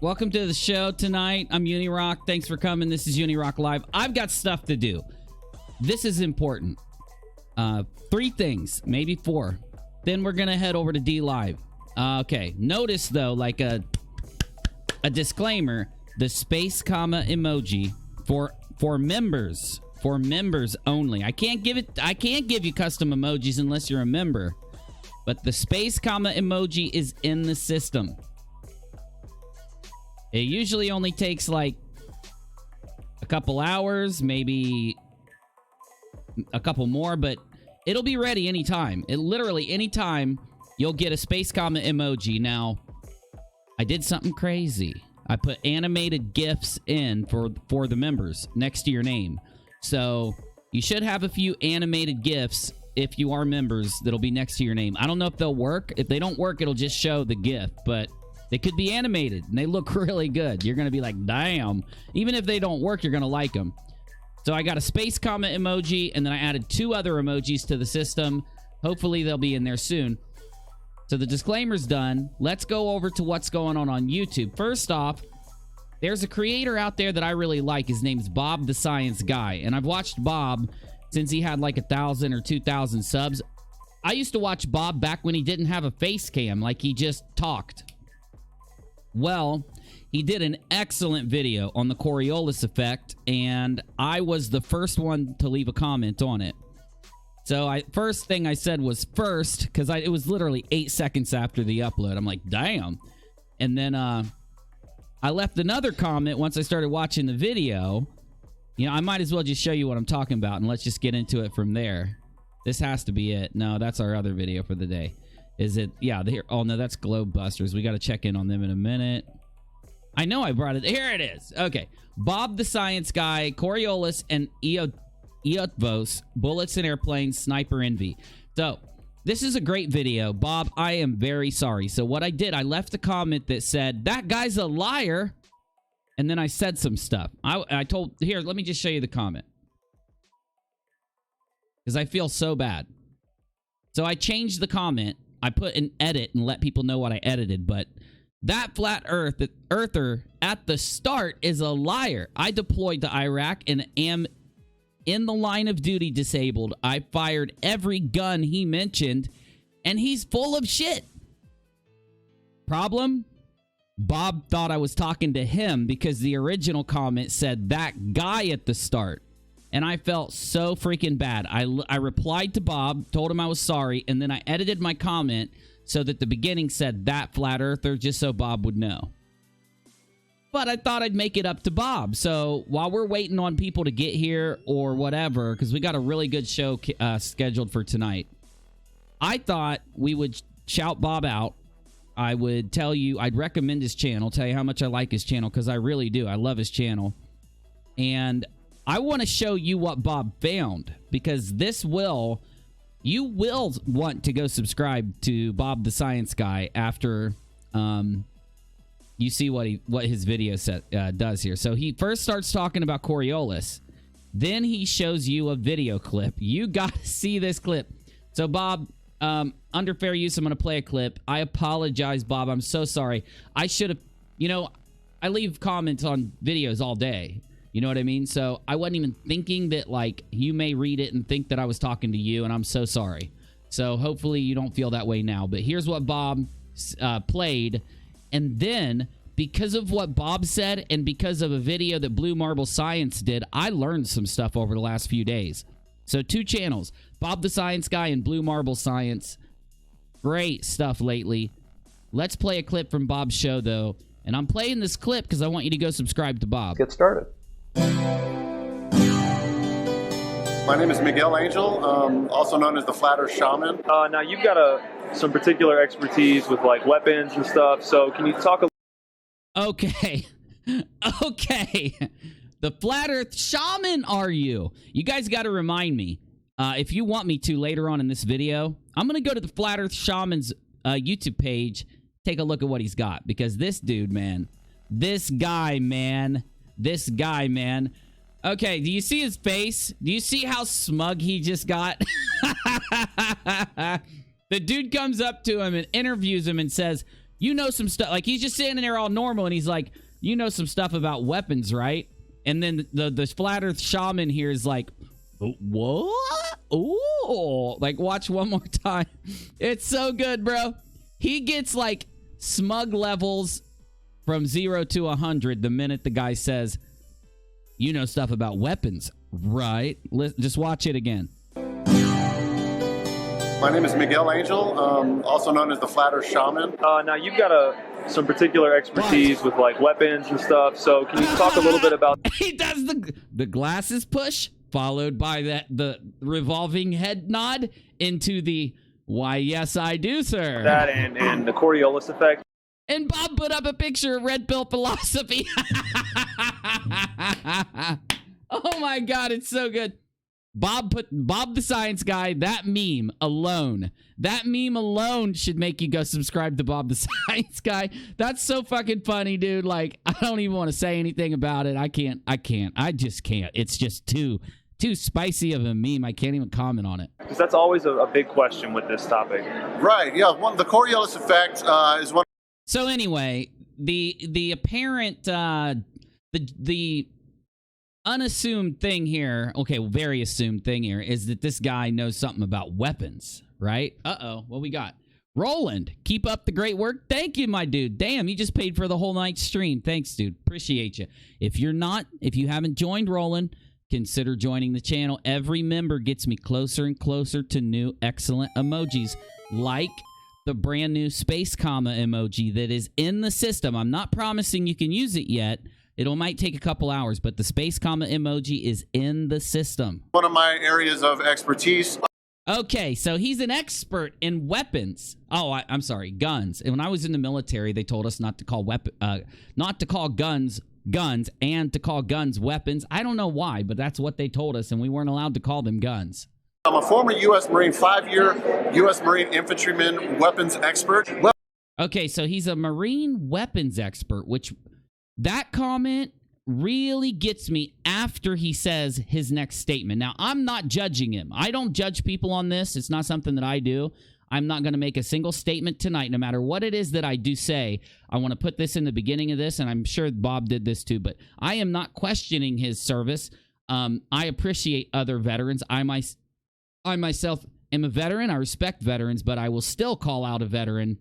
Welcome to the show tonight. I'm UNIRock. Thanks for coming. This is UNIRock Live. I've got stuff to do. This is important. 3 things, maybe 4. Then we're going to head over to D Live. Okay. Notice, though, like a disclaimer, the space comma emoji for members. For members only. I can't give you custom emojis unless you're a member. But the space comma emoji is in the system. It usually only takes like a couple hours, maybe a couple more, but it'll be ready anytime. Literally anytime you'll get a space comma emoji. Now, I did something crazy. I put animated GIFs in for the members next to your name. So you should have a few animated GIFs if you are members that'll be next to your name. I don't know if they'll work. If they don't work, it'll just show the GIF, but they could be animated, and they look really good. You're going to be like, damn. Even if they don't work, you're going to like them. So I got a space comma emoji, and then I added 2 other emojis to the system. Hopefully, they'll be in there soon. So the disclaimer's done. Let's go over to what's going on YouTube. First off, there's a creator out there that I really like. His name's Bob the Science Guy, and I've watched Bob since he had like 1,000 or 2,000 subs. I used to watch Bob back when he didn't have a face cam, like he just talked. Well, he did an excellent video on the Coriolis effect, and I was the first one to leave a comment on it. So first thing I said was first, because it was literally 8 seconds after the upload. I'm like, damn. And then I left another comment once I started watching the video. You know, I might as well just show you what I'm talking about, and let's just get into it from there. This has to be it. No, that's our other video for the day. Is it? Yeah. Oh, no, that's Globe Busters. We got to check in on them in a minute. I know I brought it. Here it is. Okay. Bob the Science Guy, Coriolis, and Eotvos, Bullets and Airplanes, Sniper Envy. So, this is a great video. Bob, I am very sorry. So, what I did, I left a comment that said, that guy's a liar. And then I said some stuff. I told, here, let me just show you the comment. Because I feel so bad. So, I changed the comment. I put an edit and let people know what I edited, but that flat earther at the start is a liar. I deployed to Iraq and am in the line of duty disabled. I fired every gun he mentioned, and he's full of shit. Problem? Bob thought I was talking to him because the original comment said that guy at the start. And I felt so freaking bad. I replied to Bob, told him I was sorry, and then I edited my comment so that the beginning said that flat earther, just so Bob would know. But I thought I'd make it up to Bob. So while we're waiting on people to get here or whatever, because we got a really good show scheduled for tonight, I thought we would shout Bob out. I would tell you, I'd recommend his channel, tell you how much I like his channel, because I really do. I love his channel. And I want to show you what Bob found, because you will want to go subscribe to Bob the Science Guy after you see what his video set does here. So he first starts talking about Coriolis. Then he shows you a video clip. You got to see this clip. So Bob, under fair use, I'm going to play a clip. I apologize, Bob. I'm so sorry. I should have, I leave comments on videos all day. You know what I mean? So I wasn't even thinking that, like, you may read it and think that I was talking to you, and I'm so sorry. So hopefully you don't feel that way now. But here's what Bob played. And then, because of what Bob said and because of a video that Blue Marble Science did, I learned some stuff over the last few days. So 2 channels, Bob the Science Guy and Blue Marble Science. Great stuff lately. Let's play a clip from Bob's show, though. And I'm playing this clip because I want you to go subscribe to Bob. Get started. My name is Miguel Angel, also known as the Flat Earth Shaman. Now you've got some particular expertise with like weapons and stuff. So can you talk a Okay. The Flat Earth Shaman, are you? You guys got to remind me, if you want me to later on in this video, I'm going to go to the Flat Earth Shaman's YouTube page, take a look at what he's got, because this dude, man, this guy, man. Okay, do you see his face? Do you see how smug he just got? The dude comes up to him and interviews him and says, you know some stuff. Like, he's just standing there all normal, and he's like, you know some stuff about weapons, right? And then the flat earth shaman here is like, what? Oh, like, watch one more time. It's so good, bro. He gets like smug levels from 0 to 100 the minute the guy says, you know stuff about weapons, right? Just watch it again. My name is Miguel Angel, also known as the Flat Earth Shaman. Now you've got some particular expertise with like weapons and stuff. So can you talk a little bit about? He does the glasses push, followed by the revolving head nod into the why yes I do, sir. That and the Coriolis effect. And Bob put up a picture of red pill philosophy. Oh my God, it's so good. Bob the science guy, that meme alone should make you go subscribe to Bob the science guy. That's so fucking funny, dude. Like, I don't even want to say anything about it. I just can't. It's just too spicy of a meme. I can't even comment on it. Because that's always a big question with this topic. Right, yeah. The Coriolis effect is one. So anyway, the apparent, the unassumed thing here, okay, well, very assumed thing here, is that this guy knows something about weapons, right? Uh-oh, what we got? Roland, keep up the great work. Thank you, my dude. Damn, you just paid for the whole night's stream. Thanks, dude. Appreciate you. If you haven't joined Roland, consider joining the channel. Every member gets me closer and closer to new excellent emojis, like the brand new space comma emoji that is in the system. I'm not promising you can use it yet. It might take a couple hours, but the space comma emoji is in the system. One of my areas of expertise. Okay, so he's an expert in weapons. Oh, I'm sorry, guns. And when I was in the military, they told us not to call guns guns and to call guns weapons. I don't know why, but that's what they told us, and we weren't allowed to call them guns. I'm a former U.S. Marine, 5-year U.S. Marine infantryman weapons expert. Okay, so he's a Marine weapons expert, which that comment really gets me after he says his next statement. Now, I'm not judging him. I don't judge people on this. It's not something that I do. I'm not going to make a single statement tonight, no matter what it is that I do say. I want to put this in the beginning of this, and I'm sure Bob did this too, but I am not questioning his service. I appreciate other veterans. I myself am a veteran. I respect veterans, but I will still call out a veteran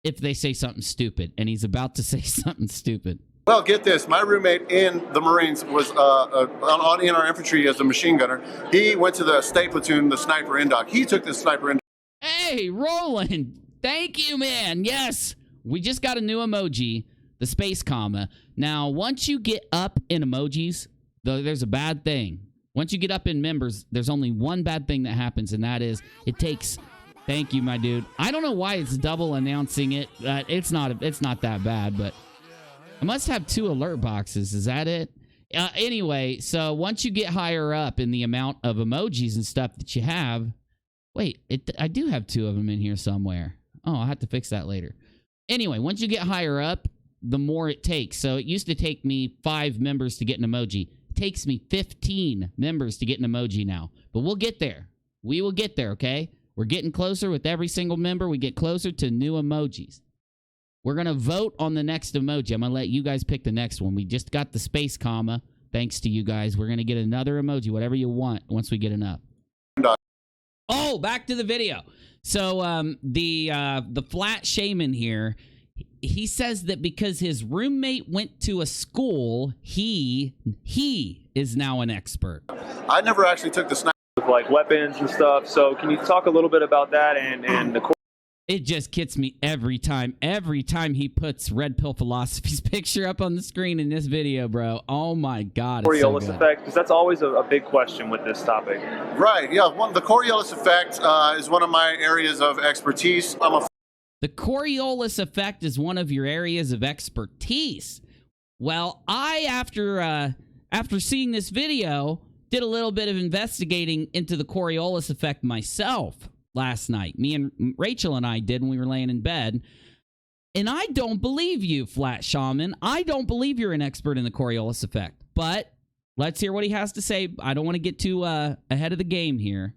if they say something stupid, and he's about to say something stupid. Well, get this. My roommate in the Marines was in our infantry as a machine gunner. He went to the state platoon, the sniper indoc. He took the sniper indoc. Hey, Roland. Thank you, man. Yes. We just got a new emoji, the space comma. Now, once you get up in emojis, there's a bad thing. Once you get up in members, there's only one bad thing that happens, and that is it takes... Thank you, my dude. I don't know why it's double announcing it. It's not that bad, but I must have 2 alert boxes. Is that it? Anyway, so once you get higher up in the amount of emojis and stuff that you have... Wait, I do have 2 of them in here somewhere. Oh, I'll have to fix that later. Anyway, once you get higher up, the more it takes. So it used to take me 5 members to get an emoji. It takes me 15 members to get an emoji now. But we'll get there. We will get there, okay? We're getting closer with every single member. We get closer to new emojis. We're going to vote on the next emoji. I'm going to let you guys pick the next one. We just got the space comma. Thanks to you guys. We're going to get another emoji, whatever you want, once we get enough. Oh, back to the video. So the flat shaman here, he says that because his roommate went to a school, he is now an expert. I never actually took the sniper. With like weapons and stuff. So can you talk a little bit about that and the... It just gets me every time. Every time he puts Red Pill Philosophy's picture up on the screen in this video, bro. Oh my God. Coriolis effect, because that's always a big question with this topic. Right, yeah. The Coriolis effect is one of my areas of expertise. The Coriolis effect is one of your areas of expertise. Well, after seeing this video, did a little bit of investigating into the Coriolis effect myself last night. Me and Rachel and I did when we were laying in bed. And I don't believe you, Flat Shaman. I don't believe you're an expert in the Coriolis effect. But let's hear what he has to say. I don't want to get too ahead of the game here.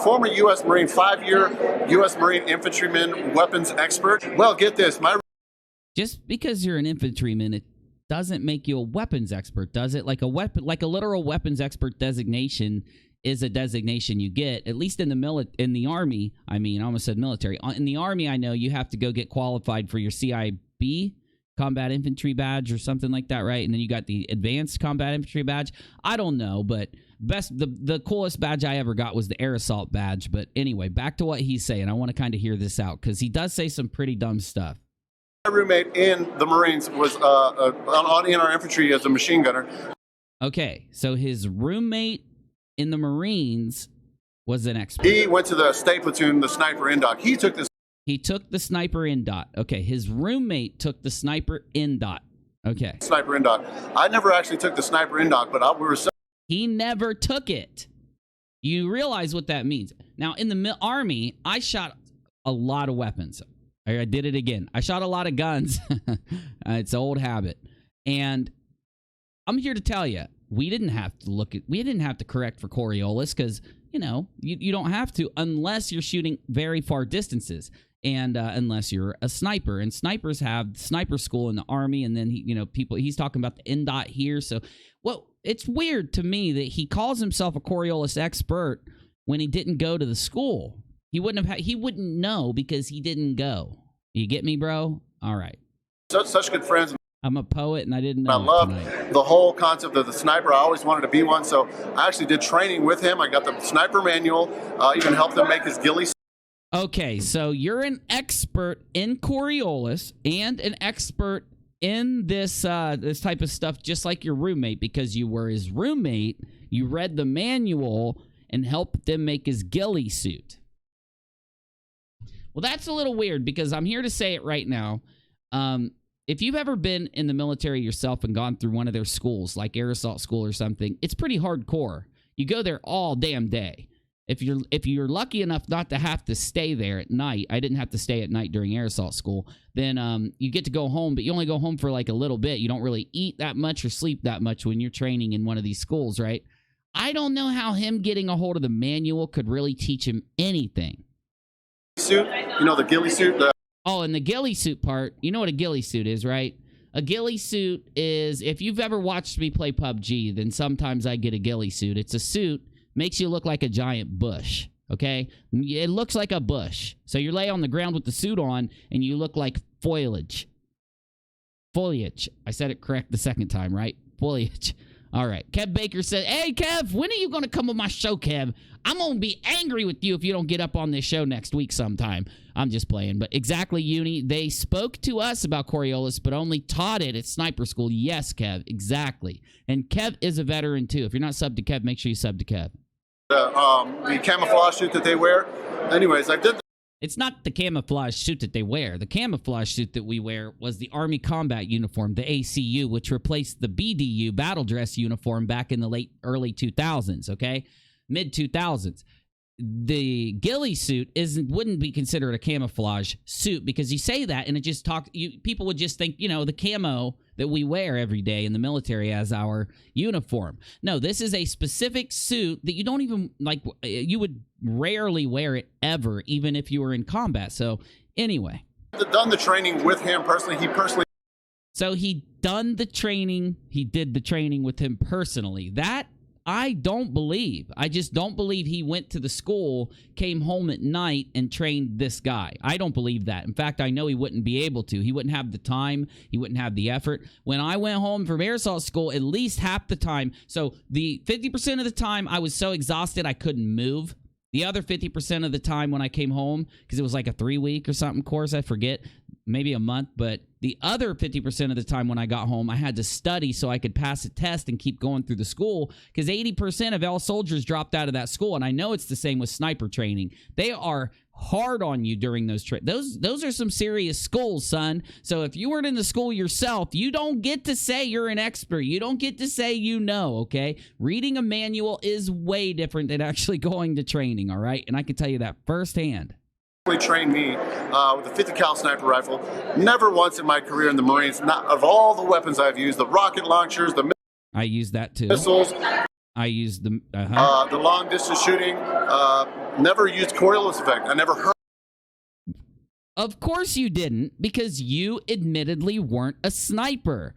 Former U.S. Marine, 5-year U.S. Marine infantryman weapons expert. Well, get this. My just because you're an infantryman, it doesn't make you a weapons expert, does it? Like a literal weapons expert designation is a designation you get, at least in the Army. I mean, I almost said military. In the Army, I know you have to go get qualified for your CIB, Combat Infantry Badge or something like that, right? And then you got the Advanced Combat Infantry Badge. I don't know, but the coolest badge I ever got was the Air Assault Badge. But anyway, back to what he's saying. I want to kind of hear this out because he does say some pretty dumb stuff. My roommate in the Marines was in our infantry as a machine gunner. Okay, so his roommate in the Marines was an expert. He went to the state platoon, the sniper in-dot. He took the sniper in-dot. Okay, his roommate took the sniper in-dot. Okay. Sniper in-dot. I never actually took the sniper in-dot, but we were... He never took it. You realize what that means. Now, in the Army, I shot a lot of weapons. I did it again. I shot a lot of guns. It's an old habit. And I'm here to tell you, we didn't have to correct for Coriolis because, you don't have to unless you're shooting very far distances and unless you're a sniper. And snipers have sniper school in the Army, and then he's talking about the in-dot here. So, it's weird to me that he calls himself a Coriolis expert when he didn't go to the school. He wouldn't know because he didn't go. You get me, bro? All right. Such good friends. I'm a poet, and I didn't know. I love the whole concept of the sniper. I always wanted to be one, so I actually did training with him. I got the sniper manual, even helped him make his ghillie. Okay, so you're an expert in Coriolis and an expert in this type of stuff, just like your roommate, because you were his roommate. You read the manual and helped them make his ghillie suit. Well, that's a little weird because I'm here to say it right now. If you've ever been in the military yourself and gone through one of their schools, like Air Assault School or something, it's pretty hardcore. You go there all damn day. If you're lucky enough not to have to stay there at night, I didn't have to stay at night during Air Assault School, then you get to go home, but you only go home for like a little bit. You don't really eat that much or sleep that much when you're training in one of these schools, right? I don't know how him getting a hold of the manual could really teach him anything. Suit, the ghillie suit. Oh, and the ghillie suit part, you know what a ghillie suit is, right? A ghillie suit is, if you've ever watched me play PUBG, then sometimes I get a ghillie suit. It's a suit, makes you look like a giant bush, okay? It looks like a bush. So you lay on the ground with the suit on, and you look like foliage. Foliage. I said it correct the second time, right? Foliage. All right. Kev Baker said, hey, Kev, when are you going to come on my show, Kev? I'm going to be angry with you if you don't get up on this show next week sometime. I'm just playing. But exactly, Uni. They spoke to us about Coriolis, but only taught it at sniper school. Yes, Kev. Exactly. And Kev is a veteran, too. If you're not subbed to Kev, make sure you sub to Kev. The camouflage suit that they wear. Anyways, I did... It's not the camouflage suit that they wear. The camouflage suit that we wear was the Army Combat Uniform, the ACU, which replaced the BDU, Battle Dress Uniform, back in the early 2000s, okay? Mid-2000s. The ghillie suit wouldn't be considered a camouflage suit because you say that and it just people would just think, the camo that we wear every day in the military as our uniform. No, this is a specific suit that you don't even, you would rarely wear it ever, even if you were in combat. So, anyway. I've done the training with him personally. So, he did the training with him personally. That I don't believe. I just don't believe he went to the school, came home at night, and trained this guy. I don't believe that. In fact, I know he wouldn't be able to. He wouldn't have the time. He wouldn't have the effort. When I went home from Air Assault School, at least half the time, so the 50% of the time, I was so exhausted I couldn't move. The other 50% of the time when I came home, because it was like a 3-week or something course, I forget, maybe a month, but the other 50% of the time when I got home, I had to study so I could pass a test and keep going through the school, because 80% of all soldiers dropped out of that school, and I know it's the same with sniper training. They are hard on you during those those are some serious schools, son. So if you weren't in the school yourself, you don't get to say you're an expert. You don't get to say okay? Reading a manual is way different than actually going to training, all right? And I can tell you that firsthand. Trained me with a 50 cal sniper rifle. Never once in my career in the Marines, not of all the weapons I've used, the rocket launchers, I used that too. Missiles. I used the long distance shooting. Never used Coriolis effect. I never heard. Of course you didn't, because you admittedly weren't a sniper.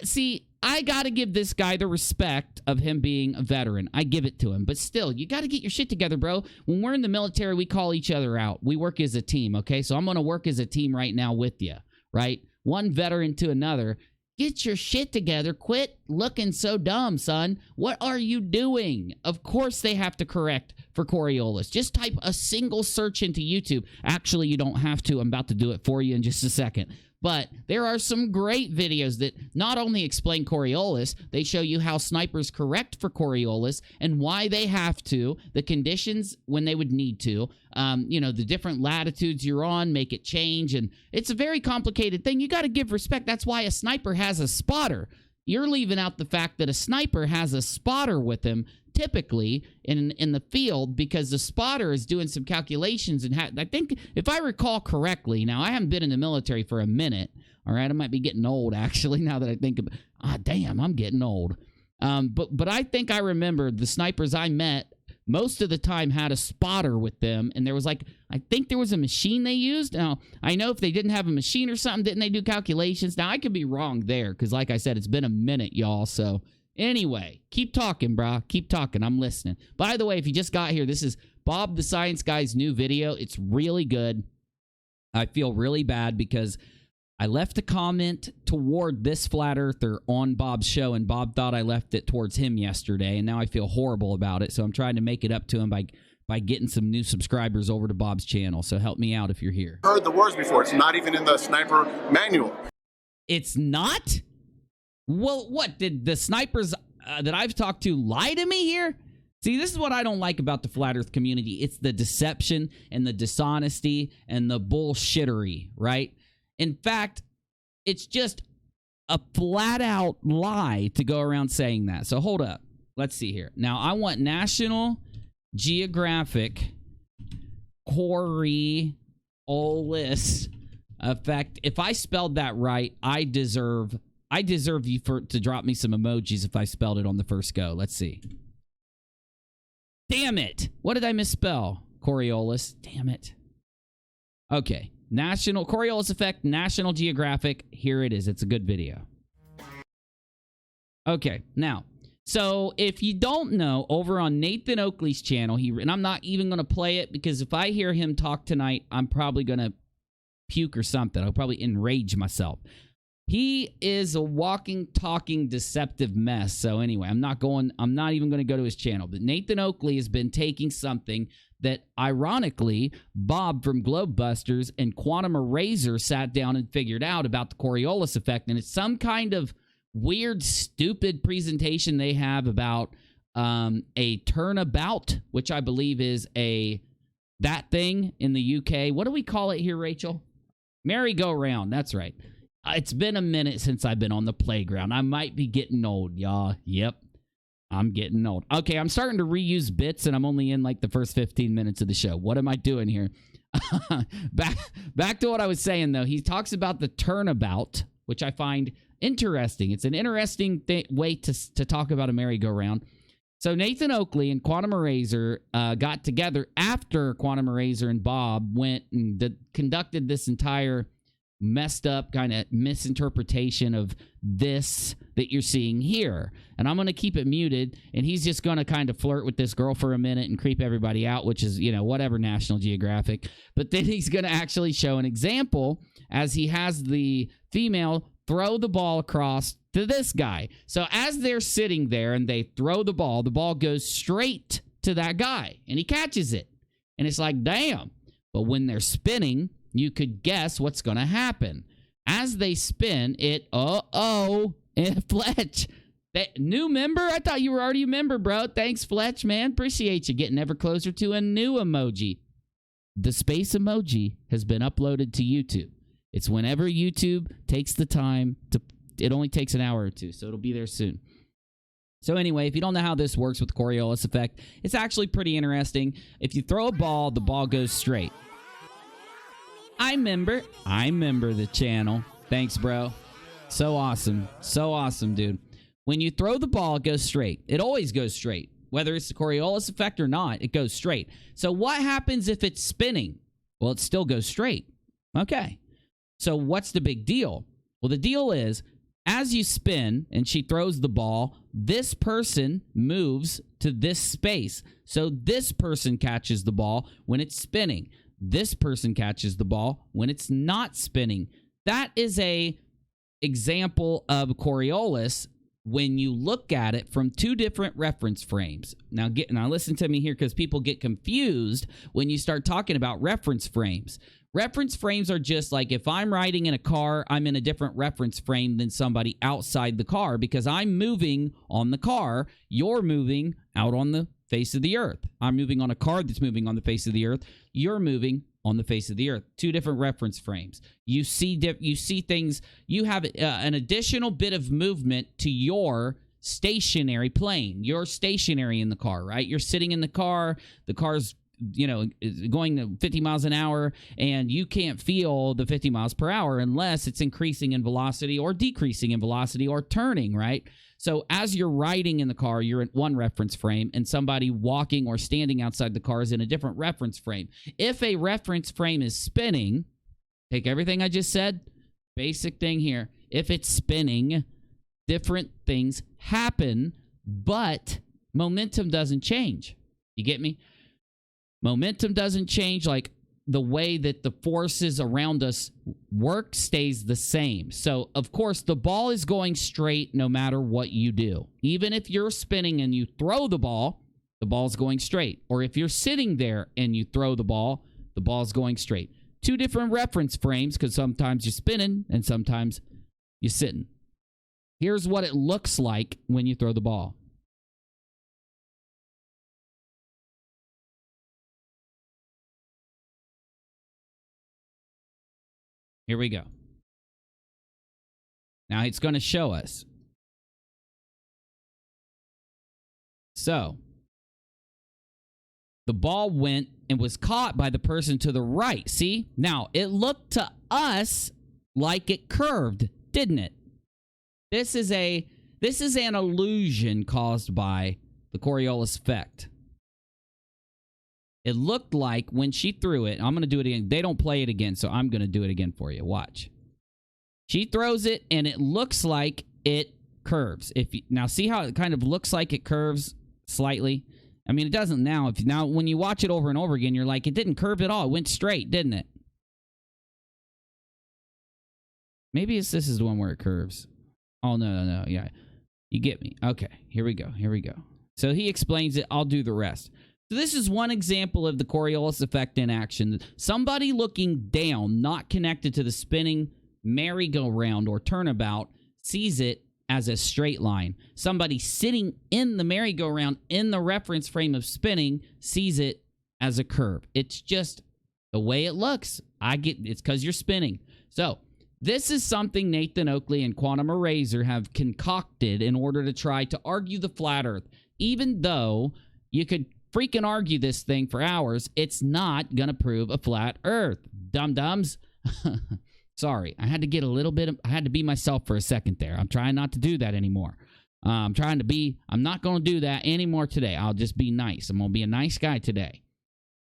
See, I got to give this guy the respect of him being a veteran. I give it to him. But still, you got to get your shit together, bro. When we're in the military, we call each other out. We work as a team, okay? So I'm going to work as a team right now with you, right? One veteran to another. Get your shit together. Quit looking so dumb, son. What are you doing? Of course they have to correct for Coriolis. Just type a single search into YouTube. Actually, you don't have to. I'm about to do it for you in just a second. But there are some great videos that not only explain Coriolis, they show you how snipers correct for Coriolis and why they have to, the conditions when they would need to, the different latitudes you're on, make it change. And it's a very complicated thing. You got to give respect. That's why a sniper has a spotter. You're leaving out the fact that a sniper has a spotter with him typically in the field, because the spotter is doing some calculations. And I think, if I recall correctly, now I haven't been in the military for a minute, all right? I might be getting old, actually, now that I think about it. Damn, I'm getting old. But I think I remember the snipers I met most of the time had a spotter with them, and there was I think there was a machine they used. Now, I know if they didn't have a machine or something, didn't they do calculations? Now, I could be wrong there, because like I said, it's been a minute, y'all, so anyway, keep talking, brah. Keep talking. I'm listening. By the way, if you just got here, this is Bob the Science Guy's new video. It's really good. I feel really bad because I left a comment toward this flat earther on Bob's show, and Bob thought I left it towards him yesterday, and now I feel horrible about it. So I'm trying to make it up to him by getting some new subscribers over to Bob's channel. So help me out if you're here. Heard the words before. It's not even in the sniper manual. It's not? Well, what, did the snipers that I've talked to lie to me here? See, this is what I don't like about the Flat Earth community. It's the deception and the dishonesty and the bullshittery, right? In fact, it's just a flat-out lie to go around saying that. So hold up. Let's see here. Now, I want National Geographic Coriolis effect. If I spelled that right, I deserve you to drop me some emojis if I spelled it on the first go. Let's see. Damn it. What did I misspell? Coriolis. Damn it. Okay. National Coriolis effect, National Geographic. Here it is. It's a good video. Okay. Now, so if you don't know, over on Nathan Oakley's channel, and I'm not even going to play it, because if I hear him talk tonight, I'm probably going to puke or something. I'll probably enrage myself. He is a walking, talking, deceptive mess. So anyway, I'm not even going to go to his channel. But Nathan Oakley has been taking something that, ironically, Bob from Globebusters and Quantum Eraser sat down and figured out about the Coriolis effect. And it's some kind of weird, stupid presentation they have about a turnabout, which I believe is that thing in the UK. What do we call it here, Rachel? Merry-go-round. That's right. It's been a minute since I've been on the playground. I might be getting old, y'all. Yep, I'm getting old. Okay, I'm starting to reuse bits, and I'm only in the first 15 minutes of the show. What am I doing here? Back to what I was saying, though. He talks about the turnabout, which I find interesting. It's an interesting way to talk about a merry-go-round. So Nathan Oakley and Quantum Eraser got together after Quantum Eraser and Bob went and conducted this entire messed up kind of misinterpretation of this that you're seeing here. And I'm going to keep it muted, and he's just going to kind of flirt with this girl for a minute and creep everybody out, which is, whatever, National Geographic. But then he's going to actually show an example as he has the female throw the ball across to this guy. So as they're sitting there and they throw the ball goes straight to that guy, and he catches it. And it's like, damn. But when they're spinning, you could guess what's going to happen. As they spin, and Fletch. New member? I thought you were already a member, bro. Thanks, Fletch, man. Appreciate you getting ever closer to a new emoji. The space emoji has been uploaded to YouTube. It's whenever YouTube takes the time to... It only takes an hour or two, so it'll be there soon. So anyway, if you don't know how this works with the Coriolis effect, it's actually pretty interesting. If you throw a ball, the ball goes straight. I remember the channel. Thanks, bro. So awesome. So awesome, dude. When you throw the ball, it goes straight. It always goes straight. Whether it's the Coriolis effect or not, it goes straight. So what happens if it's spinning? Well, it still goes straight. Okay. So what's the big deal? Well, the deal is, as you spin and she throws the ball, this person moves to this space. So this person catches the ball when it's spinning. This person catches the ball when it's not spinning. That is a example of Coriolis when you look at it from two different reference frames. Now listen to me here, because people get confused when you start talking about reference frames. Reference frames are just like, if I'm riding in a car, I'm in a different reference frame than somebody outside the car, because I'm moving on the car. You're moving out on the face of the earth. I'm moving on a car that's moving on the face of the earth. You're moving on the face of the earth. Two different reference frames. You see things. You have an additional bit of movement to your stationary plane. You're stationary in the car, right? You're sitting in the car. The car's going 50 miles an hour, and you can't feel the 50 miles per hour unless it's increasing in velocity or decreasing in velocity or turning, right? So as you're riding in the car, you're in one reference frame, and somebody walking or standing outside the car is in a different reference frame. If a reference frame is spinning, take everything I just said, basic thing here. If it's spinning, different things happen, but momentum doesn't change. You get me? Momentum doesn't change, like the way that the forces around us work stays the same. So, of course, the ball is going straight no matter what you do. Even if you're spinning and you throw the ball's going straight. Or if you're sitting there and you throw the ball's going straight. Two different reference frames, because sometimes you're spinning and sometimes you're sitting. Here's what it looks like when you throw the ball. Here we go. Now it's going to show us. So, the ball went and was caught by the person to the right. See? Now, it looked to us like it curved, didn't it? This is an illusion caused by the Coriolis effect. It looked like when she threw it, I'm going to do it again. They don't play it again, so I'm going to do it again for you. Watch. She throws it, and it looks like it curves. Now, see how it kind of looks like it curves slightly? I mean, it doesn't now. Now, when you watch it over and over again, you're like, it didn't curve at all. It went straight, didn't it? Maybe this is the one where it curves. Oh, no. Yeah, you get me. Okay, here we go. So he explains it. I'll do the rest. So this is one example of the Coriolis effect in action. Somebody looking down, not connected to the spinning merry-go-round or turnabout, sees it as a straight line. Somebody sitting in the merry-go-round in the reference frame of spinning sees it as a curve. It's just the way it looks. It's because you're spinning. So this is something Nathan Oakley and Quantum Eraser have concocted in order to try to argue the flat Earth. Even though you could freaking argue this thing for hours, it's not going to prove a flat Earth. Dum-dums. Sorry, I had to be myself for a second there. I'm trying not to do that anymore. I'm not going to do that anymore today. I'll just be nice. I'm going to be a nice guy today.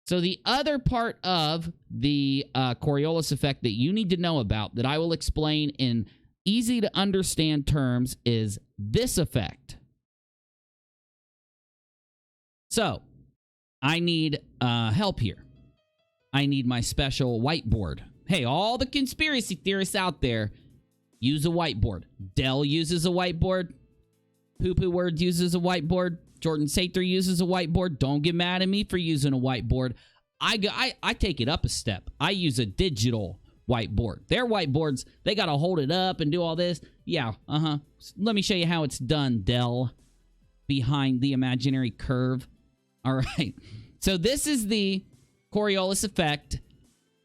So the other part of the Coriolis effect that you need to know about, that I will explain in easy to understand terms, is this effect. So, I need help here. I need my special whiteboard. Hey, all the conspiracy theorists out there, use a whiteboard. Dell uses a whiteboard. Poo-Poo Word uses a whiteboard. Jordan Sather uses a whiteboard. Don't get mad at me for using a whiteboard. I take it up a step. I use a digital whiteboard. Their whiteboards, they got to hold it up and do all this. Yeah, Let me show you how it's done, Dell, behind the imaginary curve. All right. So this is the Coriolis effect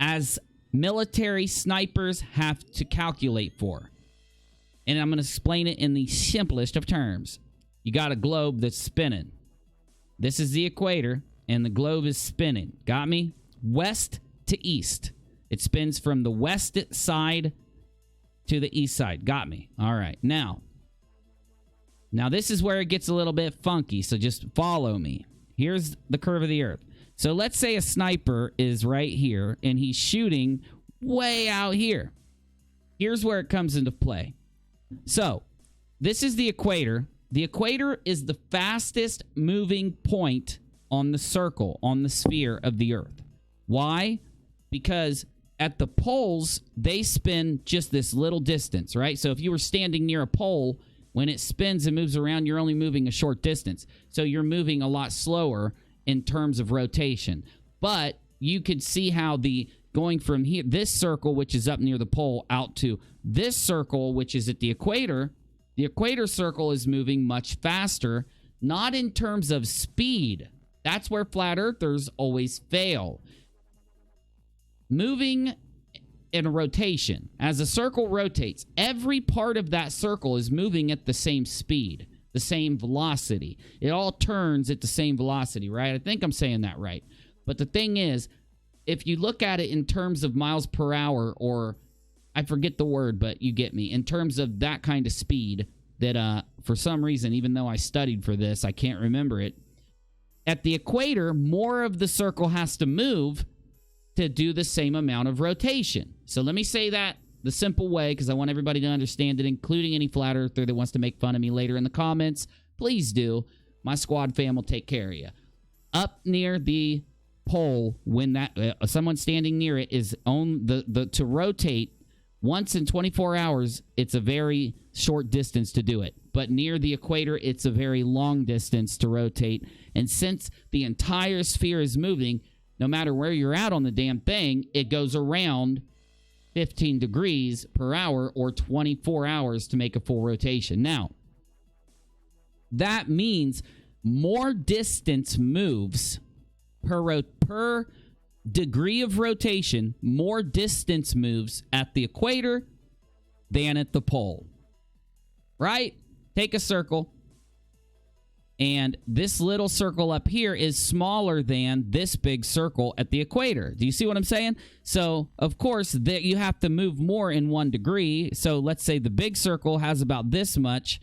as military snipers have to calculate for. And I'm going to explain it in the simplest of terms. You got a globe that's spinning. This is the equator, and the globe is spinning. Got me? West to east. It spins from the west side to the east side. Got me? All right. Now this is where it gets a little bit funky, so just follow me. Here's the curve of the Earth. So let's say a sniper is right here, and he's shooting way out here. Here's where it comes into play. So, this is the equator. The equator is the fastest moving point on the circle, on the sphere of the Earth. Why? Because at the poles, they spin just this little distance, right? So if you were standing near a pole, when it spins and moves around, you're only moving a short distance. So you're moving a lot slower in terms of rotation. But you could see how going from here, this circle, which is up near the pole, out to this circle, which is at the equator circle is moving much faster, not in terms of speed. That's where flat earthers always fail. Moving in a rotation. As a circle rotates, every part of that circle is moving at the same speed, the same velocity. It all turns at the same velocity, right? I think I'm saying that right. But the thing is, if you look at it in terms of miles per hour, or I forget the word, but you get me, in terms of that kind of speed, that for some reason, even though I studied for this, I can't remember it. At the equator, more of the circle has to move to do the same amount of rotation. So let me say that the simple way, because I want everybody to understand it, including any flat earther that wants to make fun of me later in the comments. Please do. My squad fam will take care of you. Up near the pole, when that someone standing near it is on to rotate once in 24 hours, it's a very short distance to do it. But near the equator, it's a very long distance to rotate. And since the entire sphere is moving, no matter where you're at on the damn thing, it goes around 15 degrees per hour or 24 hours to make a full rotation. Now, that means more distance moves per degree of rotation, more distance moves at the equator than at the pole. Right? Take a circle. And this little circle up here is smaller than this big circle at the equator. Do you see what I'm saying? So, of course, you have to move more in 1 degree. So, let's say the big circle has about this much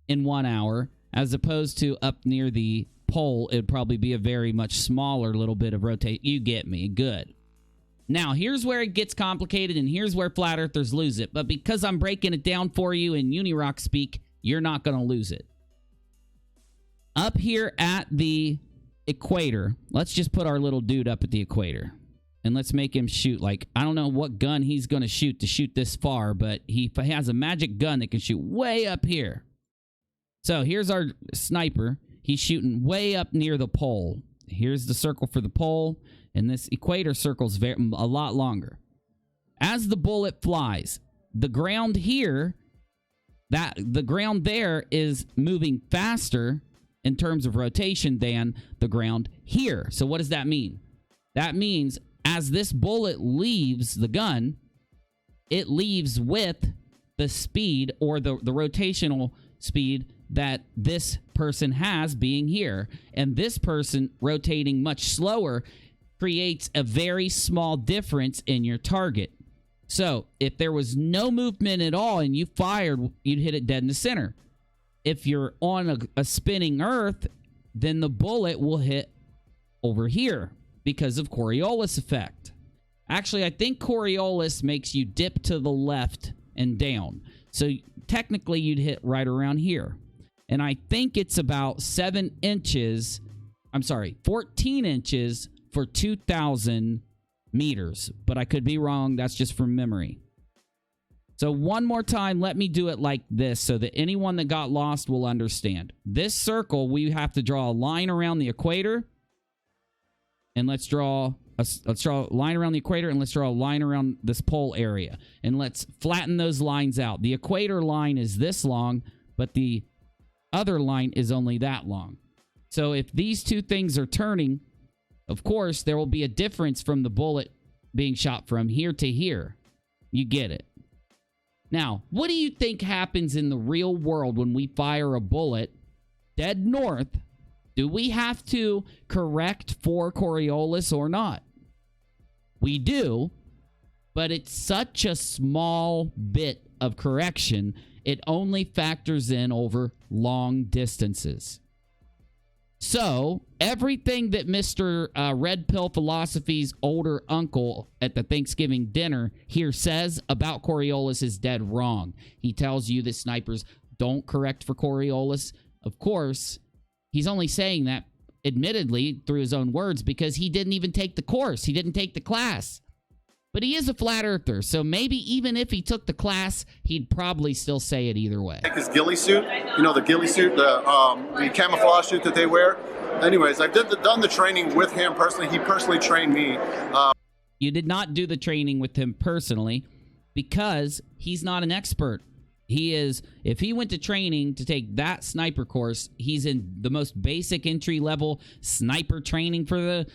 in 1 hour, as opposed to up near the pole, it'd probably be a very much smaller little bit of rotate. You get me. Good. Now, here's where it gets complicated, and here's where flat earthers lose it. But because I'm breaking it down for you in UNIRock speak, you're not going to lose it. Up here at the equator, let's just put our little dude up at the equator. And let's make him shoot, like, I don't know what gun he's going to shoot this far, but he has a magic gun that can shoot way up here. So here's our sniper. He's shooting way up near the pole. Here's the circle for the pole, and this equator circle's a lot longer. As the bullet flies, the ground here, the ground there is moving faster in terms of rotation than the ground here. So what does that mean? That means as this bullet leaves the gun, it leaves with the speed or the rotational speed that this person has being here. And this person rotating much slower creates a very small difference in your target. So if there was no movement at all and you fired, you'd hit it dead in the center. If you're on a spinning Earth, then the bullet will hit over here because of Coriolis effect. Actually, I think Coriolis makes you dip to the left and down. So technically, you'd hit right around here. And I think it's about 14 inches for 2,000 meters. But I could be wrong. That's just from memory. So one more time, let me do it like this so that anyone that got lost will understand. This circle, we have to draw a line around the equator. And let's draw a line around the equator, and let's draw a line around this pole area. And let's flatten those lines out. The equator line is this long, but the other line is only that long. So if these two things are turning, of course, there will be a difference from the bullet being shot from here to here. You get it. Now, what do you think happens in the real world when we fire a bullet dead north? Do we have to correct for Coriolis or not? We do, but it's such a small bit of correction, it only factors in over long distances. So everything that Mr. Red Pill Philosophy's older uncle at the Thanksgiving dinner here says about Coriolis is dead wrong. He tells you that snipers don't correct for Coriolis. Of course, he's only saying that, admittedly, through his own words, because he didn't even take the course. He didn't take the class. But he is a flat earther, so maybe even if he took the class, he'd probably still say it either way. Like his ghillie suit, you know, the ghillie suit, the camouflage suit that they wear. Anyways, I've done the training with him personally. He personally trained me. You did not do the training with him personally because he's not an expert. He is, if he went to training to take that sniper course, he's in the most basic entry-level sniper training for the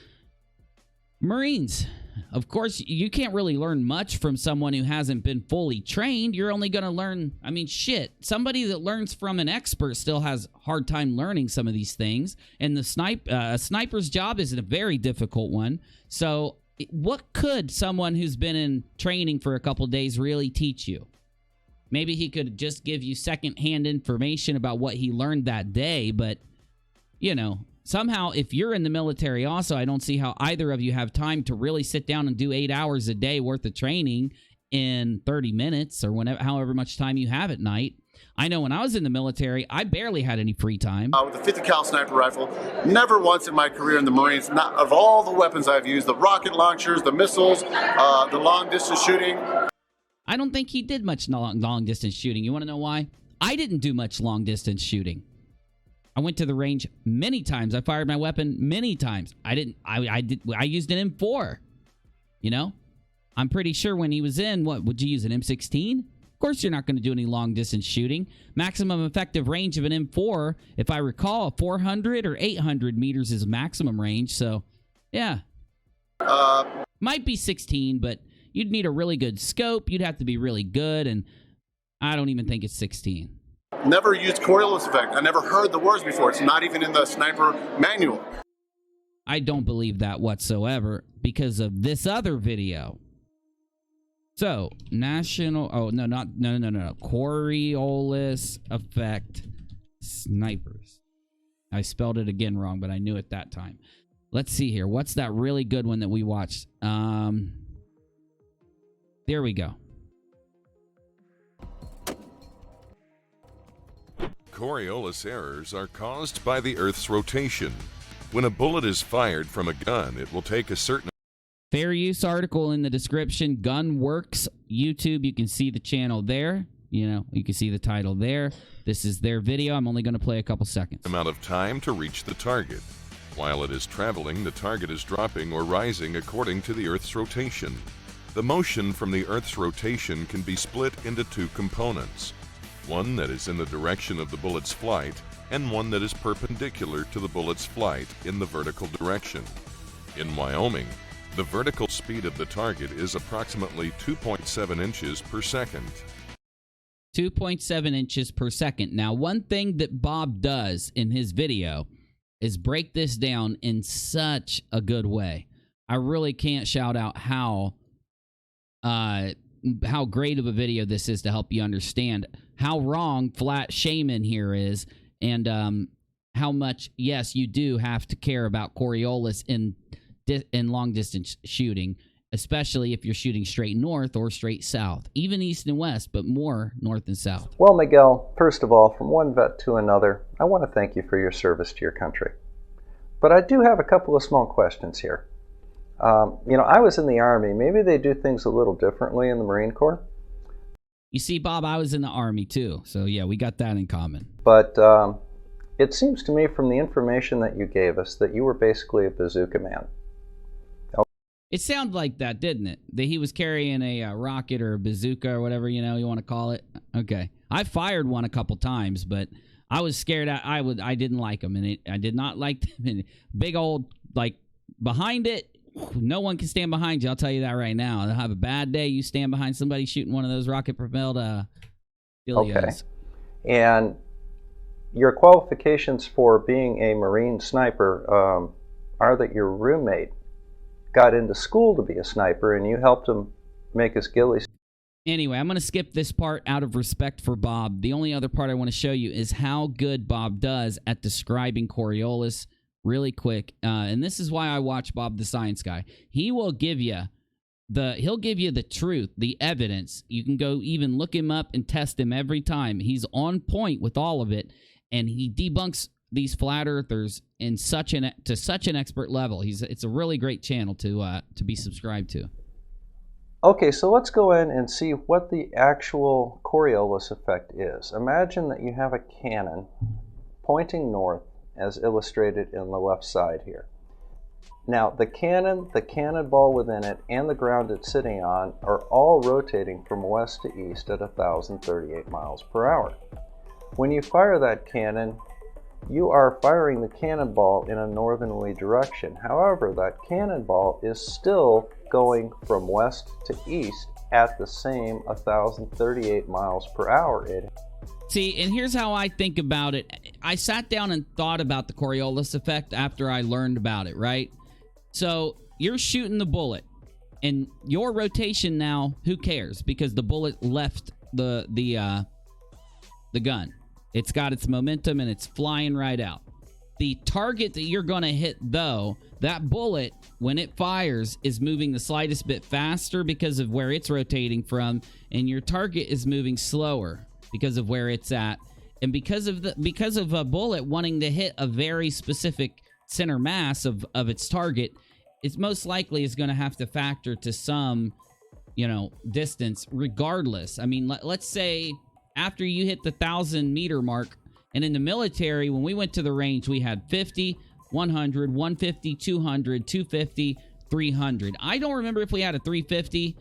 Marines. Of course, you can't really learn much from someone who hasn't been fully trained. You're only going to learn, I mean, shit. Somebody that learns from an expert still has a hard time learning some of these things. And the sniper's job is a very difficult one. So what could someone who's been in training for a couple days really teach you? Maybe he could just give you secondhand information about what he learned that day. But, you know, somehow, if you're in the military also, I don't see how either of you have time to really sit down and do 8 hours a day worth of training in 30 minutes or whenever, however much time you have at night. I know when I was in the military, I barely had any free time. With the 50 cal sniper rifle, never once in my career in the Marines, not of all the weapons I've used, the rocket launchers, the missiles, the long distance shooting. I don't think he did much long distance shooting. You want to know why? I didn't do much long distance shooting. I went to the range many times. I fired my weapon many times. I used an M4. You know? I'm pretty sure when he was in, what, would you use an M16? Of course you're not going to do any long distance shooting. Maximum effective range of an M4, if I recall, 400 or 800 meters is maximum range. So, yeah. Might be 16, but you'd need a really good scope. You'd have to be really good, and I don't even think it's 16. Never used Coriolis effect. I never heard the words before. It's not even in the sniper manual. I don't believe that whatsoever because of this other video. So, Coriolis effect snipers. I spelled it again wrong, but I knew it that time. Let's see here. What's that really good one that we watched? There we go. Coriolis errors are caused by the Earth's rotation. When a bullet is fired from a gun, it will take a certain... Fair use article in the description. Gunworks YouTube. You can see the channel there. You know, you can see the title there. This is their video. I'm only going to play a couple seconds. ...amount of time to reach the target. While it is traveling, the target is dropping or rising according to the Earth's rotation. The motion from the Earth's rotation can be split into two components. One that is in the direction of the bullet's flight, and one that is perpendicular to the bullet's flight in the vertical direction. In Wyoming, the vertical speed of the target is approximately 2.7 inches per second. 2.7 inches per second. Now, one thing that Bob does in his video is break this down in such a good way. I really can't shout out how great of a video this is to help you understand how wrong flat Shaman here is, and how much, yes, you do have to care about Coriolis in long-distance shooting, especially if you're shooting straight north or straight south, even east and west, but more north and south. Well, Miguel, first of all, from one vet to another, I want to thank you for your service to your country. But I do have a couple of small questions here. You know, I was in the Army. Maybe they do things a little differently in the Marine Corps. You see, Bob, I was in the Army too, so yeah, we got that in common. But it seems to me from the information that you gave us that you were basically a bazooka man. It sounded like that, didn't it? That he was carrying a rocket or a bazooka or whatever, you know, you want to call it. Okay. I fired one a couple times, but I was scared. I didn't like them, and I did not like them. And big old, like, behind it, no one can stand behind you. I'll tell you that right now. They'll have a bad day. You stand behind somebody shooting one of those rocket-propelled Okay. And your qualifications for being a Marine sniper are that your roommate got into school to be a sniper, and you helped him make his ghillie. Anyway, I'm going to skip this part out of respect for Bob. The only other part I want to show you is how good Bob does at describing Coriolis really quick. And this is why I watch Bob the Science Guy. He will give you he'll give you the truth, the evidence. You can go even look him up and test him every time. He's on point with all of it, and he debunks these flat earthers in such an expert level. It's a really great channel to be subscribed to. Okay, so let's go in and see what the actual Coriolis effect is. Imagine that you have a cannon pointing north, as illustrated in the left side here. Now, the cannonball within it, and the ground it's sitting on are all rotating from west to east at 1,038 miles per hour. When you fire that cannon, you are firing the cannonball in a northerly direction. However, that cannonball is still going from west to east at the same 1,038 miles per hour. See, and here's how I think about it. I sat down and thought about the Coriolis effect after I learned about it, right? So you're shooting the bullet, and your rotation now, who cares? Because the bullet left the gun. It's got its momentum, and it's flying right out. The target that you're going to hit, though, that bullet, when it fires, is moving the slightest bit faster because of where it's rotating from, and your target is moving slower because of where it's at. And because of a bullet wanting to hit a very specific center mass of its target, it's most likely is going to have to factor to some, distance regardless. I mean, let's say after you hit the 1,000-meter mark, and in the military, when we went to the range, we had 50, 100, 150, 200, 250, 300. I don't remember if we had a 350,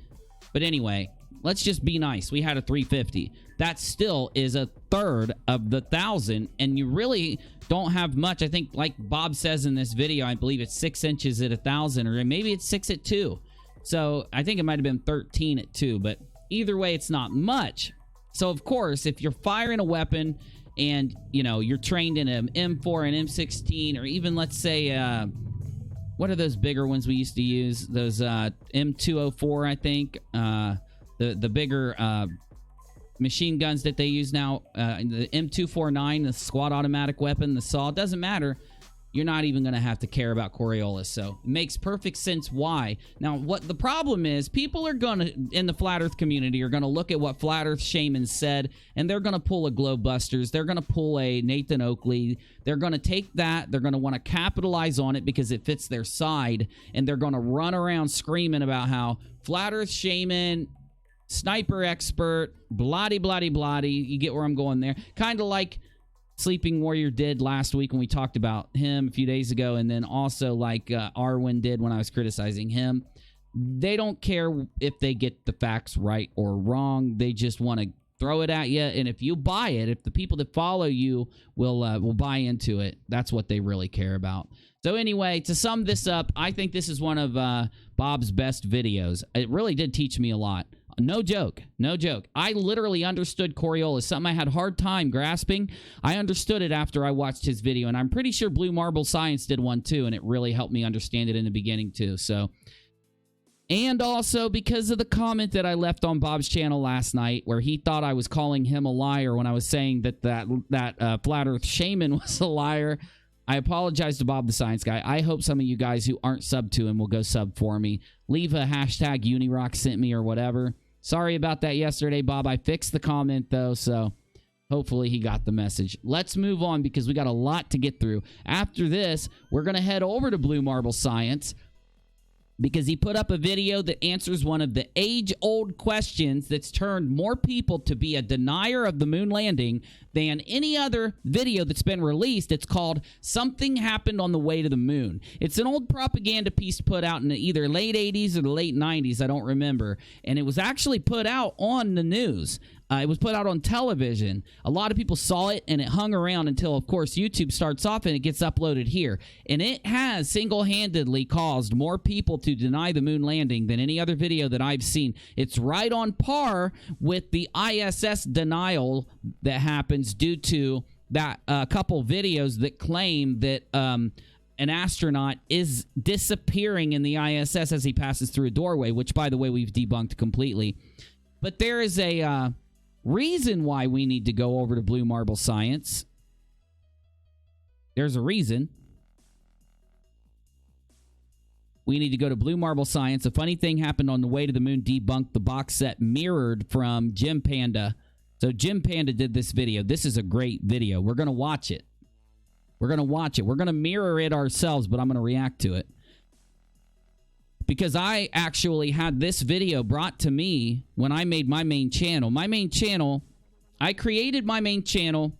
but anyway, let's just be nice. We had a 350. That still is a third of the 1,000, and you really don't have much. I think, like Bob says in this video, I believe it's 6 inches at 1,000, or maybe it's 6 at 2. So I think it might have been 13 at 2, but either way, it's not much. So, of course, if you're firing a weapon and, you're trained in an M4 and M16, or even, let's say, what are those bigger ones we used to use? Those M204, I think. The bigger machine guns that they use now. The M249, the squad automatic weapon, the saw. It doesn't matter. You're not even going to have to care about Coriolis. So it makes perfect sense why. Now, what the problem is, people are going to, in the Flat Earth community, are going to look at what Flat Earth Shaman said, and they're going to pull a Globebusters. They're going to pull a Nathan Oakley. They're going to take that. They're going to want to capitalize on it because it fits their side, and they're going to run around screaming about how Flat Earth Shaman, sniper expert, bloody, bloody, bloody. You get where I'm going there. Kind of like Sleeping Warrior did last week when we talked about him a few days ago, and then also like Arwen did when I was criticizing him. They don't care if they get the facts right or wrong. They just want to throw it at you, and if you buy it, if the people that follow you will buy into it, that's what they really care about. So anyway, to sum this up, I think this is one of Bob's best videos. It really did teach me a lot. No joke. No joke. I literally understood Coriolis, something I had a hard time grasping. I understood it after I watched his video, and I'm pretty sure Blue Marble Science did one too, and it really helped me understand it in the beginning too. So, and also because of the comment that I left on Bob's channel last night where he thought I was calling him a liar when I was saying that Flat Earth Shaman was a liar. I apologize to Bob the Science Guy. I hope some of you guys who aren't subbed to him will go sub for me. Leave a hashtag UNIRock sent me or whatever. Sorry about that yesterday, Bob. I fixed the comment, though, so hopefully he got the message. Let's move on because we got a lot to get through. After this, we're going to head over to Blue Marble Science because he put up a video that answers one of the age-old questions that's turned more people to be a denier of the moon landing than any other video that's been released. It's called Something Happened on the Way to the Moon. It's an old propaganda piece put out in the either late 80s or the late 90s, I don't remember, and it was actually put out on the news. It was put out on television. A lot of people saw it, and it hung around until, of course, YouTube starts off and it gets uploaded here. And it has single-handedly caused more people to deny the moon landing than any other video that I've seen. It's right on par with the ISS denial that happens due to that couple videos that claim that an astronaut is disappearing in the ISS as he passes through a doorway, which, by the way, we've debunked completely. But there is a reason why we need to go over to Blue Marble Science. There's a reason. We need to go to Blue Marble Science. A funny thing happened on the way to the moon. Debunk the box set mirrored from Jim Panda. So Jim Panda did this video. This is a great video. We're going to watch it. We're going to watch it. We're going to mirror it ourselves, but I'm going to react to it. Because I actually had this video brought to me when I made my main channel. My main channel, I created my main channel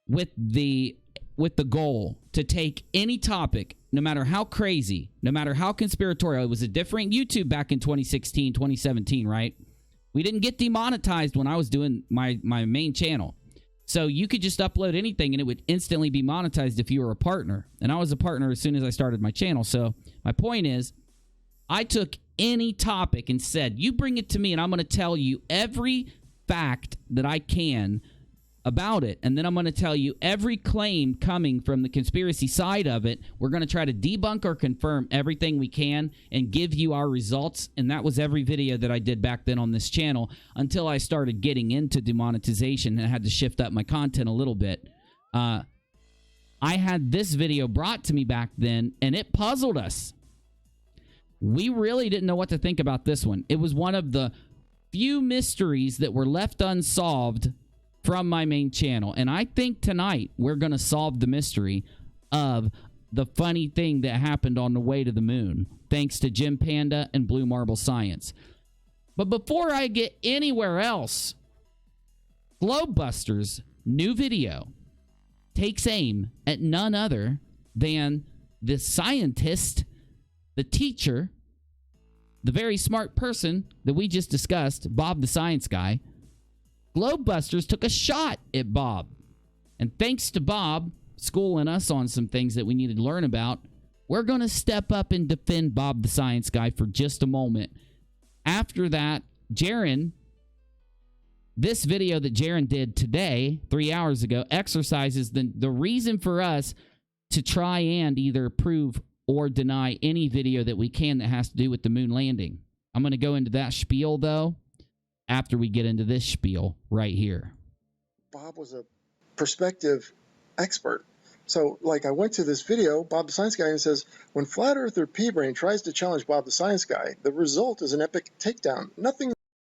with the goal to take any topic, no matter how crazy, no matter how conspiratorial. It was a different YouTube back in 2016, 2017, right? We didn't get demonetized when I was doing my main channel. So you could just upload anything and it would instantly be monetized if you were a partner. And I was a partner as soon as I started my channel. So my point is, I took any topic and said, you bring it to me and I'm going to tell you every fact that I can about it. And then I'm going to tell you every claim coming from the conspiracy side of it. We're going to try to debunk or confirm everything we can and give you our results. And that was every video that I did back then on this channel until I started getting into demonetization and I had to shift up my content a little bit. I had this video brought to me back then and it puzzled us. We really didn't know what to think about this one. It was one of the few mysteries that were left unsolved from my main channel. And I think tonight we're going to solve the mystery of the funny thing that happened on the way to the moon, thanks to Jim Panda and Blue Marble Science. But before I get anywhere else, Globebusters' new video takes aim at none other than the scientist, the teacher, the very smart person that we just discussed, Bob the Science Guy. Globebusters took a shot at Bob. And thanks to Bob schooling us on some things that we needed to learn about, we're going to step up and defend Bob the Science Guy for just a moment. After that, Jaron, this video that Jaron did today, 3 hours ago, exercises the reason for us to try and either prove or deny any video that we can that has to do with the moon landing. I'm going to go into that spiel, though, after we get into this spiel right here. Bob was a perspective expert. So, like, I went to this video, Bob the Science Guy, and says, when Flat Earther P-Brain tries to challenge Bob the Science Guy, the result is an epic takedown. Nothing...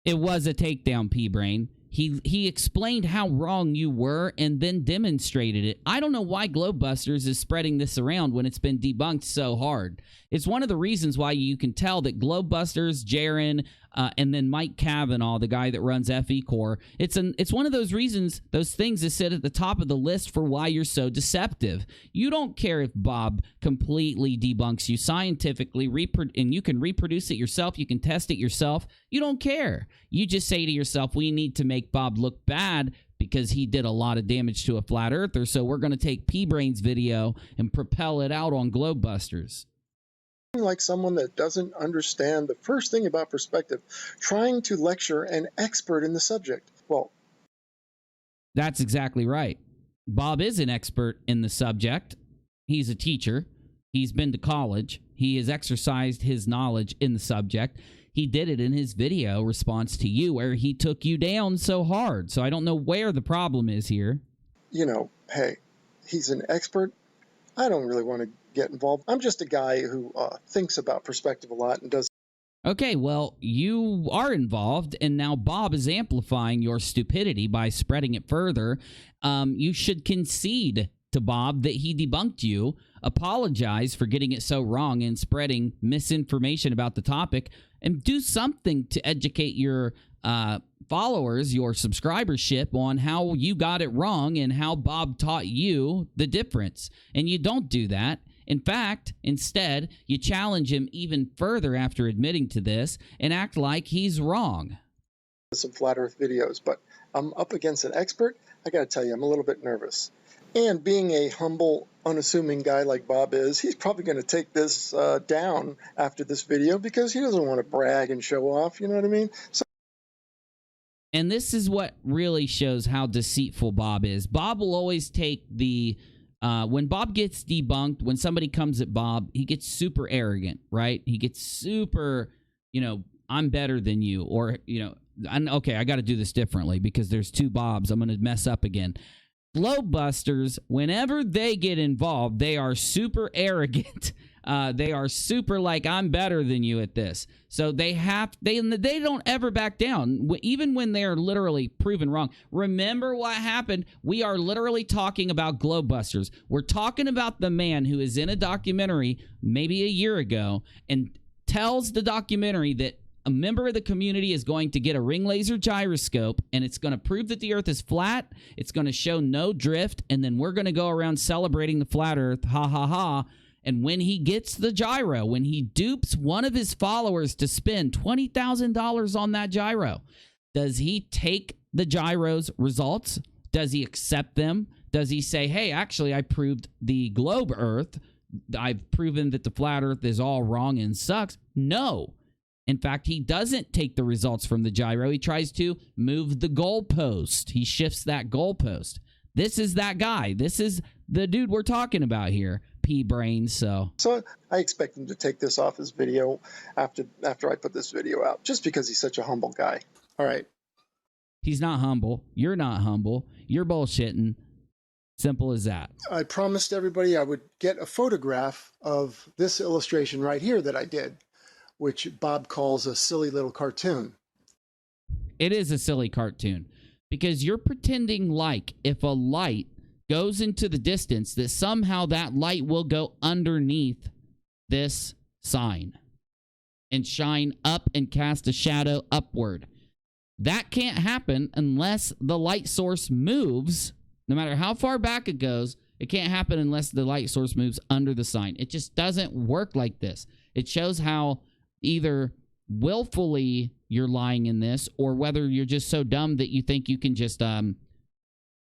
It was a takedown, P-Brain. He explained how wrong you were and then demonstrated it. I don't know why Globebusters is spreading this around when it's been debunked so hard. It's one of the reasons why you can tell that Globebusters, Jaron, and then Mike Cavanaugh, the guy that runs FE Core, it's one of those reasons, those things that sit at the top of the list for why you're so deceptive. You don't care if Bob completely debunks you scientifically, and you can reproduce it yourself, you can test it yourself. You don't care. You just say to yourself, we need to make Bob look bad because he did a lot of damage to a flat earther, so we're going to take P-Brain's video and propel it out on Globebusters. Like someone that doesn't understand the first thing about perspective, trying to lecture an expert in the subject. Well, that's exactly right. Bob is an expert in the subject. He's a teacher. He's been to college. He has exercised his knowledge in the subject. He did it in his video response to you where he took you down so hard. So I don't know where the problem is here. You know, hey, he's an expert. I don't really want to get involved. I'm just a guy who thinks about perspective a lot and does. Okay, well, you are involved, and now Bob is amplifying your stupidity by spreading it further. You should concede to Bob that he debunked you, apologize for getting it so wrong and spreading misinformation about the topic, and do something to educate your followers, your subscribership, on how you got it wrong and how Bob taught you the difference. And you don't do that. In fact, instead, you challenge him even further after admitting to this and act like he's wrong. Some flat earth videos, but I'm up against an expert. I got to tell you, I'm a little bit nervous. And being a humble, unassuming guy like Bob is, he's probably going to take this down after this video because he doesn't want to brag and show off, you know what I mean? So and this is what really shows how deceitful Bob is. Bob will always take the... when Bob gets debunked, when somebody comes at Bob, he gets super arrogant, right? He gets super, I'm better than you, or, okay, I got to do this differently because there's two Bobs. I'm going to mess up again. Globebusters, whenever they get involved, they are super arrogant They are super like, I'm better than you at this. So they don't ever back down, even when they're literally proven wrong. Remember what happened? We are literally talking about Globebusters. We're talking about the man who is in a documentary maybe a year ago and tells the documentary that a member of the community is going to get a ring laser gyroscope, and it's going to prove that the Earth is flat. It's going to show no drift, and then we're going to go around celebrating the flat Earth. Ha, ha, ha. And when he gets the gyro, when he dupes one of his followers to spend $20,000 on that gyro, does he take the gyro's results? Does he accept them? Does he say, hey, actually, I proved the globe Earth. I've proven that the flat Earth is all wrong and sucks? No. In fact, he doesn't take the results from the gyro. He tries to move the goalpost. He shifts that goalpost. This is that guy. This is the dude we're talking about here, P-Brain. So I expect him to take this off his video after I put this video out, just because he's such a humble guy. All right. He's not humble. You're not humble. You're bullshitting. Simple as that. I promised everybody I would get a photograph of this illustration right here that I did, which Bob calls a silly little cartoon. It is a silly cartoon because you're pretending like if a light goes into the distance that somehow that light will go underneath this sign and shine up and cast a shadow upward. That can't happen unless the light source moves. No matter how far back it goes, it can't happen unless the light source moves under the sign. It just doesn't work like this. It shows how either willfully you're lying in this, or whether you're just so dumb that you think you can just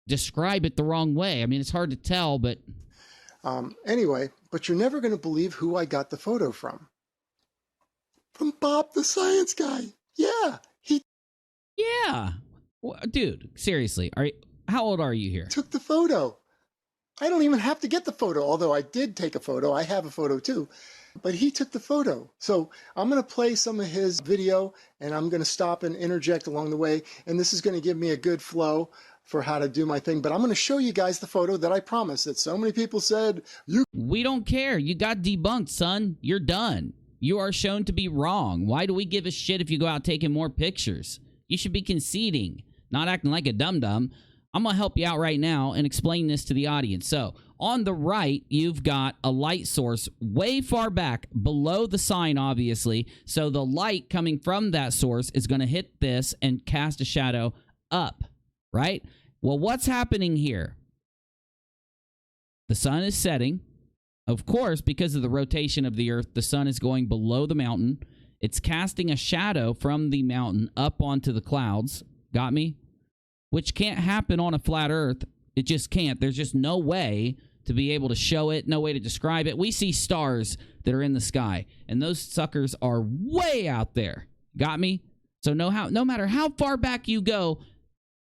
describe it the wrong way. I mean, it's hard to tell, but... Anyway, but you're never going to believe who I got the photo from. From Bob the Science Guy. Yeah, Yeah. Dude, seriously, how old are you here? Took the photo. I don't even have to get the photo, although I did take a photo. I have a photo too. But he took the photo. So I'm going to play some of his video, and I'm going to stop and interject along the way. And this is going to give me a good flow for how to do my thing. But I'm going to show you guys the photo that I promised that so many people said, We don't care. You got debunked, son. You're done. You are shown to be wrong. Why do we give a shit if you go out taking more pictures? You should be conceding, not acting like a dum-dum. I'm going to help you out right now and explain this to the audience. So, on the right, you've got a light source way far back below the sign, obviously. So, the light coming from that source is going to hit this and cast a shadow up, right? Well, what's happening here? The sun is setting. Of course, because of the rotation of the Earth, the sun is going below the mountain. It's casting a shadow from the mountain up onto the clouds. Got me? Which can't happen on a flat Earth. It just can't. There's just no way to be able to show it, no way to describe it. We see stars that are in the sky, and those suckers are way out there. Got me? So no matter how far back you go,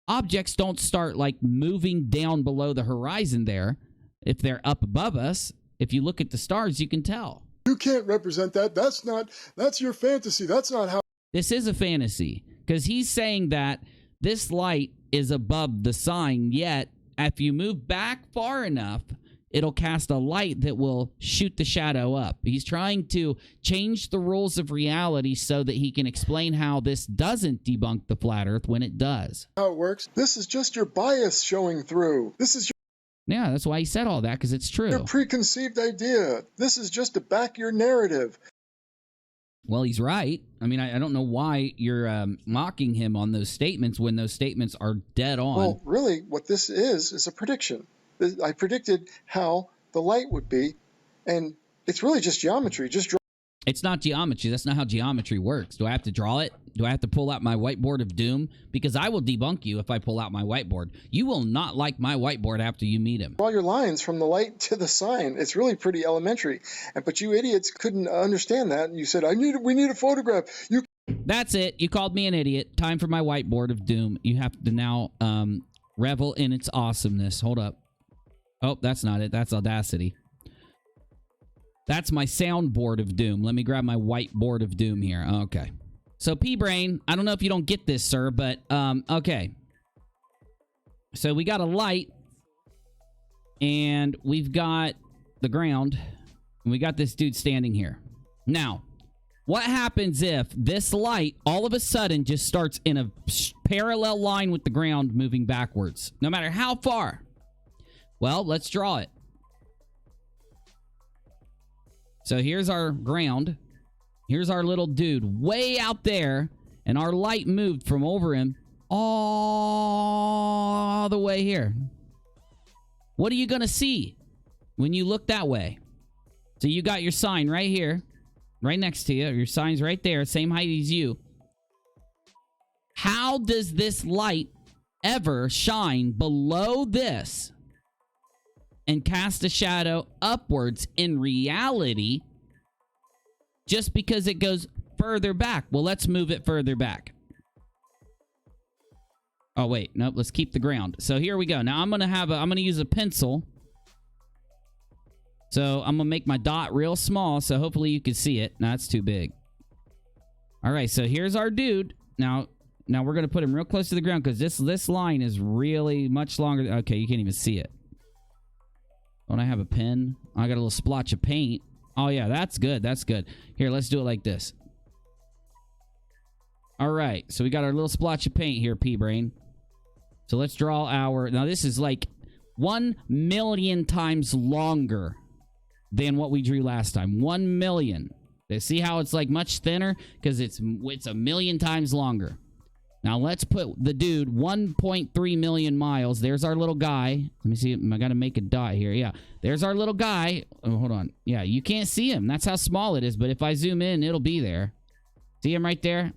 objects don't start like moving down below the horizon there. If they're up above us, if you look at the stars, you can tell. You can't represent that. That's your fantasy. That's not how. This is a fantasy, because he's saying that this light is above the sign, yet if you move back far enough, it'll cast a light that will shoot the shadow up. He's trying to change the rules of reality so that he can explain how this doesn't debunk the flat Earth when it does. How it works. This is just your bias showing through. This is Yeah, that's why he said all that, because it's true. your preconceived idea. This is just to back your narrative. Well, he's right. I mean, I don't know why you're mocking him on those statements when those statements are dead on. Well, really, what this is a prediction. I predicted how the light would be, and it's really just geometry. It's not geometry. That's not how geometry works. Do I have to draw it? Do I have to pull out my whiteboard of doom? Because I will debunk you if I pull out my whiteboard. You will not like my whiteboard after you meet him. Draw your lines from the light to the sign. It's really pretty elementary. But you idiots couldn't understand that. And you said, we need a photograph. That's it. You called me an idiot. Time for my whiteboard of doom. You have to now revel in its awesomeness. Hold up. Oh, that's not it. That's Audacity. That's my soundboard of doom. Let me grab my whiteboard of doom here. Okay. So, P-Brain, I don't know if you don't get this, sir, but, okay. So, we got a light, and we've got the ground. And we got this dude standing here. Now, what happens if this light all of a sudden just starts in a parallel line with the ground moving backwards, no matter how far? Well, let's draw it. So here's our ground. Here's our little dude way out there, and our light moved from over him all the way here. What are you going to see when you look that way? So you got your sign right here, right next to you. Your sign's right there, same height as you. How does this light ever shine below this and cast a shadow upwards in reality just because it goes further back? Well, let's move it further back. Oh, wait. Nope. Let's keep the ground. So here we go. Now I'm going to use a pencil. So I'm going to make my dot real small, so hopefully you can see it. No, it's too big. All right. So here's our dude. Now we're going to put him real close to the ground because this line is really much longer. Okay. You can't even see it. Don't I have a pen? I got a little splotch of paint. Oh, yeah. That's good. That's good. Here, let's do it like this. All right. So we got our little splotch of paint here, P-Brain. So let's draw our... Now, this is like 1 million times longer than what we drew last time. 1 million. See how it's like much thinner? Because it's 1 million times longer. Now, let's put the dude 1.3 million miles. There's our little guy. Let me see. I got to make a dot here. Yeah. There's our little guy. Oh, hold on. Yeah, you can't see him. That's how small it is. But if I zoom in, it'll be there. See him right there?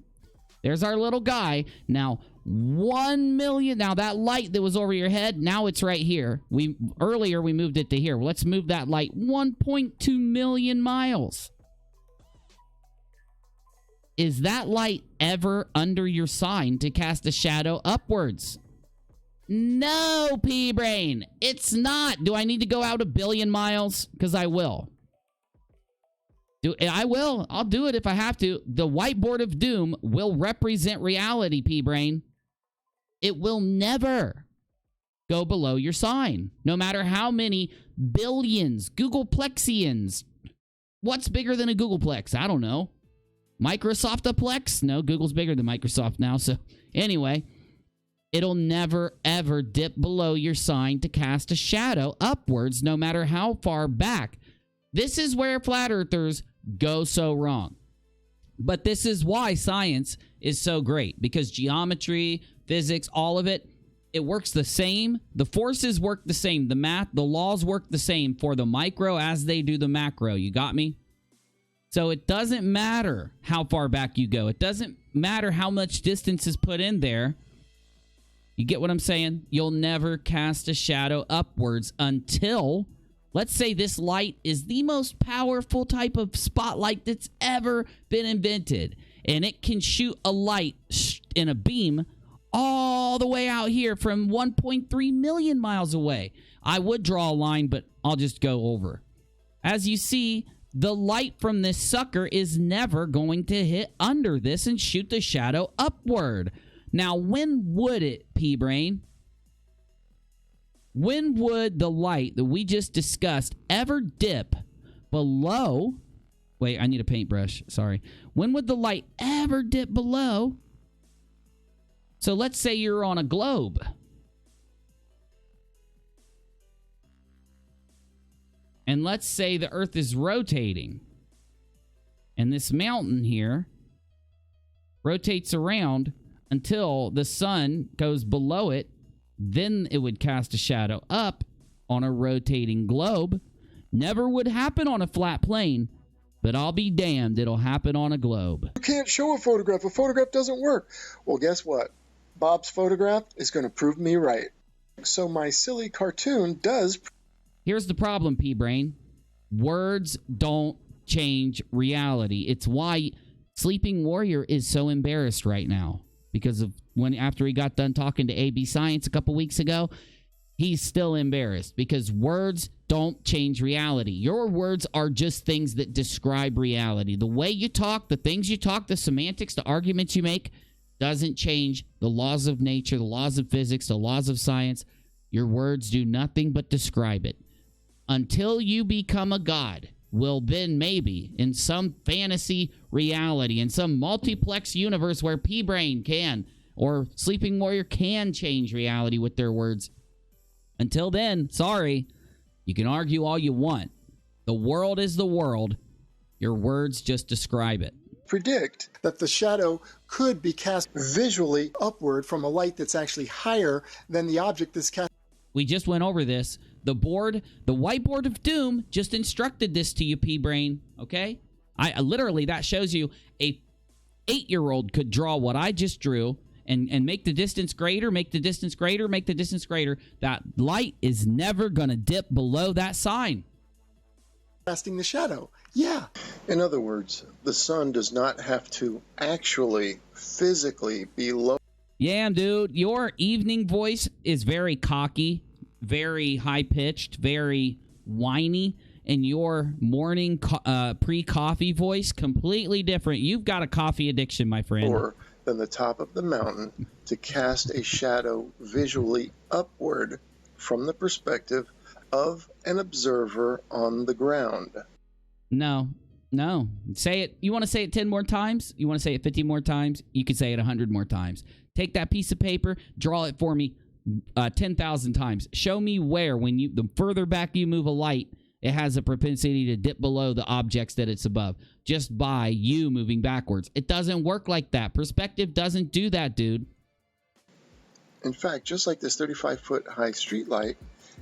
There's our little guy. Now, 1 million. Now, that light that was over your head, now it's right here. Earlier, we moved it to here. Well, let's move that light 1.2 million miles. Is that light ever under your sign to cast a shadow upwards? No, P-Brain. It's not. Do I need to go out 1 billion miles? Because I will. I will. I'll do it if I have to. The whiteboard of doom will represent reality, P-Brain. It will never go below your sign. No matter how many billions, Googleplexians. What's bigger than a Googleplex? I don't know. Microsoftaplex? No, Google's bigger than Microsoft now. So anyway, it'll never, ever dip below your sign to cast a shadow upwards, no matter how far back. This is where flat earthers go so wrong. But this is why science is so great, because geometry, physics, all of it, it works the same. The forces work the same. The math, the laws work the same for the micro as they do the macro. You got me? So it doesn't matter how far back you go. It doesn't matter how much distance is put in there. You get what I'm saying? You'll never cast a shadow upwards until, let's say this light is the most powerful type of spotlight that's ever been invented. And it can shoot a light in a beam all the way out here from 1.3 million miles away. I would draw a line, but I'll just go over. As you see, the light from this sucker is never going to hit under this and shoot the shadow upward. Now, when would it, P-Brain? When would the light that we just discussed ever dip below... Wait, I need a paintbrush. Sorry. When would the light ever dip below? So let's say you're on a globe. And let's say the Earth is rotating. And this mountain here rotates around until the sun goes below it. Then it would cast a shadow up on a rotating globe. Never would happen on a flat plane, but I'll be damned, it'll happen on a globe. You can't show a photograph. A photograph doesn't work. Well, guess what? Bob's photograph is going to prove me right. So my silly cartoon does... Here's the problem, P-Brain. Words don't change reality. It's why Sleeping Warrior is so embarrassed right now. Because of after he got done talking to AB Science a couple weeks ago, he's still embarrassed. Because words don't change reality. Your words are just things that describe reality. The way you talk, the things you talk, the semantics, the arguments you make, doesn't change the laws of nature, the laws of physics, the laws of science. Your words do nothing but describe it. Until you become a god will then maybe in some fantasy reality, in some multiplex universe where P-Brain can, or Sleeping Warrior can change reality with their words. Until then, sorry, you can argue all you want. The world is the world. Your words just describe it. Predict that the shadow could be cast visually upward from a light that's actually higher than the object that's cast. We just went over this. The whiteboard of doom just instructed this to you, P-Brain, okay? I literally, that shows you a 8-year-old could draw what I just drew and make the distance greater, make the distance greater, make the distance greater. That light is never going to dip below that sign. Casting the shadow. Yeah. In other words, the sun does not have to actually physically be low. Yeah, dude, your evening voice is very cocky, very high-pitched, very whiny, and your morning pre-coffee voice, completely different. You've got a coffee addiction, my friend. Lower than the top of the mountain to cast a shadow visually upward from the perspective of an observer on the ground. No. Say it. You want to say it 10 more times? You want to say it 50 more times? You can say it 100 more times. Take that piece of paper, draw it for me 10,000 times. Show me where, the further back you move a light, it has a propensity to dip below the objects that it's above, just by you moving backwards. It doesn't work like that. Perspective doesn't do that, dude. In fact, just like this 35-foot high street light,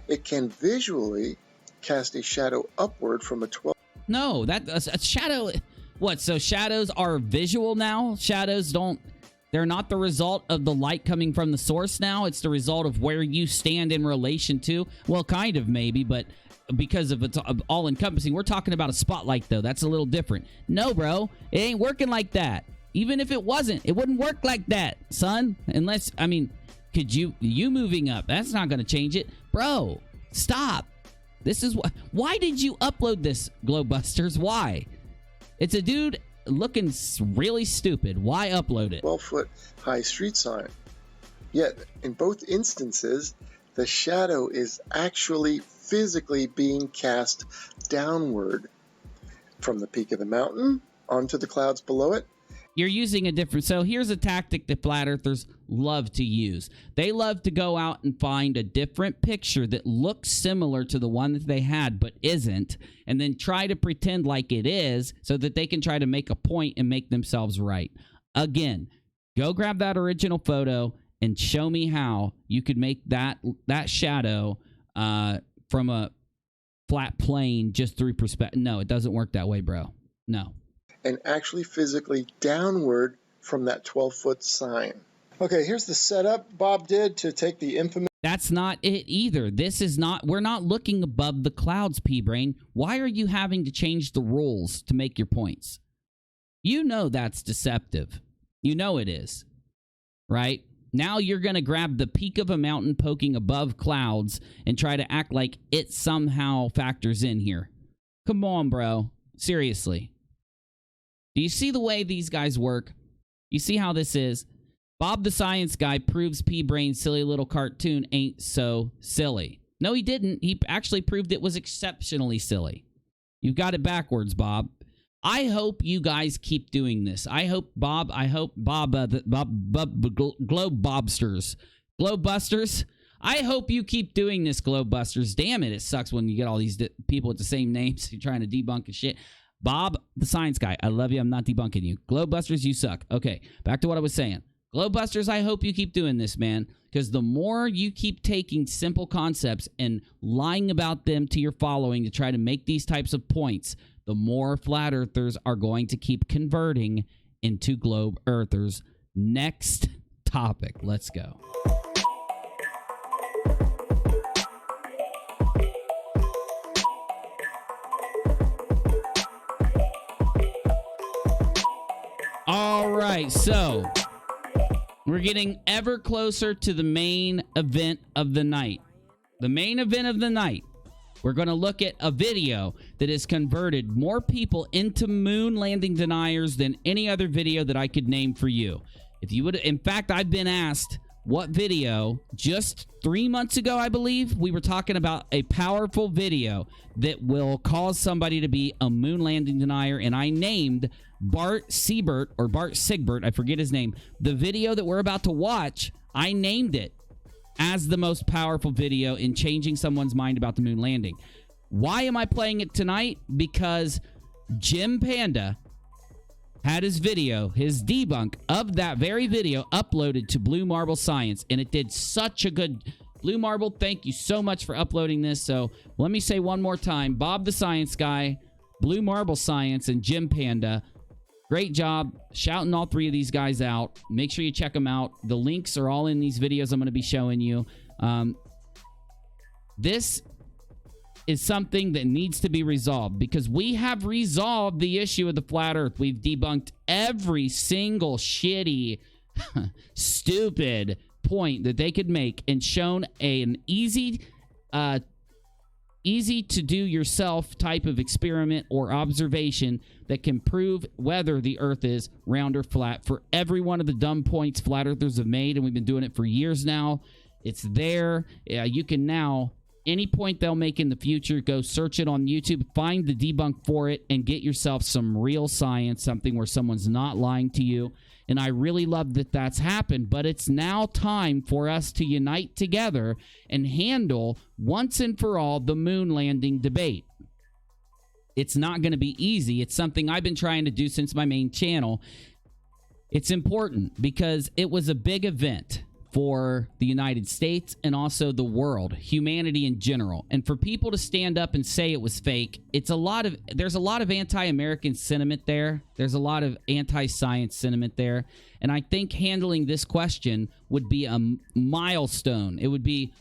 it can visually cast a shadow upward from a 12. No, a shadow. What? So shadows are visual now? Shadows they're not the result of the light coming from the source now. It's the result of where you stand in relation to. Well, kind of maybe, but because of it's all encompassing. We're talking about a spotlight though. That's a little different. No, bro, it ain't working like that. Even if it wasn't, it wouldn't work like that, son. Unless, could you moving up? That's not going to change it, bro. Stop. This is why did you upload this, Glowbusters? Why? It's a dude looking really stupid. Why upload it? 12-foot high street sign. Yet, in both instances, the shadow is actually physically being cast downward from the peak of the mountain onto the clouds below it. You're using a different... So here's a tactic that flat earthers love to use. They love to go out and find a different picture that looks similar to the one that they had but isn't, and then try to pretend like it is so that they can try to make a point and make themselves right. Again, go grab that original photo and show me how you could make that shadow from a flat plane just through perspective. No, it doesn't work that way, bro. No. And actually physically downward from that 12-foot sign. Okay, here's the setup Bob did to take the infamous... That's not it either. This is not... We're not looking above the clouds, P-Brain. Why are you having to change the rules to make your points? You know that's deceptive. You know it is. Right? Now you're going to grab the peak of a mountain poking above clouds and try to act like it somehow factors in here. Come on, bro. Seriously. Do you see the way these guys work? You see how this is? Bob the Science Guy proves P-Brain's silly little cartoon ain't so silly. No, he didn't. He actually proved it was exceptionally silly. You got it backwards, Bob. I hope you guys keep doing this. Glowbusters. I hope you keep doing this, Glowbusters. Damn it, it sucks when you get all these people with the same names. You're trying to debunk and shit. Bob, the Science Guy, I love you. I'm not debunking you. Glowbusters, you suck. Okay, back to what I was saying. Glowbusters, I hope you keep doing this, man, because the more you keep taking simple concepts and lying about them to your following to try to make these types of points, the more flat earthers are going to keep converting into globe earthers. Next topic. Let's go. All right, so we're getting ever closer to the main event of the night. The main event of the night. We're going to look at a video that has converted more people into moon landing deniers than any other video that I could name for you. If you would, in fact, I've been asked, what video just 3 months ago, I believe, we were talking about a powerful video that will cause somebody to be a moon landing denier, and I named Bart Sigbert, I forget his name. The video that we're about to watch, I named it as the most powerful video in changing someone's mind about the moon landing. Why am I playing it tonight? Because Jim Panda had his video, his debunk of that very video uploaded to Blue Marble Science, and it did such a good... Blue Marble, thank you so much for uploading this. So let me say one more time, Bob the Science Guy, Blue Marble Science, and Jim Panda, great job shouting all three of these guys out. Make sure you check them out. The links are all in these videos I'm going to be showing you. This is something that needs to be resolved, because we have resolved the issue of the flat earth. We've debunked every single shitty, stupid point that they could make and shown an easy to do yourself type of experiment or observation that can prove whether the earth is round or flat for every one of the dumb points flat earthers have made, and we've been doing it for years now. It's there. You can now, any point they'll make in the future, go search it on YouTube, find the debunk for it, and get yourself some real science, something where someone's not lying to you. And I really love that that's happened, but it's now time for us to unite together and handle once and for all the moon landing debate. It's not going to be easy. It's something I've been trying to do since my main channel. It's important because it was a big event for the United States and also the world, humanity in general. And for people to stand up and say it was fake, there's a lot of anti-American sentiment there. There's a lot of anti-science sentiment there. And I think handling this question would be a milestone. It would be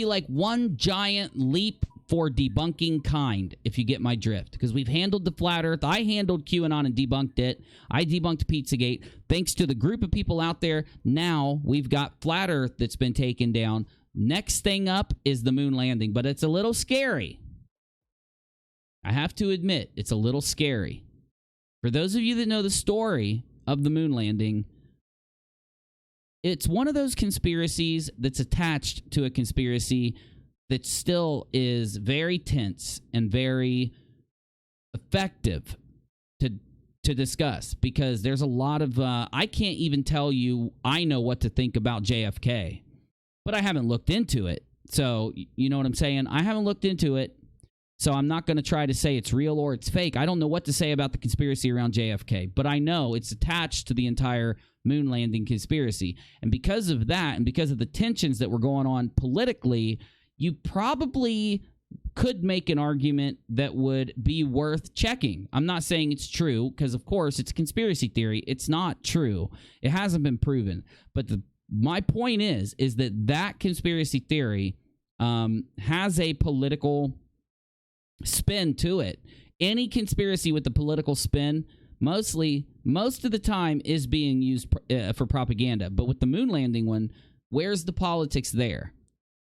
like one giant leap for debunking kind, if you get my drift. Because we've handled the flat earth. I handled QAnon and debunked it. I debunked Pizzagate. Thanks to the group of people out there, now we've got flat earth that's been taken down. Next thing up is the moon landing. But it's a little scary. I have to admit, it's a little scary. For those of you that know the story of the moon landing, it's one of those conspiracies that's attached to a conspiracy that still is very tense and very effective to discuss, because there's a lot of I can't even tell you I know what to think about JFK, but I haven't looked into it. So you know what I'm saying? I haven't looked into it, so I'm not going to try to say it's real or it's fake. I don't know what to say about the conspiracy around JFK, but I know it's attached to the entire moon landing conspiracy. And because of that, and because of the tensions that were going on politically, you probably could make an argument that would be worth checking. I'm not saying it's true, because of course it's conspiracy theory. It's not true. It hasn't been proven. But my point is that conspiracy theory has a political spin to it. Any conspiracy with a political spin, most of the time, is being used for propaganda. But with the moon landing one, where's the politics there?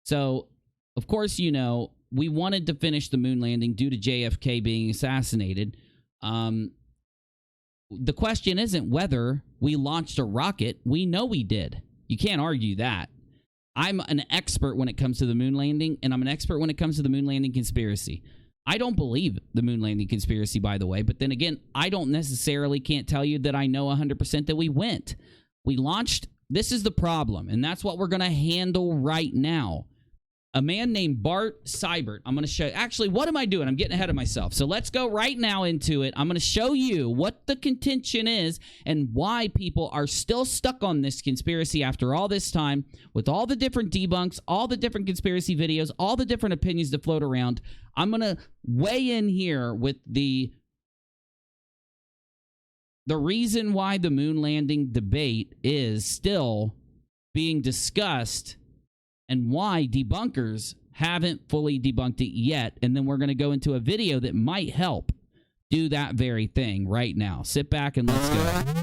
So, of course, you know, we wanted to finish the moon landing due to JFK being assassinated. The question isn't whether we launched a rocket. We know we did. You can't argue that. I'm an expert when it comes to the moon landing, and I'm an expert when it comes to the moon landing conspiracy. I don't believe the moon landing conspiracy, by the way, but then again, I don't necessarily can't tell you that I know 100% that we went. We launched. This is the problem, and that's what we're going to handle right now. A man named Bart Sigbert. I'm going to show... Actually, what am I doing? I'm getting ahead of myself. So let's go right now into it. I'm going to show you what the contention is and why people are still stuck on this conspiracy after all this time, with all the different debunks, all the different conspiracy videos, all the different opinions that float around. I'm going to weigh in here with the reason why the moon landing debate is still being discussed, and why debunkers haven't fully debunked it yet. And then we're going to go into a video that might help do that very thing right now. Sit back and let's go.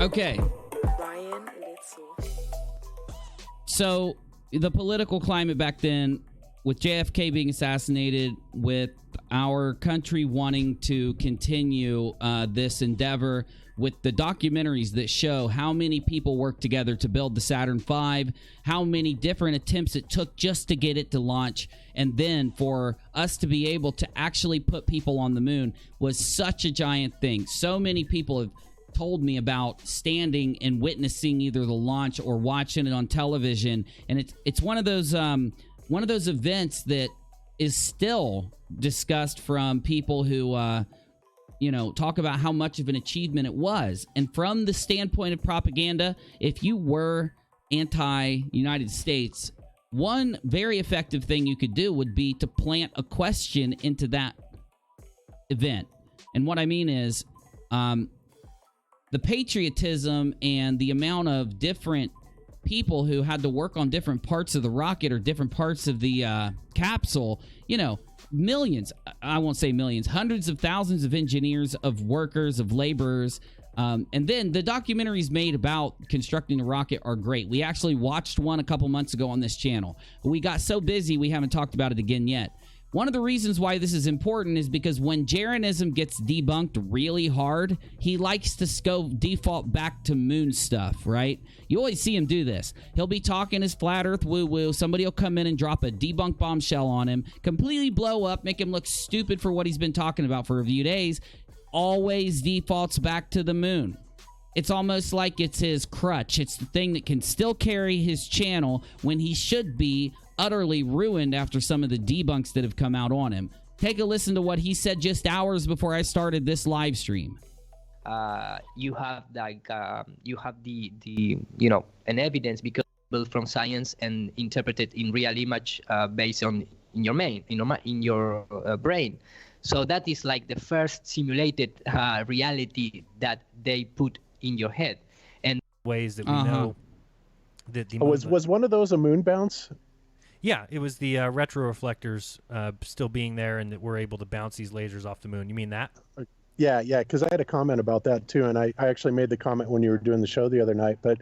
Okay. So the political climate back then, with JFK being assassinated, with our country wanting to continue this endeavor, with the documentaries that show how many people worked together to build the Saturn V, how many different attempts it took just to get it to launch, and then for us to be able to actually put people on the moon was such a giant thing. So many people have told me about standing and witnessing either the launch or watching it on television, and it's one of those events that is still discussed from people who talk about how much of an achievement it was. And from the standpoint of propaganda, if you were anti-United States, one very effective thing you could do would be to plant a question into that event. And what I mean is the patriotism and the amount of different people who had to work on different parts of the rocket or different parts of the capsule, millions, I won't say millions, hundreds of thousands of engineers, of workers, of laborers. And then the documentaries made about constructing the rocket are great. We actually watched one a couple months ago on this channel. But we got so busy, we haven't talked about it again yet. One of the reasons why this is important is because when Jeranism gets debunked really hard, he likes to go default back to moon stuff, right? You always see him do this. He'll be talking his flat earth woo-woo. Somebody will come in and drop a debunk bombshell on him, completely blow up, make him look stupid for what he's been talking about for a few days. Always defaults back to the moon. It's almost like it's his crutch. It's the thing that can still carry his channel when he should be utterly ruined after some of the debunks that have come out on him. Take a listen to what he said just hours before I started this live stream. You have an evidence because built from science and interpreted in real image based on in your brain. So that is like the first simulated reality that they put in your head. And ways that we know that the was one of those a moon bounce? Yeah, it was the retroreflectors still being there, and that we're able to bounce these lasers off the moon. You mean that? Yeah, because I had a comment about that too, and I actually made the comment when you were doing the show the other night. But,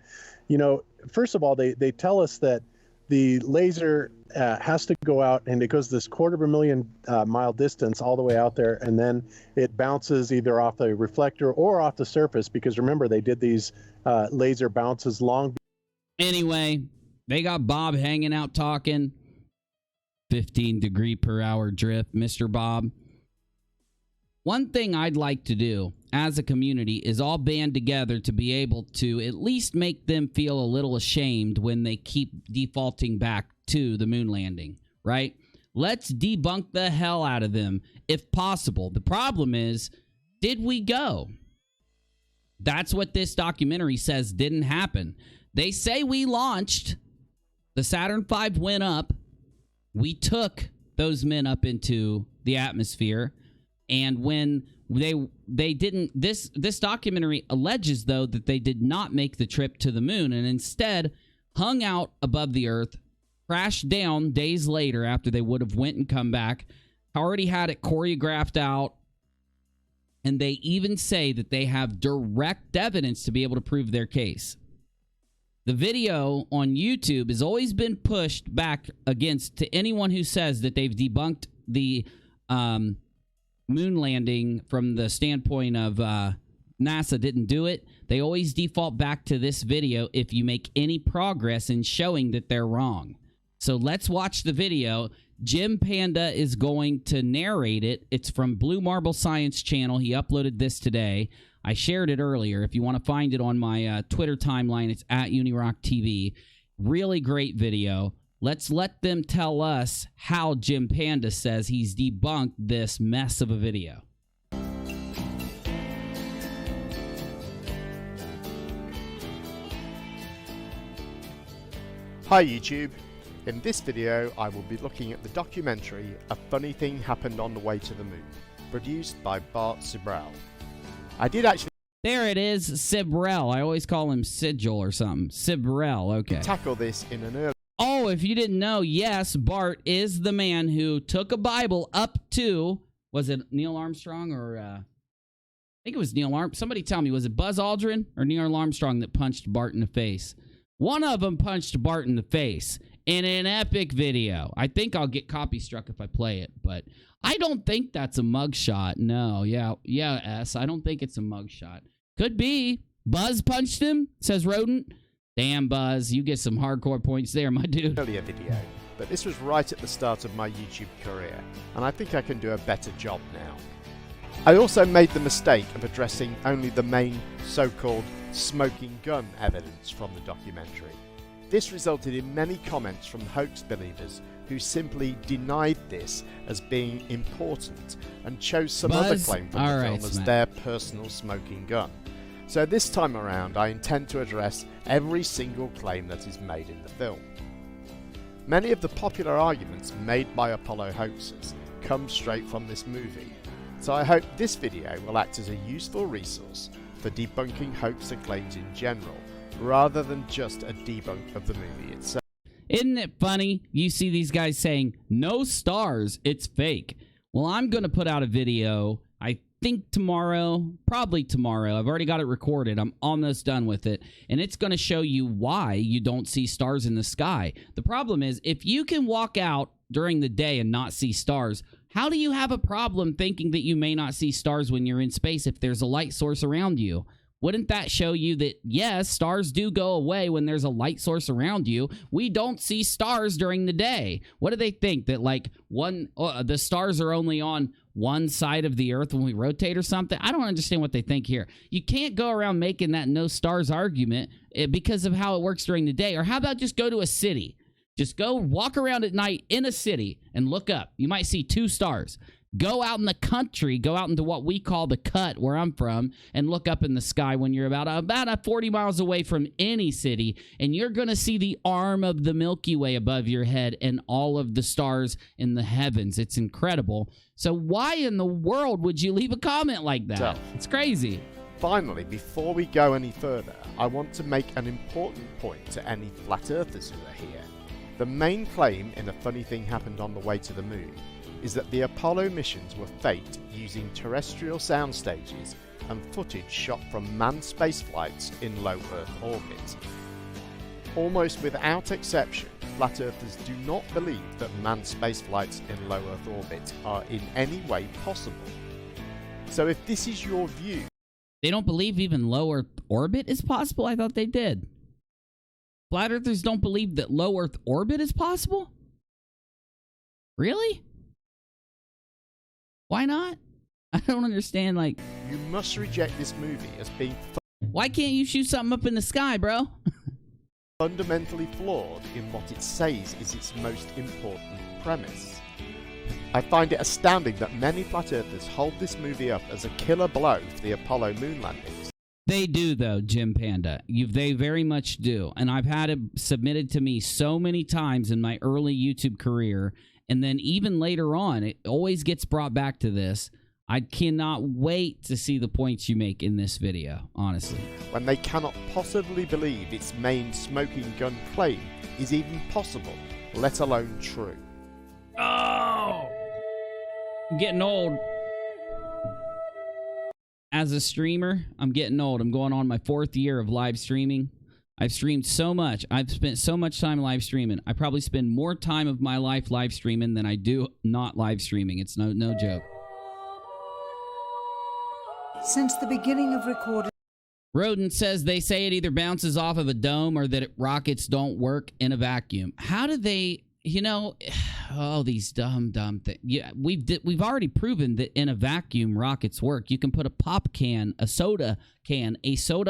first of all, they tell us that the laser has to go out, and it goes this 250,000 mile distance all the way out there, and then it bounces either off the reflector or off the surface, because remember, they did these laser bounces long. Anyway, they got Bob hanging out talking. 15 degree per hour drift, Mr. Bob. One thing I'd like to do as a community is all band together to be able to at least make them feel a little ashamed when they keep defaulting back to the moon landing, right? Let's debunk the hell out of them if possible. The problem is, did we go? That's what this documentary says didn't happen. They say we launched. The Saturn V went up. We took those men up into the atmosphere. And when they didn't, this documentary alleges, though, that they did not make the trip to the moon and instead hung out above the Earth, crashed down days later after they would have went and come back, already had it choreographed out. And they even say that they have direct evidence to be able to prove their case. The video on YouTube has always been pushed back against to anyone who says that they've debunked the moon landing from the standpoint of NASA didn't do it. They always default back to this video if you make any progress in showing that they're wrong. So let's watch the video. Jim Panda is going to narrate it. It's from Blue Marble Science channel. He uploaded this today. I shared it earlier. If you want to find it on my Twitter timeline, it's at UNIRocktv. Really great video. Let's let them tell us how Jim Panda says he's debunked this mess of a video. Hi YouTube. In this video I will be looking at the documentary A Funny Thing Happened on the Way to the Moon, produced by Bart Sibrel. I did actually... There it is, Sibrel. I always call him Sigil or something. Sibrel, okay. ...tackle this in an early... Oh, if you didn't know, yes, Bart is the man who took a Bible up to... Was it Neil Armstrong or... think it was Neil Armstrong. Somebody tell me, was it Buzz Aldrin or Neil Armstrong that punched Bart in the face? One of them punched Bart in the face in an epic video. I think I'll get copy struck if I play it, but I don't think that's a mugshot. No, yeah, S. I don't think it's a mugshot. Could be. Buzz punched him, says Rodent. Damn, Buzz, you get some hardcore points there, my dude. Earlier video, but this was right at the start of my YouTube career, and I think I can do a better job now. I also made the mistake of addressing only the main so-called smoking gun evidence from the documentary. This resulted in many comments from hoax believers who simply denied this as being important and chose some other claim from the film as their personal smoking gun. So this time around, I intend to address every single claim that is made in the film. Many of the popular arguments made by Apollo hoaxers come straight from this movie, so I hope this video will act as a useful resource for debunking hoaxer claims in general, rather than just a debunk of the movie itself. Isn't it funny? You see these guys saying, no stars, it's fake. Well, I'm going to put out a video, I think tomorrow, probably tomorrow. I've already got it recorded. I'm almost done with it. And it's going to show you why you don't see stars in the sky. The problem is, if you can walk out during the day and not see stars, how do you have a problem thinking that you may not see stars when you're in space if there's a light source around you? Wouldn't that show you that, yes, stars do go away when there's a light source around you? We don't see stars during the day. What do they think? That, like, the stars are only on one side of the Earth when we rotate or something? I don't understand what they think here. You can't go around making that no stars argument because of how it works during the day. Or how about just go to a city? Just go walk around at night in a city and look up. You might see 2 stars. Go out in the country, go out into what we call the cut where I'm from, and look up in the sky when you're about 40 miles away from any city, and you're going to see the arm of the Milky Way above your head and all of the stars in the heavens. It's incredible. So why in the world would you leave a comment like that? It's crazy. Finally, before we go any further, I want to make an important point to any flat earthers who are here. The main claim in A Funny Thing Happened on the Way to the Moon is that the Apollo missions were faked using terrestrial sound stages and footage shot from manned space flights in low Earth orbit. Almost without exception, flat earthers do not believe that manned space flights in low Earth orbit are in any way possible. So if this is your view... They don't believe even low Earth orbit is possible? I thought they did. Flat earthers don't believe that low Earth orbit is possible? Really? Why not? I don't understand, like... You must reject this movie as being... Why can't you shoot something up in the sky, bro? Fundamentally flawed in what it says is its most important premise. I find it astounding that many flat earthers hold this movie up as a killer blow for the Apollo moon landings. They do, though, Jim Panda. They very much do. And I've had it submitted to me so many times in my early YouTube career. And then even later on, it always gets brought back to this. I cannot wait to see the points you make in this video, honestly. When they cannot possibly believe its main smoking gun claim is even possible, let alone true. Oh! I'm getting old. As a streamer, I'm getting old. I'm going on my 4th year of live streaming. I've streamed so much. I've spent so much time live streaming. I probably spend more time of my life live streaming than I do not live streaming. It's no joke. Since the beginning of recording... Rodent says they say it either bounces off of a dome or that rockets don't work in a vacuum. How do they... You know, oh, these dumb things. Yeah, we've already proven that in a vacuum, rockets work. You can put a pop can, a soda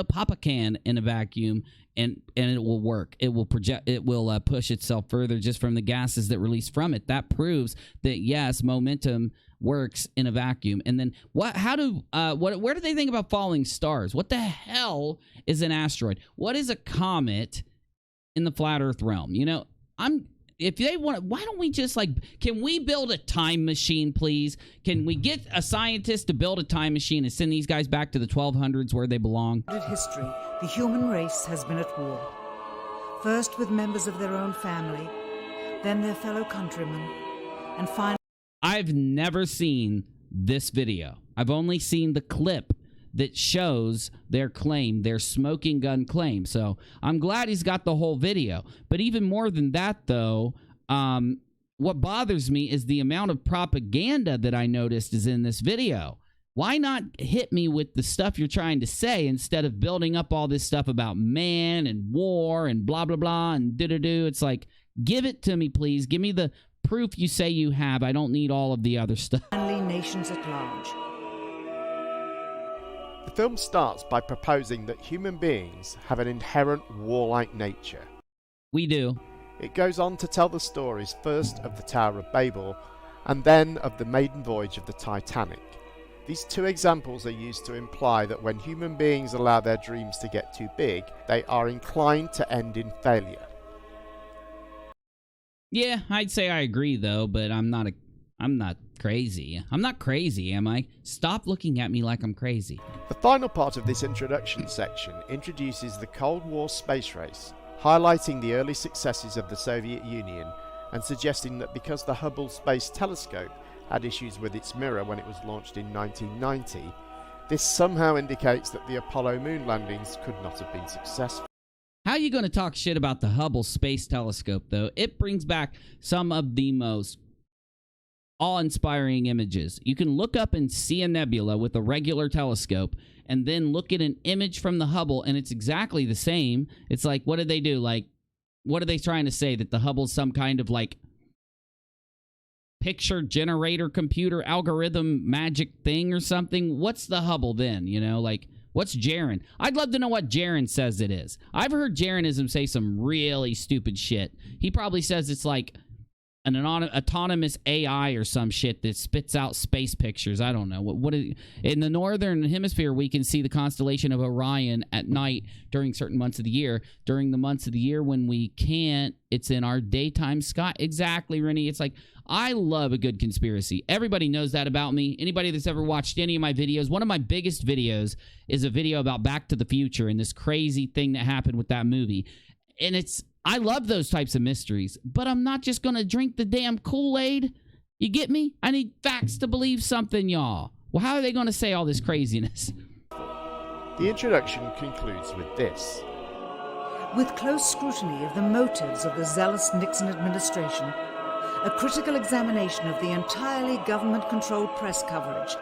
papa can in a vacuum, and it will work. It will project. It will push itself further just from the gases that release from it. That proves that yes, momentum works in a vacuum. And then what? How do? Where do they think about falling stars? What the hell is an asteroid? What is a comet in the flat Earth realm? You know, if they want, why don't we just, like, can we build a time machine, please? Can we get a scientist to build a time machine and send these guys back to the 1200s where they belong? In history, the human race has been at war. First with members of their own family, then their fellow countrymen, and finally... I've never seen this video. I've only seen the clip that shows their claim, their smoking gun claim. So I'm glad he's got the whole video. But even more than that, though, what bothers me is the amount of propaganda that I noticed is in this video. Why not hit me with the stuff you're trying to say instead of building up all this stuff about man and war and blah, blah, blah and do-do-do? It's like, give it to me, please. Give me the proof you say you have. I don't need all of the other stuff. Nations at large. The film starts by proposing that human beings have an inherent warlike nature. We do. It goes on to tell the stories first of the Tower of Babel and then of the maiden voyage of the Titanic. These two examples are used to imply that when human beings allow their dreams to get too big, they are inclined to end in failure. Yeah, I'd say I agree though, but I'm not crazy. I'm not crazy, am I? Stop looking at me like I'm crazy. The final part of this introduction section introduces the Cold War space race, highlighting the early successes of the Soviet Union and suggesting that because the Hubble Space Telescope had issues with its mirror when it was launched in 1990, this somehow indicates that the Apollo moon landings could not have been successful. How are you going to talk shit about the Hubble Space Telescope, though? It brings back some of the most awe-inspiring images. You can look up and see a nebula with a regular telescope, and then look at an image from the Hubble, and it's exactly the same. It's like, what did they do? Like, what are they trying to say? That the Hubble's some kind of, like, picture generator computer algorithm magic thing or something? What's the Hubble then? You know, like, what's Jaren? I'd love to know what Jaren says it is. I've heard Jarenism say some really stupid shit. He probably says it's like an autonomous AI or some shit that spits out space pictures. I don't know. What is, in the northern hemisphere, we can see the constellation of Orion at night during certain months of the year. During the months of the year when we can't, it's in our daytime sky. Exactly, Rennie. It's like, I love a good conspiracy. Everybody knows that about me. Anybody that's ever watched any of my videos, one of my biggest videos is a video about Back to the Future and this crazy thing that happened with that movie. And I love those types of mysteries, but I'm not just going to drink the damn Kool-Aid. You get me? I need facts to believe something, y'all. Well, how are they going to say all this craziness? The introduction concludes with this. With close scrutiny of the motives of the zealous Nixon administration, a critical examination of the entirely government-controlled press coverage,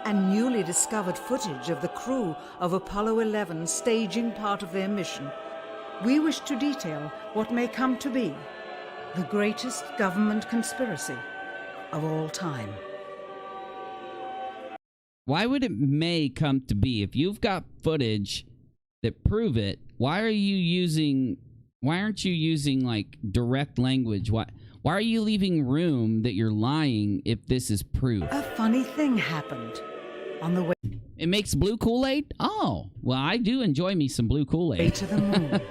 and newly discovered footage of the crew of Apollo 11 staging part of their mission, we wish to detail what may come to be the greatest government conspiracy of all time. Why would it may come to be? If you've got footage that prove it, why aren't you using like direct language? Why are you leaving room that you're lying if this is proof? A funny thing happened on the way. It makes blue Kool-Aid? Oh, well, I do enjoy me some blue Kool-Aid. To the moon.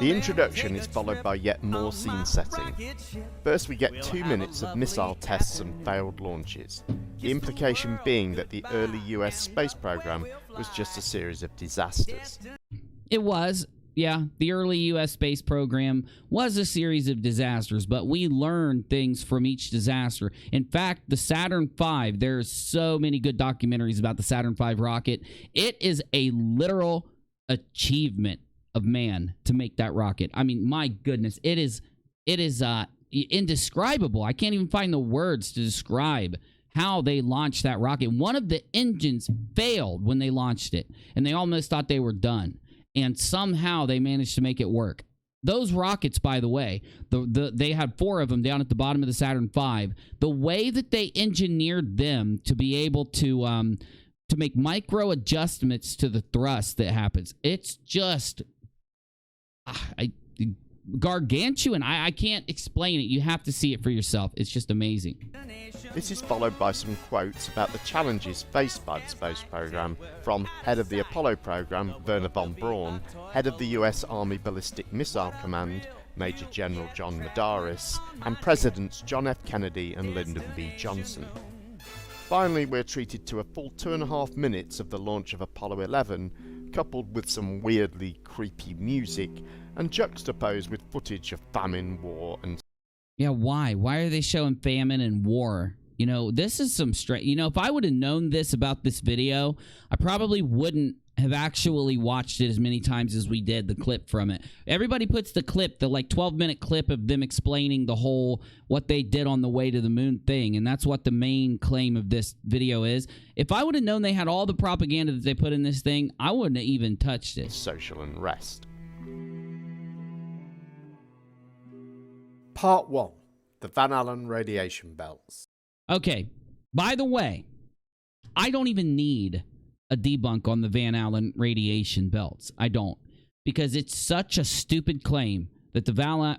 The introduction is followed by yet more scene setting. First we get 2 minutes of missile tests and failed launches, the implication being that the early US space program was just a series of disasters. It was. Yeah, the early U.S. space program was a series of disasters, but we learned things from each disaster. In fact, the Saturn V, there's so many good documentaries about the Saturn V rocket. It is a literal achievement of man to make that rocket. I mean, my goodness, it is indescribable. I can't even find the words to describe how they launched that rocket. One of the engines failed when they launched it, and they almost thought they were done. And somehow they managed to make it work. Those rockets, by the way, they had 4 of them down at the bottom of the Saturn V. The way that they engineered them to be able to make micro adjustments to the thrust that happens, it's just gargantuan. I can't explain it. You have to see it for yourself. It's just amazing. This is followed by some quotes about the challenges faced by the space program from head of the Apollo program, Wernher von Braun, head of the US Army Ballistic Missile Command, Major General John Medaris, and Presidents John F. Kennedy and Lyndon B. Johnson. Finally, we're treated to a full 2.5 minutes of the launch of Apollo 11, coupled with some weirdly creepy music, and juxtaposed with footage of famine, war, and... Yeah, why? Why are they showing famine and war? You know, this is some straight. You know, if I would have known this about this video, I probably wouldn't have actually watched it as many times as we did, the clip from it. Everybody puts the clip, the like 12-minute clip of them explaining the whole what they did on the way to the moon thing, and that's what the main claim of this video is. If I would have known they had all the propaganda that they put in this thing, I wouldn't have even touched it. Social unrest. Part 1. The Van Allen radiation belts. Okay, by the way, I don't even need a debunk on the Van Allen radiation belts. I don't. Because it's such a stupid claim that the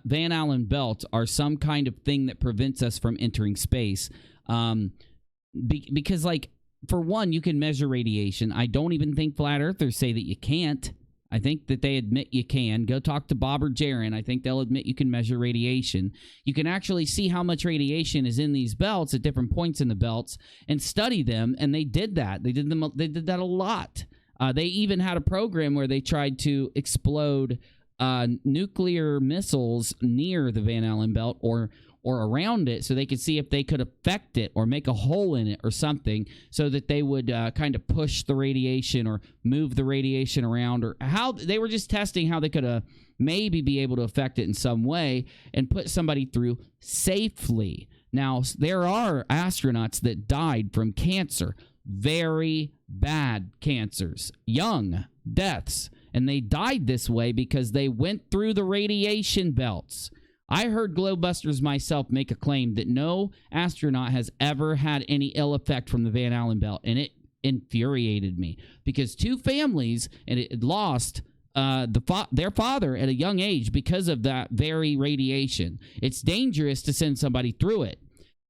Van Allen belts are some kind of thing that prevents us from entering space. Because, like, for one, you can measure radiation. I don't even think flat earthers say that you can't. I think that they admit you can. Go talk to Bob or Jaron. I think they'll admit you can measure radiation. You can actually see how much radiation is in these belts at different points in the belts and study them, and they did that. They did that a lot. They even had a program where they tried to explode nuclear missiles near the Van Allen belt or around it so they could see if they could affect it or make a hole in it or something so that they would kind of push the radiation or move the radiation around, or how they were just testing how they could maybe be able to affect it in some way and put somebody through safely. Now, there are astronauts that died from cancer, very bad cancers, young deaths, and they died this way because they went through the radiation belts. I heard Globebusters myself make a claim that no astronaut has ever had any ill effect from the Van Allen belt, and it infuriated me because two families and it lost their father at a young age because of that very radiation. It's dangerous to send somebody through it.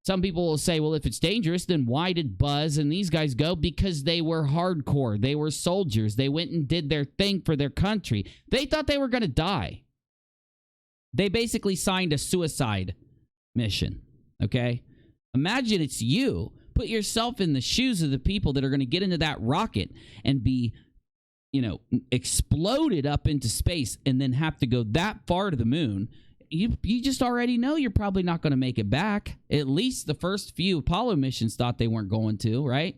Some people will say, well, if it's dangerous, then why did Buzz and these guys go? Because they were hardcore. They were soldiers. They went and did their thing for their country. They thought they were going to die. They basically signed a suicide mission, okay? Imagine it's you. Put yourself in the shoes of the people that are going to get into that rocket and be, you know, exploded up into space and then have to go that far to the moon. You just already know you're probably not going to make it back. At least the first few Apollo missions thought they weren't going to, right?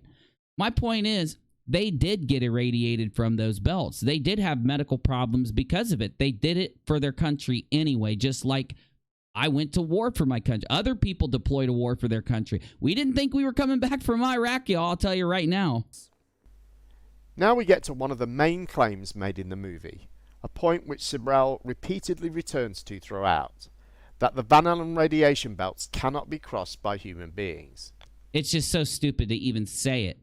My point is, they did get irradiated from those belts. They did have medical problems because of it. They did it for their country anyway, just like I went to war for my country. Other people deployed to war for their country. We didn't think we were coming back from Iraq, y'all. I'll tell you right now. Now we get to one of the main claims made in the movie, a point which Sibrel repeatedly returns to throughout, that the Van Allen radiation belts cannot be crossed by human beings. It's just so stupid to even say it.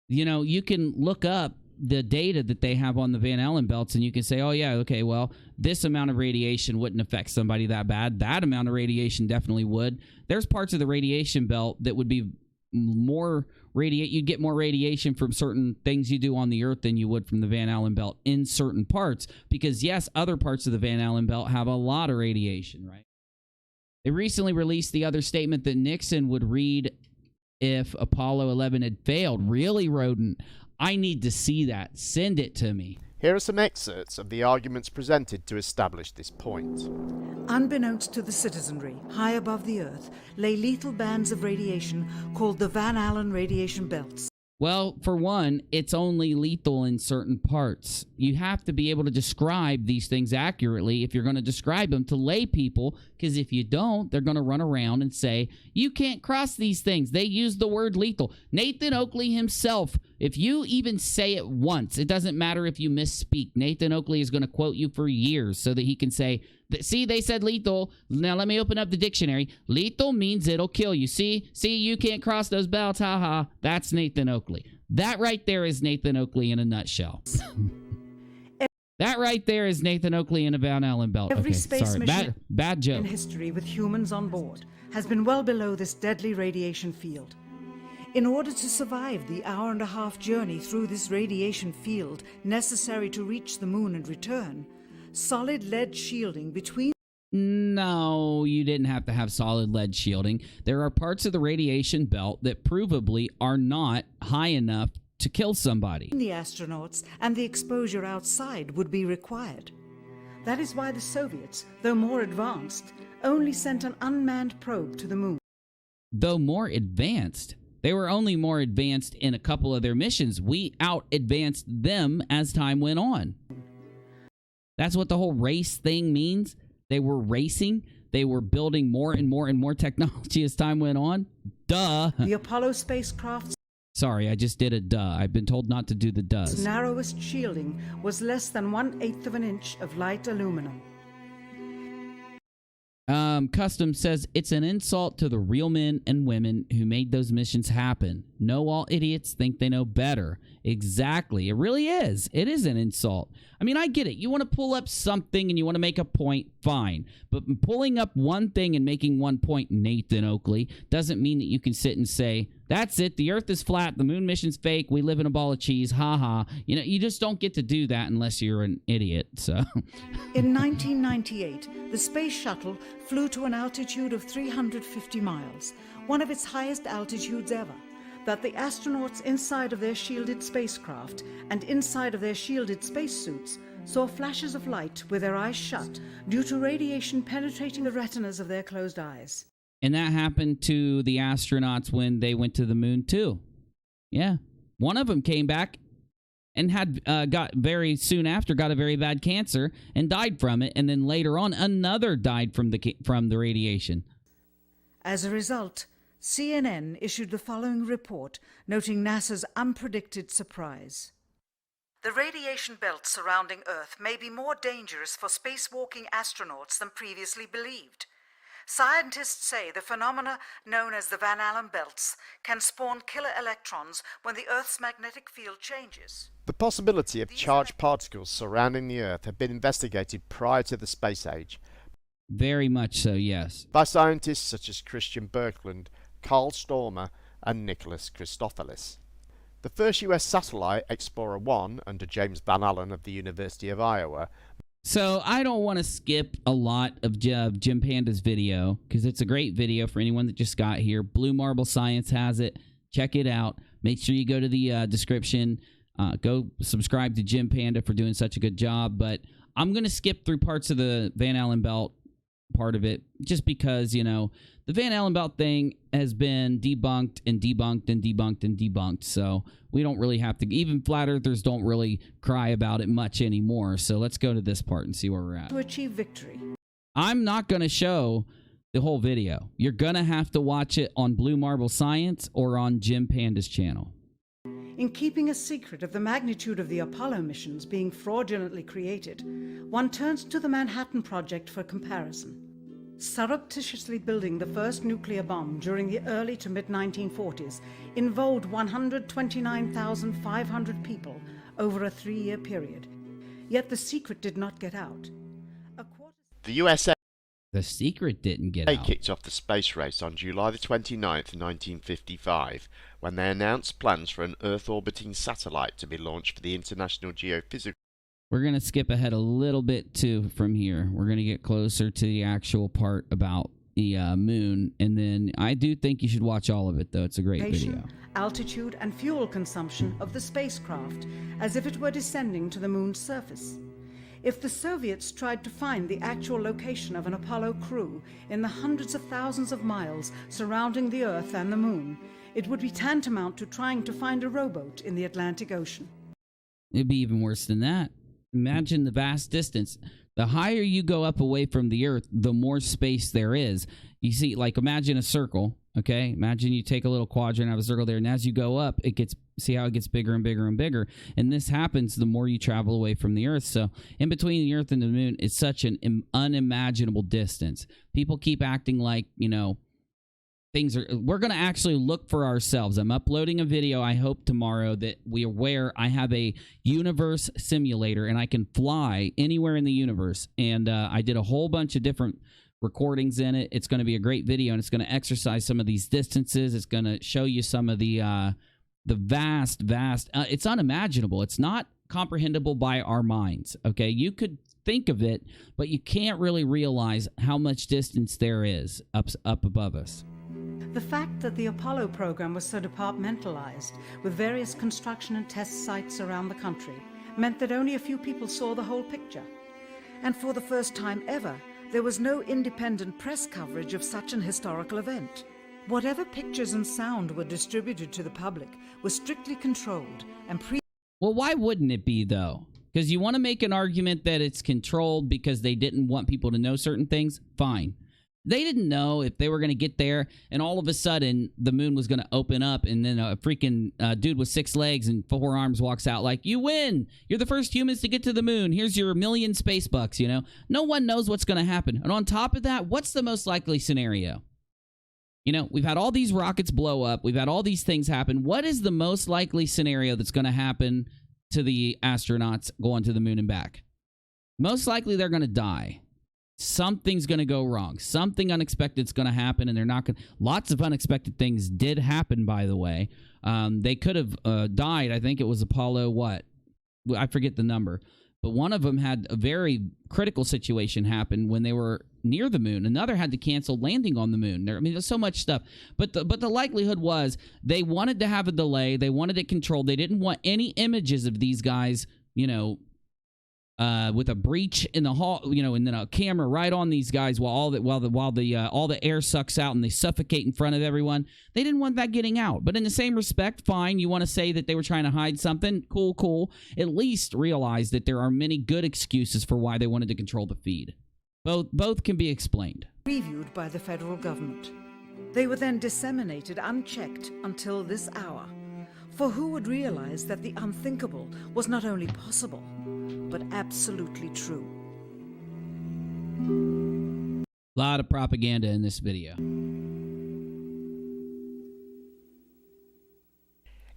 You know, you can look up the data that they have on the Van Allen belts and you can say, oh, yeah, okay, well, this amount of radiation wouldn't affect somebody that bad. That amount of radiation definitely would. There's parts of the radiation belt that would be more you'd get more radiation from certain things you do on the Earth than you would from the Van Allen belt in certain parts. Because, yes, other parts of the Van Allen belt have a lot of radiation, right? They recently released the other statement that Nixon would read if Apollo 11 had failed. Really, Rodent? I need to see that. Send it to me. Here are some excerpts of the arguments presented to establish this point. Unbeknownst to the citizenry, high above the Earth, lay lethal bands of radiation called the Van Allen radiation belts. Well, for one, it's only lethal in certain parts. You have to be able to describe these things accurately if you're going to describe them to lay people, because if you don't, they're going to run around and say, you can't cross these things. They use the word lethal. Nathan Oakley himself, if you even say it once, it doesn't matter if you misspeak. Nathan Oakley is going to quote you for years so that he can say, see, they said lethal. Now let me open up the dictionary. Lethal means it'll kill you. See, you can't cross those belts. Ha ha. That's Nathan Oakley. That right there is Nathan Oakley in a nutshell. That right there is Nathan Oakley in a Van Allen belt. Every Okay, space sorry. mission Bad joke. in history with humans on board has been well below this deadly radiation field. In order to survive the hour-and-a-half journey through this radiation field necessary to reach the moon and return, solid lead shielding between... No, you didn't have to have solid lead shielding. There are parts of the radiation belt that provably are not high enough to kill somebody. The astronauts and the exposure outside would be required. That is why the Soviets, though more advanced, only sent an unmanned probe to the moon. though more advanced. They were only more advanced in a couple of their missions. We out-advanced them as time went on. That's what the whole race thing means. They were racing. They were building more and more and more technology as time went on. Duh. The Apollo spacecraft's Sorry, I just did a duh. I've been told not to do the does. narrowest shielding was less than 1/8 of an inch of light aluminum. Custom says it's an insult to the real men and women who made those missions happen. No, all idiots think they know better. Exactly. It really is. It is an insult. I mean, I get it. You want to pull up something and you want to make a point, fine. But pulling up one thing and making one point, Nathan Oakley, doesn't mean that you can sit and say, that's it, the Earth is flat, the moon mission's fake, we live in a ball of cheese, ha-ha. You know, you just don't get to do that unless you're an idiot, so. In 1998, the space shuttle flew to an altitude of 350 miles, one of its highest altitudes ever, that the astronauts inside of their shielded spacecraft and inside of their shielded spacesuits saw flashes of light with their eyes shut due to radiation penetrating the retinas of their closed eyes. And that happened to the astronauts when they went to the moon, too. Yeah. One of them came back and got very soon after, got a very bad cancer and died from it. And then later on, another died from the radiation. As a result, CNN issued the following report noting NASA's unpredicted surprise. The radiation belt surrounding Earth may be more dangerous for spacewalking astronauts than previously believed. Scientists say the phenomena known as the Van Allen belts can spawn killer electrons when the Earth's magnetic field changes. The possibility of charged particles surrounding the Earth had been investigated prior to the space age. Very much so, yes. By scientists such as Christian Birkeland, Carl Stormer, and Nicholas Christopoulos. The first US satellite, Explorer 1, under James Van Allen of the University of Iowa. So I don't want to skip a lot of Jim Panda's video because it's a great video for anyone that just got here. Blue Marble Science has it. Check it out. Make sure you go to the description. Go subscribe to Jim Panda for doing such a good job. But I'm going to skip through parts of the Van Allen belt part of it just because, you know, the Van Allen belt thing has been debunked and debunked and debunked and debunked. So we don't really have to, even flat earthers don't really cry about it much anymore. So let's go to this part and see where we're at. To achieve victory. I'm not going to show the whole video. You're going to have to watch it on Blue Marble Science or on Jim Panda's channel. In keeping a secret of the magnitude of the Apollo missions being fraudulently created, one turns to the Manhattan Project for comparison. Surreptitiously building the first nuclear bomb during the early to mid-1940s involved 129,500 people over a 3-year period. Yet the secret did not get out. The USA The secret didn't get out. Kicked off the space race on July the 29th, 1955, when they announced plans for an Earth-orbiting satellite to be launched for the International Geophysical. We're going to skip ahead a little bit, too, from here. We're going to get closer to the actual part about the moon, and then I do think you should watch all of it, though. It's a great video. Altitude and fuel consumption of the spacecraft, as if it were descending to the moon's surface. If the Soviets tried to find the actual location of an Apollo crew in the hundreds of thousands of miles surrounding the Earth and the moon, it would be tantamount to trying to find a rowboat in the Atlantic Ocean. It'd be even worse than that. Imagine the vast distance. The higher you go up away from the Earth, the more space there is. You see, like, imagine a circle, okay? Imagine you take a little quadrant, have a circle there, and as you go up, see how it gets bigger and bigger and bigger. And this happens the more you travel away from the Earth. So in between the Earth and the moon, it's such an unimaginable distance. People keep acting like, you know, we're going to actually look for ourselves. I'm uploading a video, I hope tomorrow, that I have a universe simulator and I can fly anywhere in the universe. And I did a whole bunch of different recordings in it. It's going to be a great video, and it's going to exercise some of these distances. It's going to show you some of the vast, it's unimaginable. It's not comprehensible by our minds, okay? You could think of it, but you can't really realize how much distance there is up above us. The fact that the Apollo program was so departmentalized, with various construction and test sites around the country, meant that only a few people saw the whole picture. And for the first time ever, there was no independent press coverage of such an historical event. Whatever pictures and sound were distributed to the public were strictly controlled and Well, why wouldn't it be, though? Because you want to make an argument that it's controlled because they didn't want people to know certain things? Fine. They didn't know if they were going to get there and all of a sudden the moon was going to open up and then a freaking dude with 6 legs and 4 arms walks out like, you win! You're the first humans to get to the moon. Here's your $1,000,000 space bucks, you know? No one knows what's going to happen. And on top of that, what's the most likely scenario? You know, we've had all these rockets blow up. We've had all these things happen. What is the most likely scenario that's going to happen to the astronauts going to the moon and back? Most likely they're going to die. Something's going to go wrong. Something unexpected is going to happen, and they're not going to... Lots of unexpected things did happen, by the way. They could have died. I think it was Apollo what? I forget the number. But one of them had a very critical situation happen when they were near the moon. Another had to cancel landing on the moon. I mean, there's so much stuff. But the likelihood was they wanted to have a delay. They wanted it controlled. They didn't want any images of these guys, you know, with a breach in the hall, you know, and then a camera right on these guys while all the air sucks out and they suffocate in front of everyone. They didn't want that getting out. But in the same respect, fine, you want to say that they were trying to hide something? Cool. At least realize that there are many good excuses for why they wanted to control the feed. Both can be explained. Previewed by the federal government. They were then disseminated unchecked until this hour. For who would realize that the unthinkable was not only possible, but absolutely true? A lot of propaganda in this video.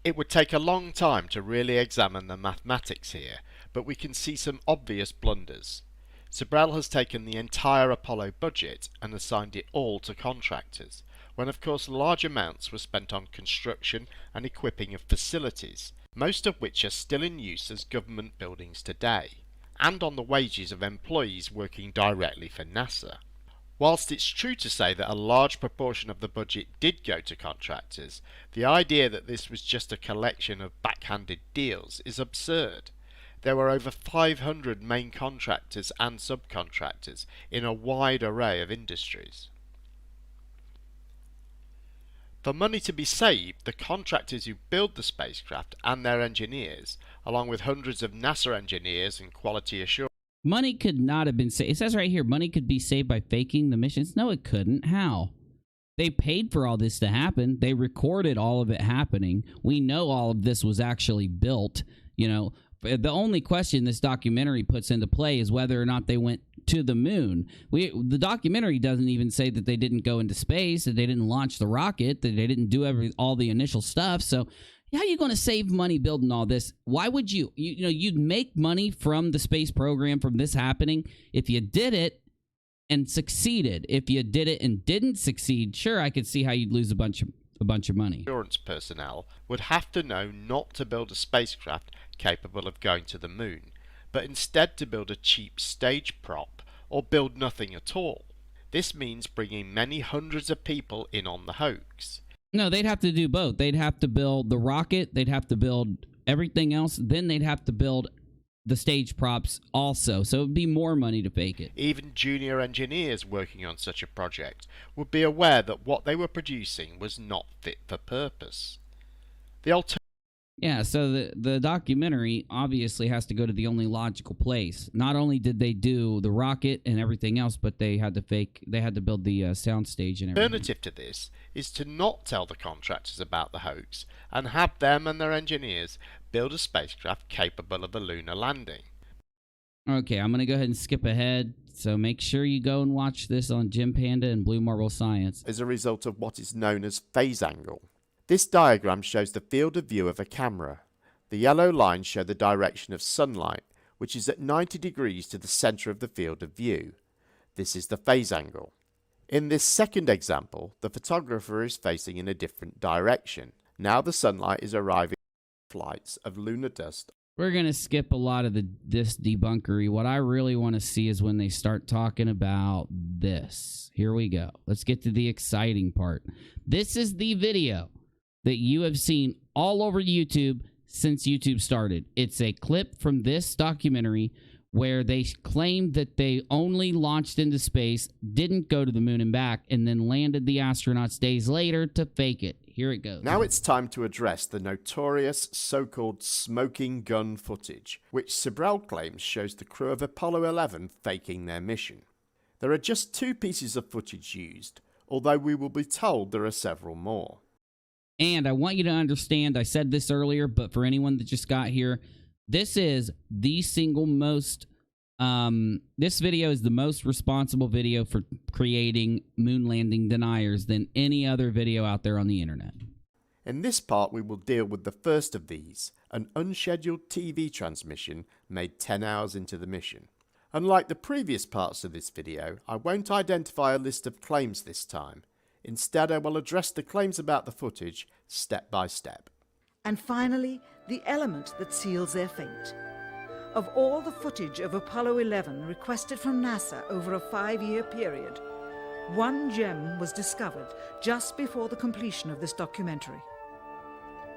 It would take a long time to really examine the mathematics here, but we can see some obvious blunders. Sibrel has taken the entire Apollo budget and assigned it all to contractors, when of course large amounts were spent on construction and equipping of facilities, most of which are still in use as government buildings today, and on the wages of employees working directly for NASA. Whilst it's true to say that a large proportion of the budget did go to contractors, the idea that this was just a collection of backhanded deals is absurd. There were over 500 main contractors and subcontractors in a wide array of industries. For money to be saved, the contractors who build the spacecraft and their engineers, along with hundreds of NASA engineers and quality assurance... Money could not have been saved. It says right here, money could be saved by faking the missions. No, it couldn't. How? They paid for all this to happen. They recorded all of it happening. We know all of this was actually built. You know, the only question this documentary puts into play is whether or not they went to the moon. The documentary doesn't even say that they didn't go into space, that they didn't launch the rocket, that they didn't do all the initial stuff. So how are you going to save money building all this? Why would you? You know, you'd make money from the space program from this happening if you did it and succeeded. If you did it and didn't succeed, sure, I could see how you'd lose a bunch of money. Assurance personnel would have to know not to build a spacecraft capable of going to the moon, but instead to build a cheap stage prop or build nothing at all. This means bringing many hundreds of people in on the hoax. No, they'd have to do both. They'd have to build the rocket, they'd have to build everything else, then they'd have to build the stage props also, so it'd be more money to fake it. Even junior engineers working on such a project would be aware that what they were producing was not fit for purpose. Yeah, so the documentary obviously has to go to the only logical place. Not only did they do the rocket and everything else, but they had to build the soundstage and everything. Alternative to this is to not tell the contractors about the hoax and have them and their engineers build a spacecraft capable of a lunar landing. Okay, I'm going to go ahead and skip ahead, so make sure you go and watch this on Jim Panda and Blue Marble Science. As a result of what is known as phase angle. This diagram shows the field of view of a camera. The yellow lines show the direction of sunlight, which is at 90 degrees to the centre of the field of view. This is the phase angle. In this second example, the photographer is facing in a different direction. Now the sunlight is arriving at flights of lunar dust. We're going to skip a lot of this debunkery. What I really want to see is when they start talking about this. Here we go. Let's get to the exciting part. This is the video that you have seen all over YouTube since YouTube started. It's a clip from this documentary where they claimed that they only launched into space, didn't go to the moon and back, and then landed the astronauts days later to fake it. Here it goes. Now it's time to address the notorious so-called smoking gun footage, which Sibrel claims shows the crew of Apollo 11 faking their mission. There are just 2 pieces of footage used, although we will be told there are several more. And I want you to understand, I said this earlier, but for anyone that just got here, this is the single most, this video is the most responsible video for creating moon landing deniers than any other video out there on the internet. In this part, we will deal with the first of these, an unscheduled TV transmission made 10 hours into the mission. Unlike the previous parts of this video, I won't identify a list of claims this time. Instead, I will address the claims about the footage step by step. And finally, the element that seals their fate. Of all the footage of Apollo 11 requested from NASA over a 5-year period, one gem was discovered just before the completion of this documentary.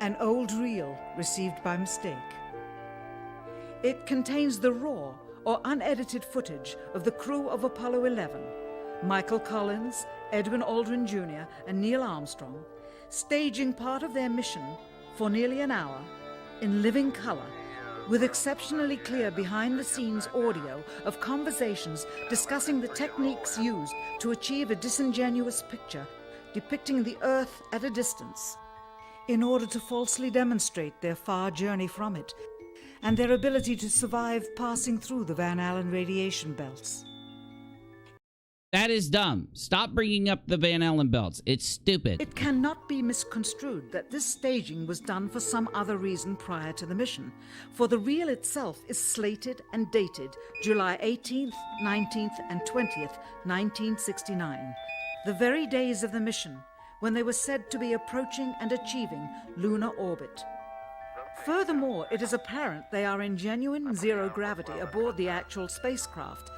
An old reel received by mistake. It contains the raw or unedited footage of the crew of Apollo 11, Michael Collins, Edwin Aldrin Jr., and Neil Armstrong, staging part of their mission for nearly an hour in living color, with exceptionally clear behind-the-scenes audio of conversations discussing the techniques used to achieve a disingenuous picture depicting the Earth at a distance, in order to falsely demonstrate their far journey from it and their ability to survive passing through the Van Allen radiation belts. That is dumb. Stop bringing up the Van Allen belts. It's stupid. It cannot be misconstrued that this staging was done for some other reason prior to the mission, for the reel itself is slated and dated July 18th, 19th, and 20th, 1969, the very days of the mission when they were said to be approaching and achieving lunar orbit. Furthermore, it is apparent they are in genuine zero gravity aboard the actual spacecraft,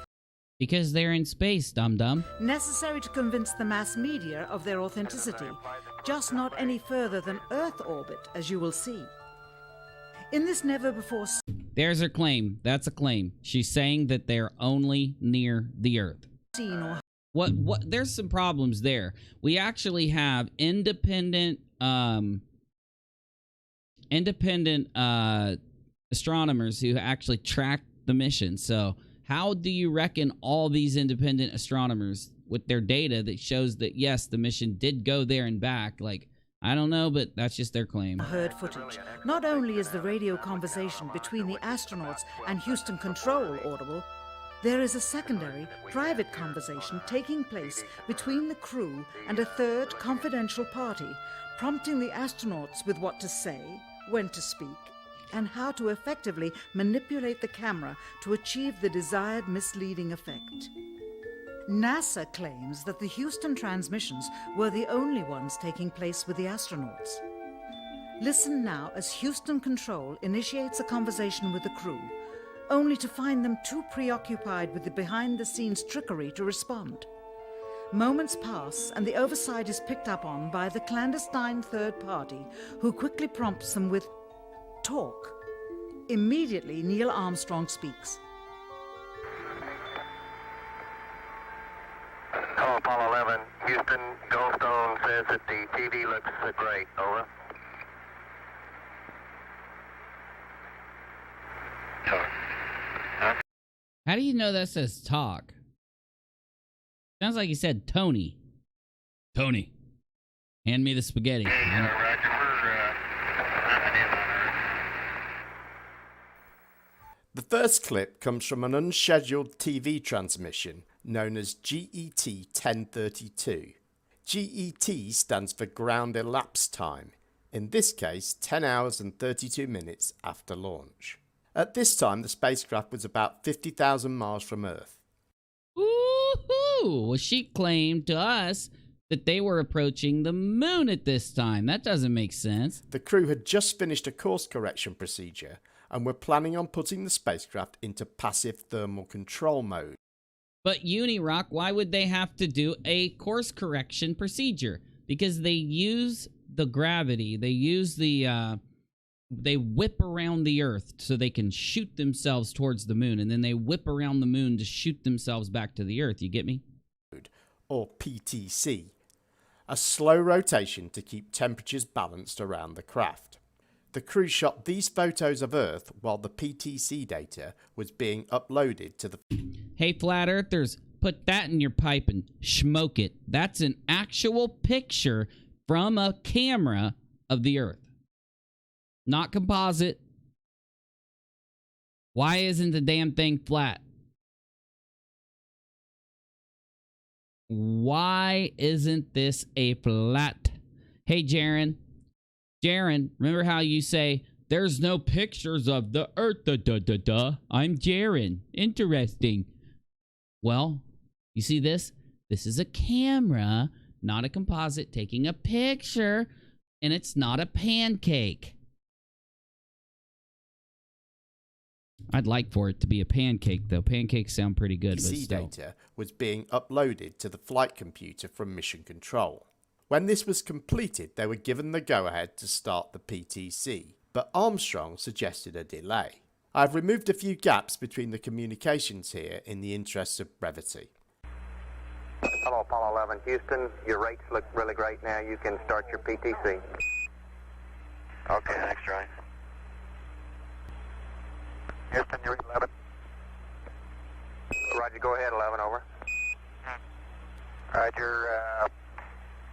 because they're in space, dum-dum. necessary to convince the mass media of their authenticity, just not any further than Earth orbit, as you will see. In this never-before... There's her claim. That's a claim. She's saying that they're only near the Earth. What? There's some problems there. We actually have independent astronomers who actually track the mission. So how do you reckon all these independent astronomers with their data that shows that, yes, the mission did go there and back? Like, I don't know, but that's just their claim. Heard footage. Not only is the radio conversation between the astronauts and Houston Control audible, there is a secondary, private conversation taking place between the crew and a third confidential party, prompting the astronauts with what to say, when to speak, and how to effectively manipulate the camera to achieve the desired misleading effect. NASA claims that the Houston transmissions were the only ones taking place with the astronauts. Listen now as Houston Control initiates a conversation with the crew, only to find them too preoccupied with the behind-the-scenes trickery to respond. Moments pass, and the oversight is picked up on by the clandestine third party, who quickly prompts them with talk. Immediately, Neil Armstrong speaks. Hello, Apollo 11. Houston, Goldstone says that the TV looks great. Over. How do you know that says talk? Sounds like he said Tony. Tony, hand me the spaghetti. The first clip comes from an unscheduled TV transmission known as GET 1032. GET stands for Ground Elapsed Time, in this case 10 hours and 32 minutes after launch. At this time, the spacecraft was about 50,000 miles from Earth. Woohoo! Well, she claimed to us that they were approaching the moon at this time. That doesn't make sense. The crew had just finished a course correction procedure and were planning on putting the spacecraft into passive thermal control mode. But UNIRock, why would they have to do a course correction procedure? Because they use the gravity, they use the they whip around the Earth so they can shoot themselves towards the moon, and then they whip around the moon to shoot themselves back to the Earth. You get me? Or PTC, a slow rotation to keep temperatures balanced around the craft. The crew shot these photos of Earth while the PTC data was being uploaded to the... Hey, Flat Earthers, put that in your pipe and smoke it. That's an actual picture from a camera of the Earth. Not composite. Why isn't the damn thing flat? Why isn't this a flat? Hey, Jaren. Jaren, remember how you say, there's no pictures of the Earth, I'm Jaren. Interesting. Well, you see this? This is a camera, not a composite, taking a picture, and it's not a pancake. I'd like for it to be a pancake, though. Pancakes sound pretty good, but still. Data was being uploaded to the flight computer from Mission Control. When this was completed, they were given the go-ahead to start the PTC, but Armstrong suggested a delay. I've removed a few gaps between the communications here in the interest of brevity. Hello, Apollo 11. Houston, your rates look really great now. You can start your PTC. Okay, next try. Houston, you're 11. Roger, go ahead, 11, over. Roger,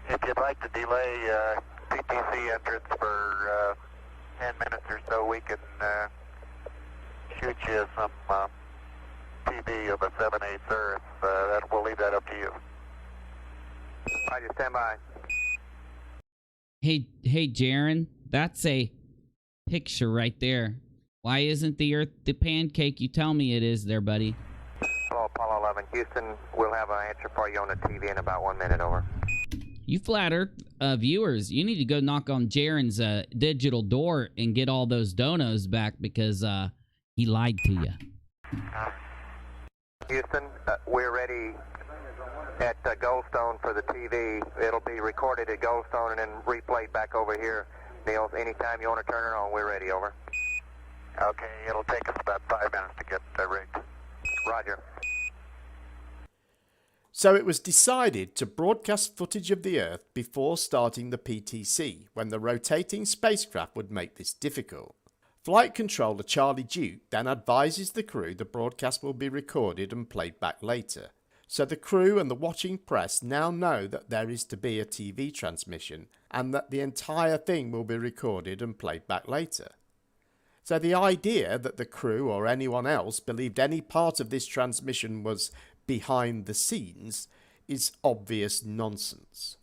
if you'd like to delay PTC entrance for 10 minutes or so, we can shoot you some TV of a 7/8 Earth. We'll leave that up to you. Roger, stand by. Hey, Jaren, that's a picture right there. Why isn't the Earth the pancake you tell me it is there, buddy? Hello, Apollo 11. Houston, we'll have an answer for you on the TV in about 1 minute, over. You Flat Earth viewers, you need to go knock on Jaren's digital door and get all those donos back because he lied to you. Houston, we're ready at Goldstone for the TV. It'll be recorded at Goldstone and then replayed back over here. Niels, anytime you want to turn it on, we're ready, over. Okay, it'll take us about 5 minutes to get rigged. Roger. So it was decided to broadcast footage of the Earth before starting the PTC, when the rotating spacecraft would make this difficult. Flight controller Charlie Duke then advises the crew the broadcast will be recorded and played back later. So the crew and the watching press now know that there is to be a TV transmission and that the entire thing will be recorded and played back later. So the idea that the crew or anyone else believed any part of this transmission was behind the scenes is obvious nonsense.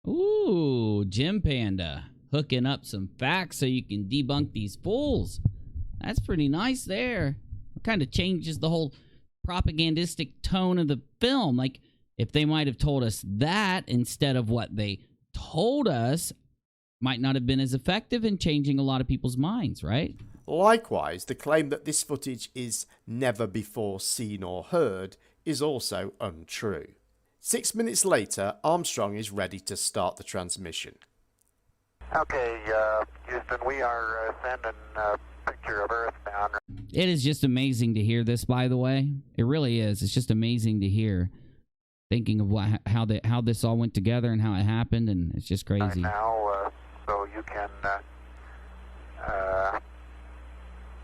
Ooh, Jim Panda, hooking up some facts so you can debunk these fools. That's pretty nice there. It kind of changes the whole propagandistic tone of the film. Like, if they might have told us that instead of what they told us, might not have been as effective in changing a lot of people's minds, right? Likewise, the claim that this footage is never before seen or heard is also untrue. 6 minutes later, Armstrong is ready to start the transmission. Okay, Houston, we are sending a picture of Earth down. It is just amazing to hear this, by the way. It really is. It's just amazing to hear. Thinking of how this all went together and how it happened, and it's just crazy. Right now, so you can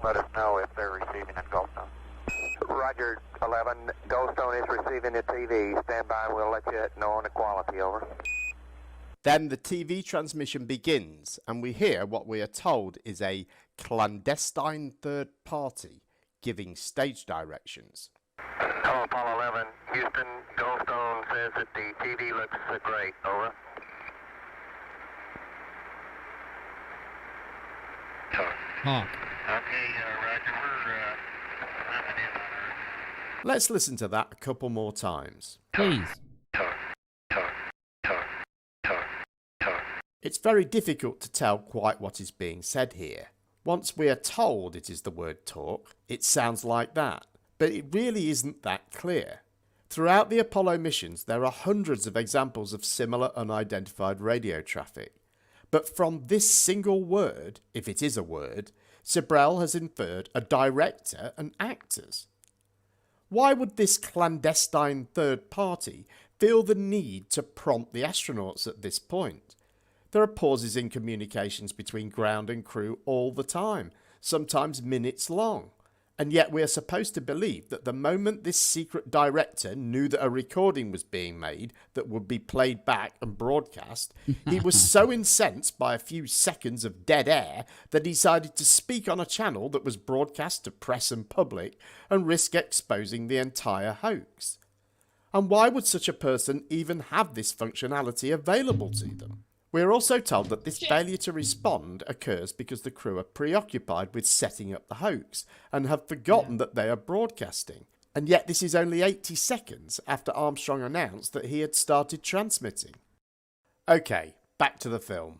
let us know if they're receiving in Goldstone. Roger, 11. Goldstone is receiving the TV. Stand by. We'll let you know on the quality, over. Then the TV transmission begins, and we hear what we are told is a clandestine third party giving stage directions. Hello, Apollo 11. Houston, Goldstone says that the TV looks great, over. Hawk. Okay, Roger, we're zooming in on Earth. Let's listen to that a couple more times. Please. It's very difficult to tell quite what is being said here. Once we are told it is the word talk, it sounds like that, but it really isn't that clear. Throughout the Apollo missions, there are hundreds of examples of similar unidentified radio traffic, But from this single word, if it is a word, Sibrel has inferred a director and actors. Why would this clandestine third party feel the need to prompt the astronauts at this point? There are pauses in communications between ground and crew all the time, sometimes minutes long. And yet we are supposed to believe that the moment this secret director knew that a recording was being made that would be played back and broadcast, he was so incensed by a few seconds of dead air that he decided to speak on a channel that was broadcast to press and public and risk exposing the entire hoax. And why would such a person even have this functionality available to them? We are also told that this failure to respond occurs because the crew are preoccupied with setting up the hoax and have forgotten that they are broadcasting. And yet this is only 80 seconds after Armstrong announced that he had started transmitting. Okay, back to the film.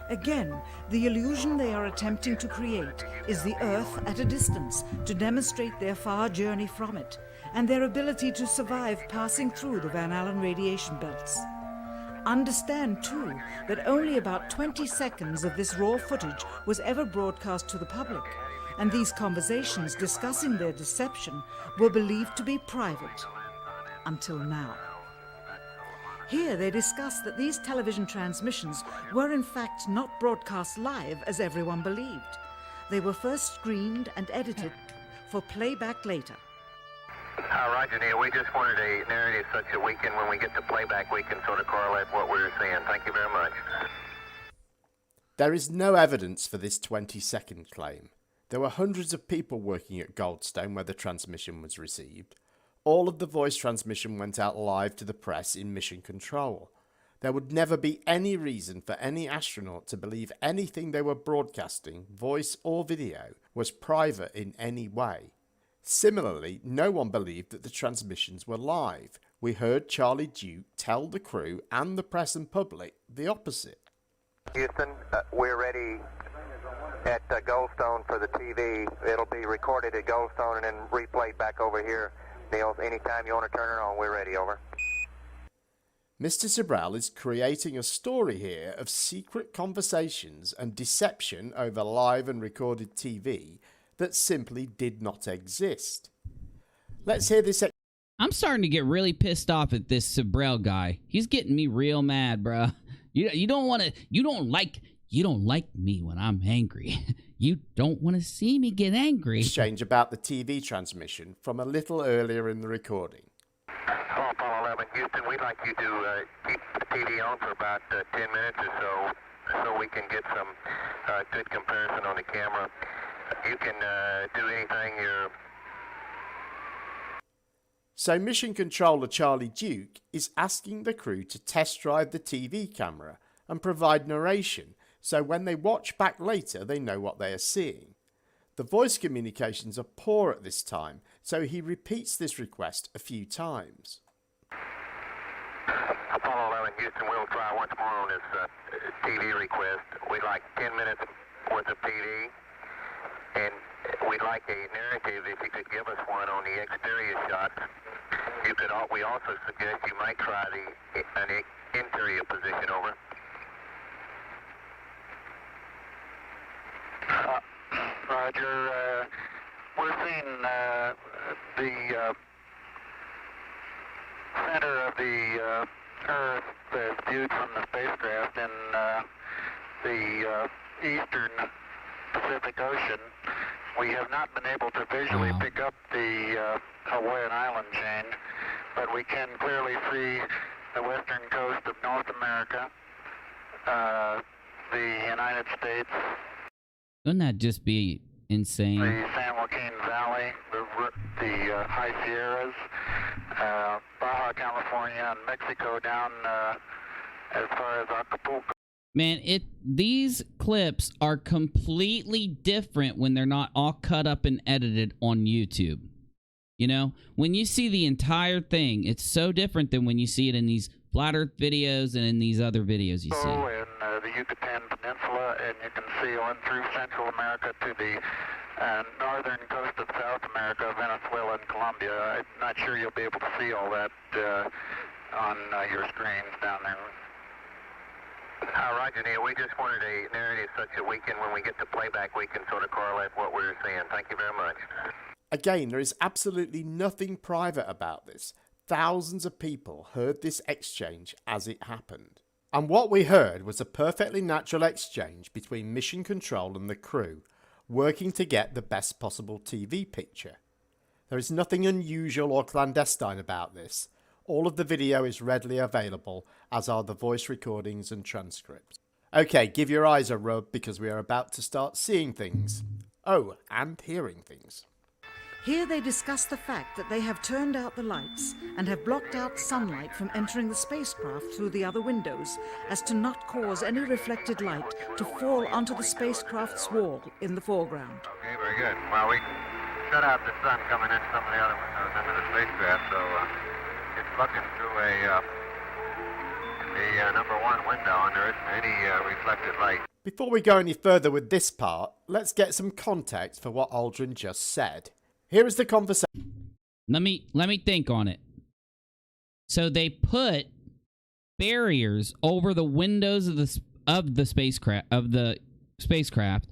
Again, the illusion they are attempting to create is the Earth at a distance to demonstrate their far journey from it and their ability to survive passing through the Van Allen radiation belts. Understand, too, that only about 20 seconds of this raw footage was ever broadcast to the public, and these conversations discussing their deception were believed to be private. Until now. Here they discuss that these television transmissions were in fact not broadcast live as everyone believed. They were first screened and edited for playback later. Roger, Neil. We just wanted a narrative such that we can, when we get to playback, we can sort of correlate what we're seeing. Thank you very much. There is no evidence for this 20-second claim. There were hundreds of people working at Goldstone where the transmission was received. All of the voice transmission went out live to the press in mission control. There would never be any reason for any astronaut to believe anything they were broadcasting, voice or video, was private in any way. Similarly, no one believed that the transmissions were live. We heard Charlie Duke tell the crew and the press and public the opposite. Houston, we're ready at Goldstone for the TV. It'll be recorded at Goldstone and then replayed back over here. Neil, anytime you want to turn it on, we're ready, over. Mr. Sibrel is creating a story here of secret conversations and deception over live and recorded TV that simply did not exist. Let's hear this. I'm starting to get really pissed off at this Sibrel guy. He's getting me real mad, bruh. You don't like me when I'm angry. You don't want to see me get angry. Exchange about the TV transmission from a little earlier in the recording. Apollo 11, Houston, we'd like you to keep the TV on for about 10 minutes or so we can get some good comparison on the camera. You can do anything you're... So Mission Controller Charlie Duke is asking the crew to test drive the TV camera and provide narration, so when they watch back later they know what they are seeing. The voice communications are poor at this time, so he repeats this request a few times. Apollo 11, Houston, we'll try once more on this TV request. We'd like 10 minutes worth of TV. And we'd like a narrative, if you could give us one on the exterior shots. We also suggest you might try an interior position, over. Roger, we're seeing the center of the Earth as viewed from the spacecraft in the eastern Pacific Ocean. We have not been able to visually pick up the Hawaiian island chain, but we can clearly see the western coast of North America, the United States. Wouldn't that just be insane? The San Joaquin Valley, the High Sierras, Baja California, and Mexico down as far as Acapulco. Man, these clips are completely different when they're not all cut up and edited on YouTube. You know, when you see the entire thing, it's so different than when you see it in these flat Earth videos and in these other videos you see. And the Yucatan Peninsula, and you can see on through Central America to the northern coast of South America, Venezuela, and Colombia. I'm not sure you'll be able to see all that on your screens down there. Roger, Neil. We just wanted a narrative such that we can, when we get to playback, we can sort of correlate what we're seeing. Thank you very much. Again, there is absolutely nothing private about this. Thousands of people heard this exchange as it happened. And what we heard was a perfectly natural exchange between Mission Control and the crew, working to get the best possible TV picture. There is nothing unusual or clandestine about this. All of the video is readily available, as are the voice recordings and transcripts. Okay, give your eyes a rub because we are about to start seeing things. Oh, and hearing things. Here they discuss the fact that they have turned out the lights and have blocked out sunlight from entering the spacecraft through the other windows, as to not cause any reflected light to fall onto the spacecraft's wall in the foreground. Okay, very good. Well, we shut out the sun coming in some of the other windows into the spacecraft, so it's looking through the number one window, and there isn't any reflected light. Before we go any further with this part, let's get some context for what Aldrin just said. Here is the conversation. Let me think on it. So they put barriers over the windows of the spacecraft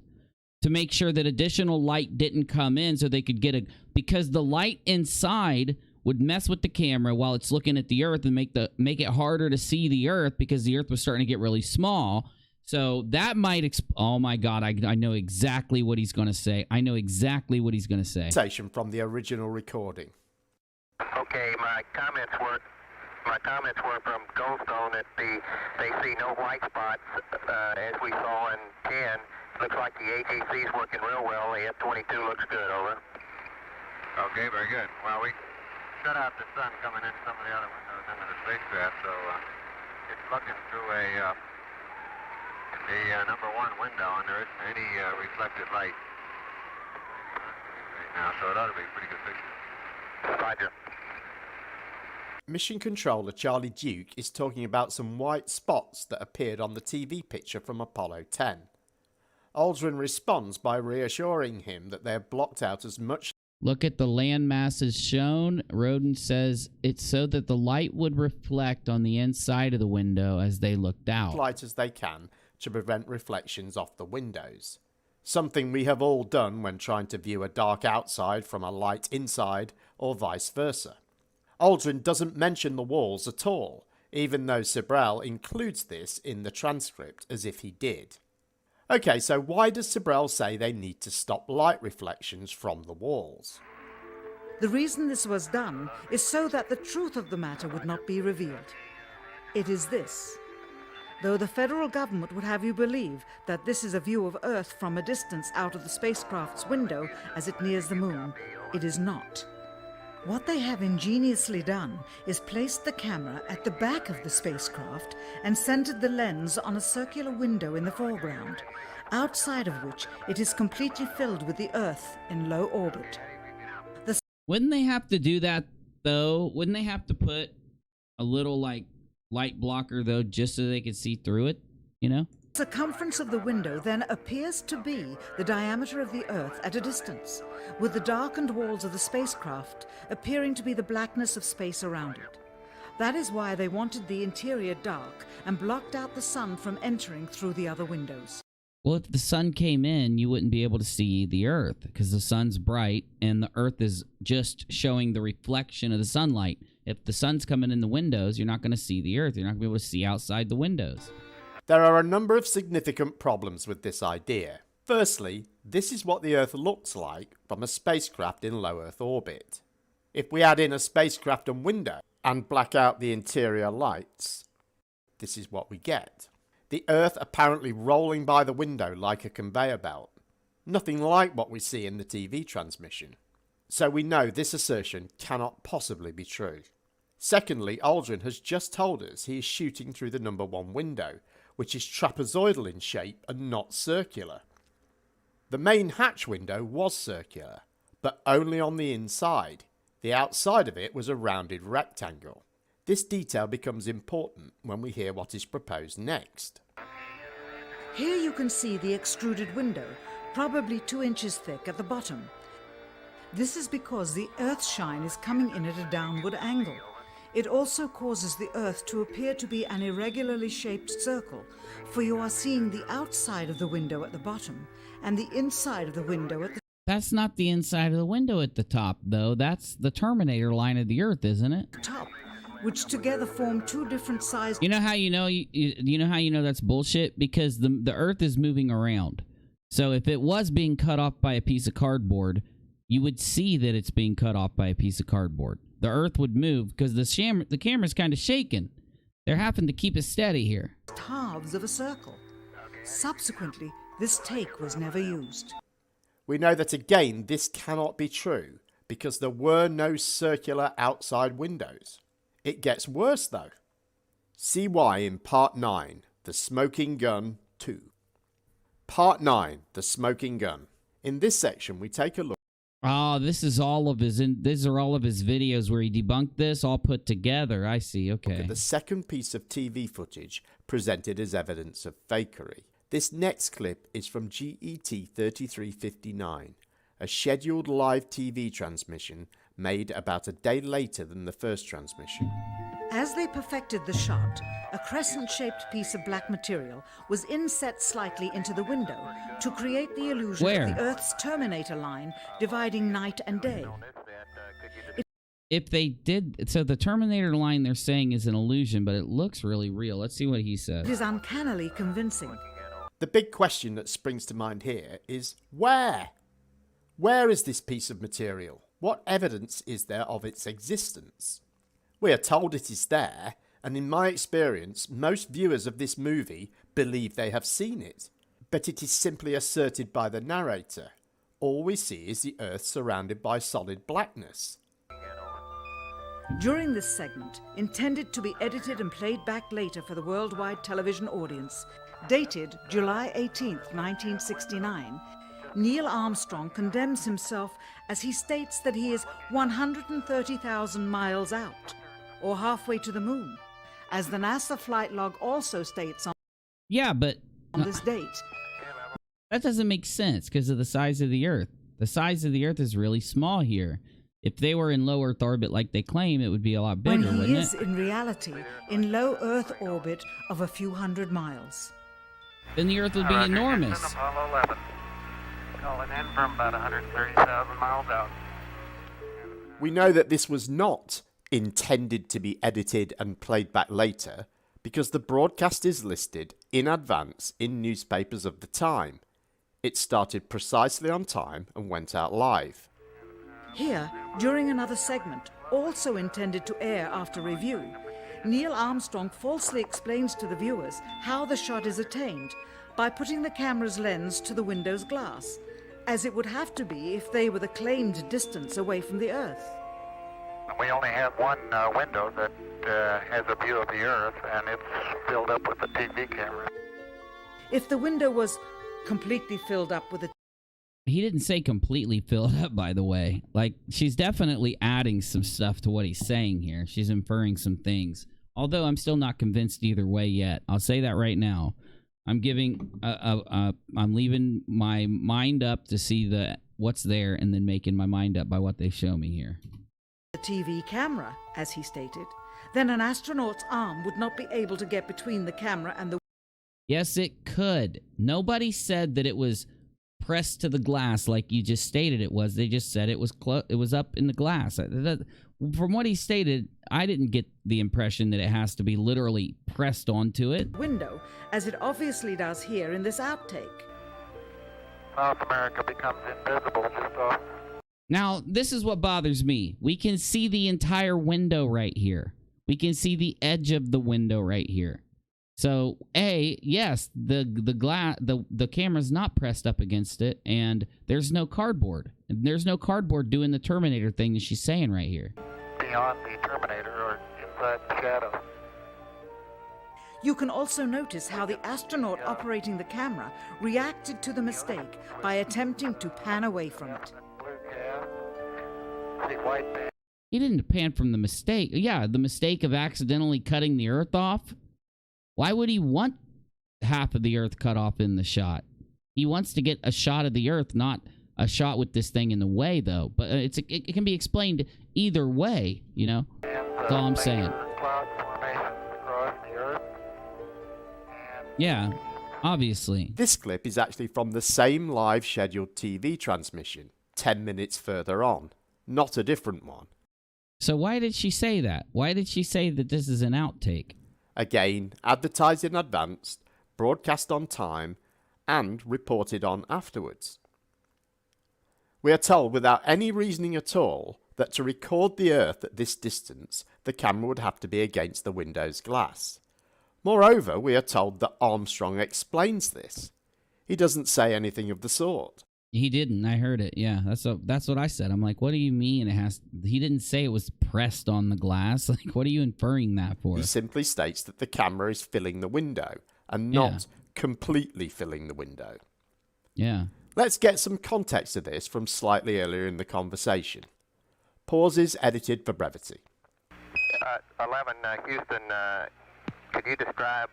to make sure that additional light didn't come in, so they could get because the light inside would mess with the camera while it's looking at the Earth and make it harder to see the Earth because the Earth was starting to get really small. So that might oh my God, I know exactly what he's going to say. I know exactly what he's going to say. From the original recording. Okay, my comments were from Goldstone that they see no white spots as we saw in 10. Looks like the AGC's working real well. The F-22 looks good, over. Okay, very good. Well, we shut out the sun coming in some of the other windows into the spacecraft, so it's looking through the number one window, and there isn't any reflected light right now, so it ought to be a pretty good picture. Roger. Mission Controller Charlie Duke is talking about some white spots that appeared on the TV picture from Apollo 10. Aldrin responds by reassuring him that they have blocked out as much. Look at the land masses shown. Roden says it's so that the light would reflect on the inside of the window as they looked out. Light as they can to prevent reflections off the windows. Something we have all done when trying to view a dark outside from a light inside, or vice versa. Aldrin doesn't mention the walls at all, even though Sibrel includes this in the transcript as if he did. Okay, so why does Sibrel say they need to stop light reflections from the walls? The reason this was done is so that the truth of the matter would not be revealed. It is this. Though the federal government would have you believe that this is a view of Earth from a distance out of the spacecraft's window as it nears the moon, it is not. What they have ingeniously done is placed the camera at the back of the spacecraft and centered the lens on a circular window in the foreground, outside of which it is completely filled with the Earth in low orbit. Wouldn't they have to do that, though? Wouldn't they have to put a little, like, light blocker, though, just so they could see through it, you know? The circumference of the window then appears to be the diameter of the Earth at a distance, with the darkened walls of the spacecraft appearing to be the blackness of space around it. That is why they wanted the interior dark and blocked out the sun from entering through the other windows. Well, if the sun came in, you wouldn't be able to see the Earth because the sun's bright and the Earth is just showing the reflection of the sunlight. If the sun's coming in the windows, you're not going to see the Earth. You're not going to be able to see outside the windows. There are a number of significant problems with this idea. Firstly, this is what the Earth looks like from a spacecraft in low Earth orbit. If we add in a spacecraft and window and black out the interior lights, this is what we get. The Earth apparently rolling by the window like a conveyor belt. Nothing like what we see in the TV transmission. So we know this assertion cannot possibly be true. Secondly, Aldrin has just told us he is shooting through the number one window, which is trapezoidal in shape and not circular. The main hatch window was circular, but only on the inside. The outside of it was a rounded rectangle. This detail becomes important when we hear what is proposed next. Here you can see the extruded window, probably 2 inches thick at the bottom. This is because the Earth's shine is coming in at a downward angle. It also causes the Earth to appear to be an irregularly shaped circle, for you are seeing the outside of the window at the bottom and the inside of the window at the That's not the inside of the window at the top, though. That's the Terminator line of the Earth, isn't it? top, which together form two different sized... You know how you know how you know that's bullshit? Because the Earth is moving around. So if it was being cut off by a piece of cardboard, you would see that it's being cut off by a piece of cardboard. The Earth would move because the camera's kind of shaking. They're having to keep it steady here. Halves of a circle. Subsequently, this take was never used. We know that again this cannot be true because there were no circular outside windows. It gets worse though. See why in Part 9, The Smoking Gun 2. Part 9, The Smoking Gun. In this section we take a look. Oh, these are all of his videos where he debunked this all put together. I see, okay. The second piece of TV footage presented as evidence of fakery. This next clip is from GET 3359, a scheduled live TV transmission made about a day later than the first transmission. As they perfected the shot, a crescent-shaped piece of black material was inset slightly into the window to create the illusion of the Earth's Terminator line dividing night and day. If they did, so the Terminator line they're saying is an illusion, but it looks really real. Let's see what he says. It is uncannily convincing. The big question that springs to mind here is where? Where is this piece of material? What evidence is there of its existence? We are told it is there, and in my experience, most viewers of this movie believe they have seen it. But it is simply asserted by the narrator. All we see is the Earth surrounded by solid blackness. During this segment, intended to be edited and played back later for the worldwide television audience, dated July 18th, 1969, Neil Armstrong condemns himself as he states that he is 130,000 miles out, or halfway to the moon, as the NASA flight log also states on this date. That doesn't make sense because of the size of the Earth. The size of the Earth is really small here. If they were in low Earth orbit like they claim, it would be a lot bigger, wouldn't it? When he is, in reality, in low Earth orbit of a few hundred miles. Then the Earth would be enormous. Apollo 11. Calling in from about 130,000 miles out. We know that this was not intended to be edited and played back later because the broadcast is listed in advance in newspapers of the time. It started precisely on time and went out live. Here, during another segment, also intended to air after review, Neil Armstrong falsely explains to the viewers how the shot is attained by putting the camera's lens to the window's glass, as it would have to be if they were the claimed distance away from the Earth. We only have one window that has a view of the Earth, and it's filled up with the TV camera. If the window was completely filled up with a... He didn't say completely filled up, by the way. Like, she's definitely adding some stuff to what he's saying here. She's inferring some things. Although I'm still not convinced either way yet. I'll say that right now. I'm giving... I'm leaving my mind up to see what's there and then making my mind up by what they show me here. The TV camera, as he stated, then an astronaut's arm would not be able to get between the camera and the... Yes, it could. Nobody said that it was pressed to the glass like you just stated it was. They just said it was up in the glass. From what he stated, I didn't get the impression that it has to be literally pressed onto it. Window, as it obviously does here in this outtake. South America becomes invisible just off. Now, this is what bothers me. We can see the entire window right here. We can see the edge of the window right here. So, yes, the camera's not pressed up against it, and there's no cardboard. And there's no cardboard doing the Terminator thing that she's saying right here. Beyond the Terminator or inside the shadow. You can also notice how the astronaut operating the camera reacted to the mistake by attempting to pan away from it. He didn't pan from the mistake. Yeah, the mistake of accidentally cutting the Earth off. Why would he want half of the Earth cut off in the shot? He wants to get a shot of the Earth, not a shot with this thing in the way, though. But it can be explained either way, you know? And That's all I'm saying. Cloud formations across the Earth. Yeah, obviously. This clip is actually from the same live scheduled TV transmission, 10 minutes further on, not a different one. So why did she say that? Why did she say that this is an outtake? Again, advertised in advance, broadcast on time, and reported on afterwards. We are told without any reasoning at all that to record the Earth at this distance, the camera would have to be against the window's glass. Moreover, we are told that Armstrong explains this. He doesn't say anything of the sort. He didn't. I heard it. Yeah, that's what I said. I'm like, what do you mean it has? He didn't say it was pressed on the glass. Like, what are you inferring that for? He simply states that the camera is filling the window and not completely filling the window. Yeah. Let's get some context to this from slightly earlier in the conversation. Pauses edited for brevity. 11, Houston, could you describe,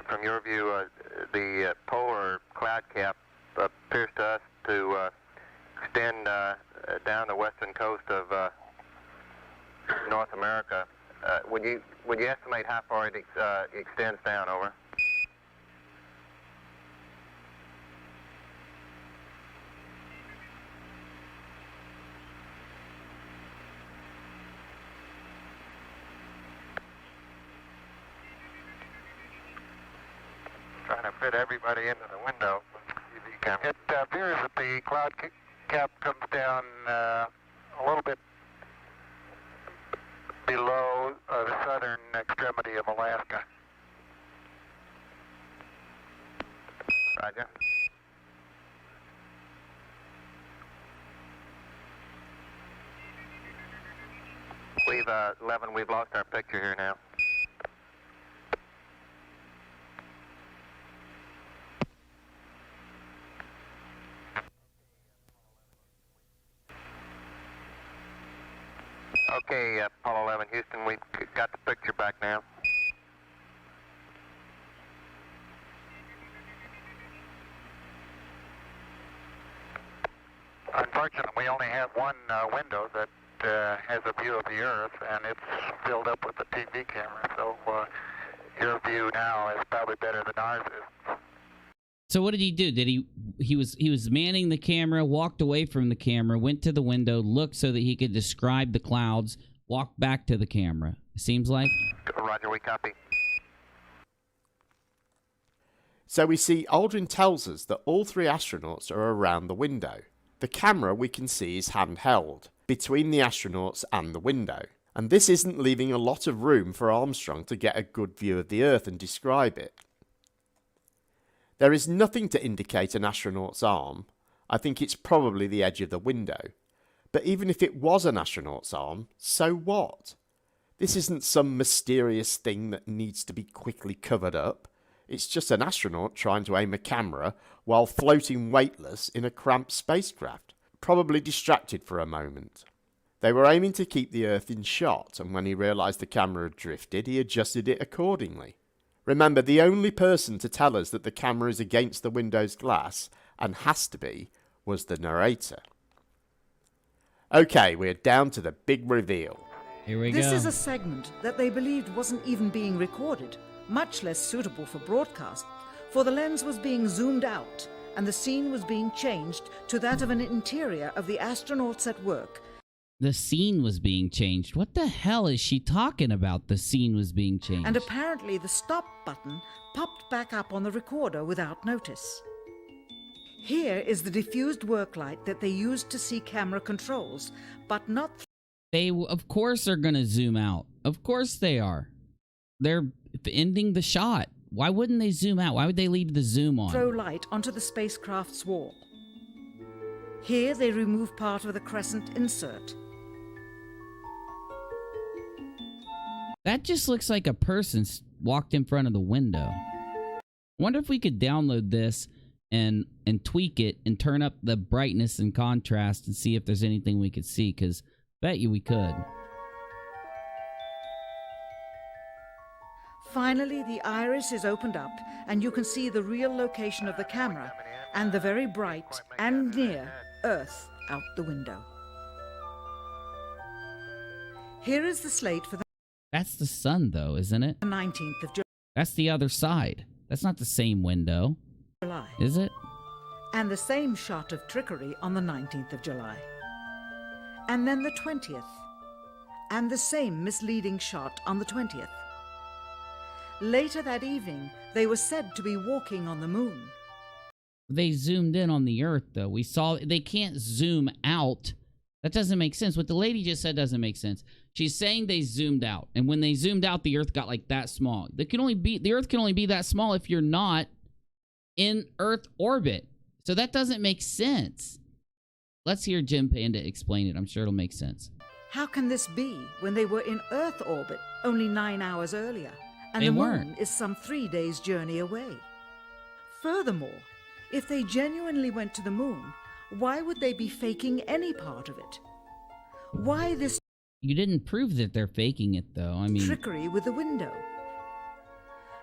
from your view, the polar cloud cap appears to us to extend down the western coast of North America. Would you estimate how far it extends down? Over. Trying to fit everybody into the window. It appears that the cloud cap comes down a little bit below the southern extremity of Alaska. Roger. We've 11. We've lost our picture here now. Okay, Apollo 11, Houston, we've got the picture back now. Unfortunately, we only have one window that has a view of the Earth, and it's filled up with the TV camera, so your view now is probably better than ours is. So what did he do? Did he was manning the camera, walked away from the camera, went to the window, looked so that he could describe the clouds, walked back to the camera. It seems like. Roger, we copy. So we see Aldrin tells us that all three astronauts are around the window. The camera we can see is handheld between the astronauts and the window. And this isn't leaving a lot of room for Armstrong to get a good view of the Earth and describe it. There is nothing to indicate an astronaut's arm. I think it's probably the edge of the window. But even if it was an astronaut's arm, so what? This isn't some mysterious thing that needs to be quickly covered up. It's just an astronaut trying to aim a camera while floating weightless in a cramped spacecraft, probably distracted for a moment. They were aiming to keep the Earth in shot, and when he realised the camera had drifted, he adjusted it accordingly. Remember, the only person to tell us that the camera is against the window's glass, and has to be, was the narrator. Okay, we're down to the big reveal. Here we go. This is a segment that they believed wasn't even being recorded, much less suitable for broadcast, for the lens was being zoomed out, and the scene was being changed to that of an interior of the astronauts at work. The scene was being changed. What the hell is she talking about? The scene was being changed. And apparently the stop button popped back up on the recorder without notice. Here is the diffused work light that they used to see camera controls, but not... They, of course, are going to zoom out. Of course they are. They're ending the shot. Why wouldn't they zoom out? Why would they leave the zoom on? Throw light onto the spacecraft's wall. Here they remove part of the crescent insert. That just looks like a person walked in front of the window. I wonder if we could download this and tweak it and turn up the brightness and contrast and see if there's anything we could see, because bet you we could. Finally, the iris is opened up and you can see the real location of the camera and the very bright and near Earth out the window. Here is the slate for the That's the sun, though, isn't it? The 19th of That's the other side. That's not the same window. July. Is it? And the same shot of trickery on the 19th of July. And then the 20th. And the same misleading shot on the 20th. Later that evening, they were said to be walking on the moon. They zoomed in on the Earth, though. We saw they can't zoom out. That doesn't make sense. What the lady just said doesn't make sense. She's saying they zoomed out, and when they zoomed out, the Earth got like that small. The Earth can only be that small if you're not in Earth orbit. So that doesn't make sense. Let's hear Jim Panda explain it. I'm sure it'll make sense. How can this be when they were in Earth orbit only 9 hours earlier, and They the weren't. moon is some 3 days' journey away? Furthermore, if they genuinely went to the moon, why would they be faking any part of it? Why this You didn't prove that they're faking it, though. I mean, trickery with the window?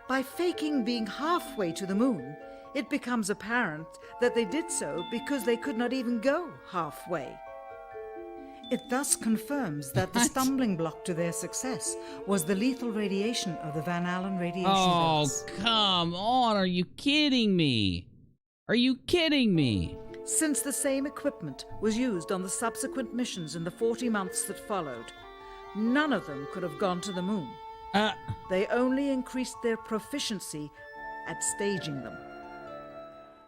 By faking being halfway to the moon, it becomes apparent that they did so because they could not even go halfway. It thus confirms that the stumbling block to their success was the lethal radiation of the Van Allen radiation oh, belts. come on. Are you kidding me? Are you kidding me? Since the same equipment was used on the subsequent missions in the 40 months that followed, none of them could have gone to the moon. They only increased their proficiency at staging them.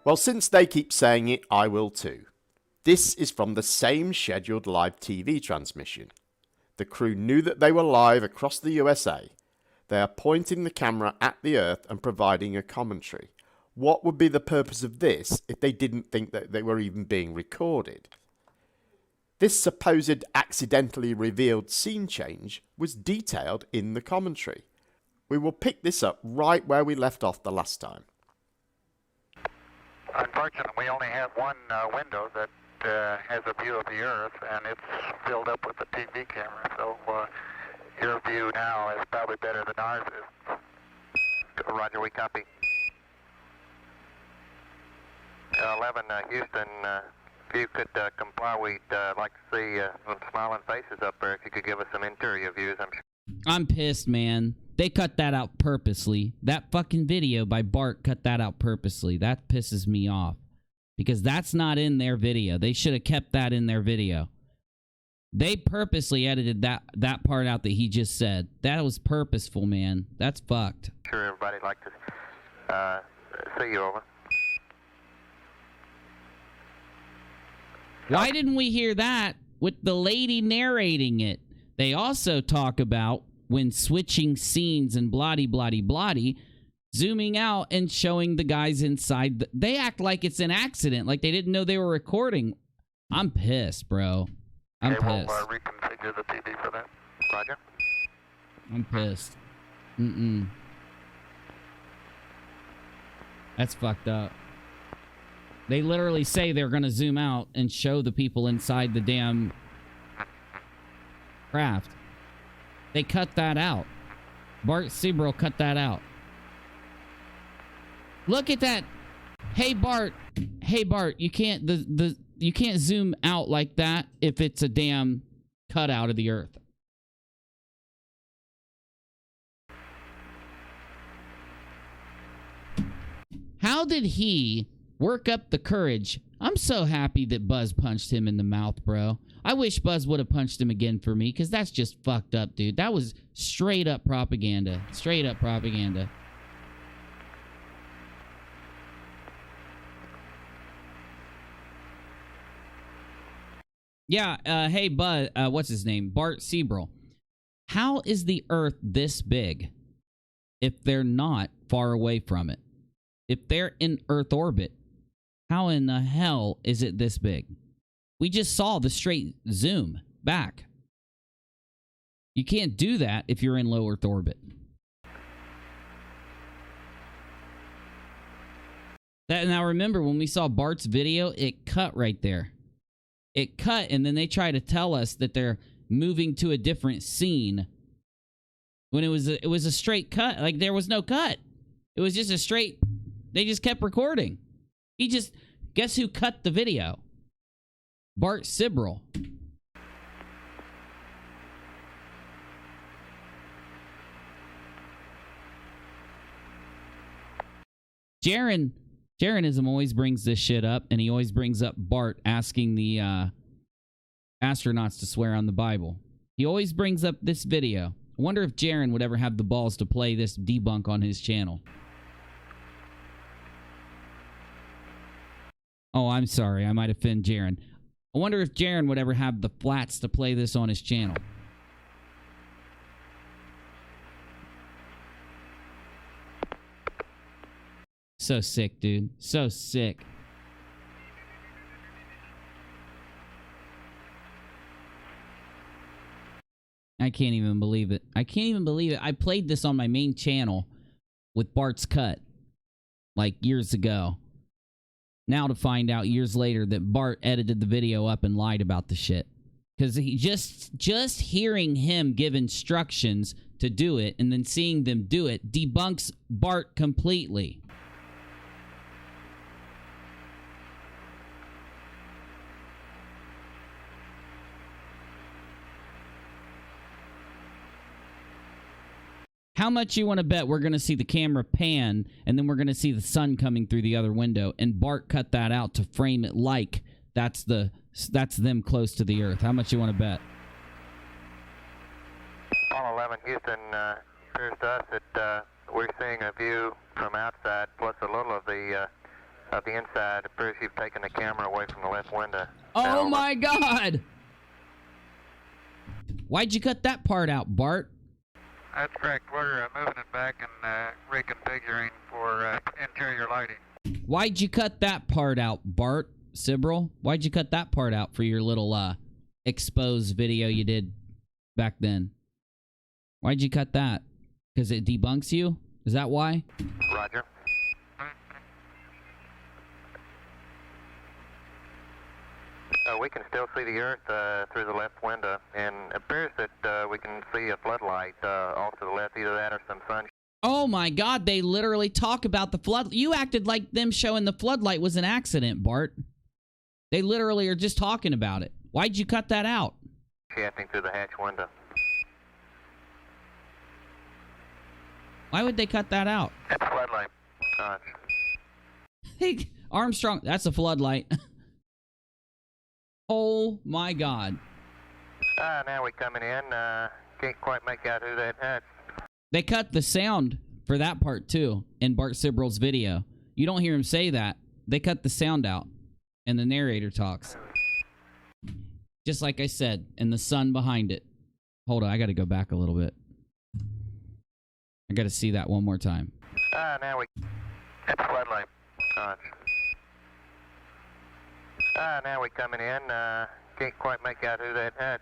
Well, since they keep saying it, I will too. This is from the same scheduled live TV transmission. The crew knew that they were live across the USA. They are pointing the camera at the Earth and providing a commentary. What would be the purpose of this if they didn't think that they were even being recorded? This supposed accidentally revealed scene change was detailed in the commentary. We will pick this up right where we left off the last time. Unfortunately, we only have one window that has a view of the Earth, and it's filled up with the TV camera, so your view now is probably better than ours is. Roger, we copy. 11, Houston, if you could comply, we'd like to see some smiling faces up there. If you could give us some interior views, I'm sure. I'm pissed, man. They cut that out purposely. That fucking video by Bart cut that out purposely. That pisses me off. Because that's not in their video. They should have kept that in their video. They purposely edited that part out that he just said. That was purposeful, man. That's fucked. Sure, everybody'd like to see you over. Why didn't we hear that with the lady narrating it? They also talk about when switching scenes and bloody, zooming out and showing the guys inside. They act like it's an accident, like they didn't know they were recording. I'm pissed, bro. I'm pissed. We'll reconfigure the TV for that. Roger. I'm pissed. That's fucked up. They literally say they're going to zoom out and show the people inside the damn craft. They cut that out. Bart Sibrel cut that out. Look at that. Hey Bart, you can't you can't zoom out like that if it's a damn cutout of the Earth. How did he work up the courage? I'm so happy that Buzz punched him in the mouth, bro. I wish Buzz would have punched him again for me, because that's just fucked up, dude. That was straight up propaganda. Straight up propaganda. Yeah, hey, Buzz, what's his name? Bart Sibrel. How is the Earth this big if they're not far away from it? If they're in Earth orbit, how in the hell is it this big? We just saw the straight zoom back. You can't do that if you're in low Earth orbit. Now remember, when we saw Bart's video, it cut right there. It cut, and then they try to tell us that they're moving to a different scene when it was a straight cut. Like, there was no cut. It was just a straight. They just kept recording. Guess who cut the video? Bart Sibrel. Jaronism always brings this shit up, and he always brings up Bart asking the astronauts to swear on the Bible. He always brings up this video. I wonder if Jaron would ever have the balls to play this debunk on his channel. Oh, I'm sorry. I might offend Jaron. I wonder if Jaron would ever have the flats to play this on his channel. So sick, dude. So sick. I can't even believe it. I can't even believe it. I played this on my main channel with Bart's Cut like years ago. Now to find out years later that Bart edited the video up and lied about the shit. Because he just hearing him give instructions to do it and then seeing them do it debunks Bart completely. How much you want to bet we're going to see the camera pan and then we're going to see the sun coming through the other window, and Bart cut that out to frame it like that's them close to the Earth? How much you want to bet? Apollo 11, Houston, appears to us that we're seeing a view from outside plus a little of the inside. It appears you've taken the camera away from the left window. Oh my God! Why'd you cut that part out, Bart? That's correct. We're moving it back and reconfiguring for interior lighting. Why'd you cut that part out, Bart? Sibrel? Why'd you cut that part out for your little exposed video you did back then? Why'd you cut that? Because it debunks you? Is that why? Roger. We can still see the Earth through the left window, and it appears that we can see a floodlight off to the left, either that or some sun. Oh my God, they literally talk about the flood. You acted like them showing the floodlight was an accident, Bart. They literally are just talking about it. Why'd you cut that out? Shafting through the hatch window. Why would they cut that out? That's a floodlight. Hey, Armstrong, that's a floodlight. Oh my God. Now we're coming in. Can't quite make out who that had. They cut the sound for that part too in Bart Sibrel's video. You don't hear him say that. They cut the sound out and the narrator talks. Just like I said, and the sun behind it. Hold on, I gotta go back a little bit. I gotta see that one more time. Now we... That's a floodlight. Now we're coming in. Can't quite make out who that had.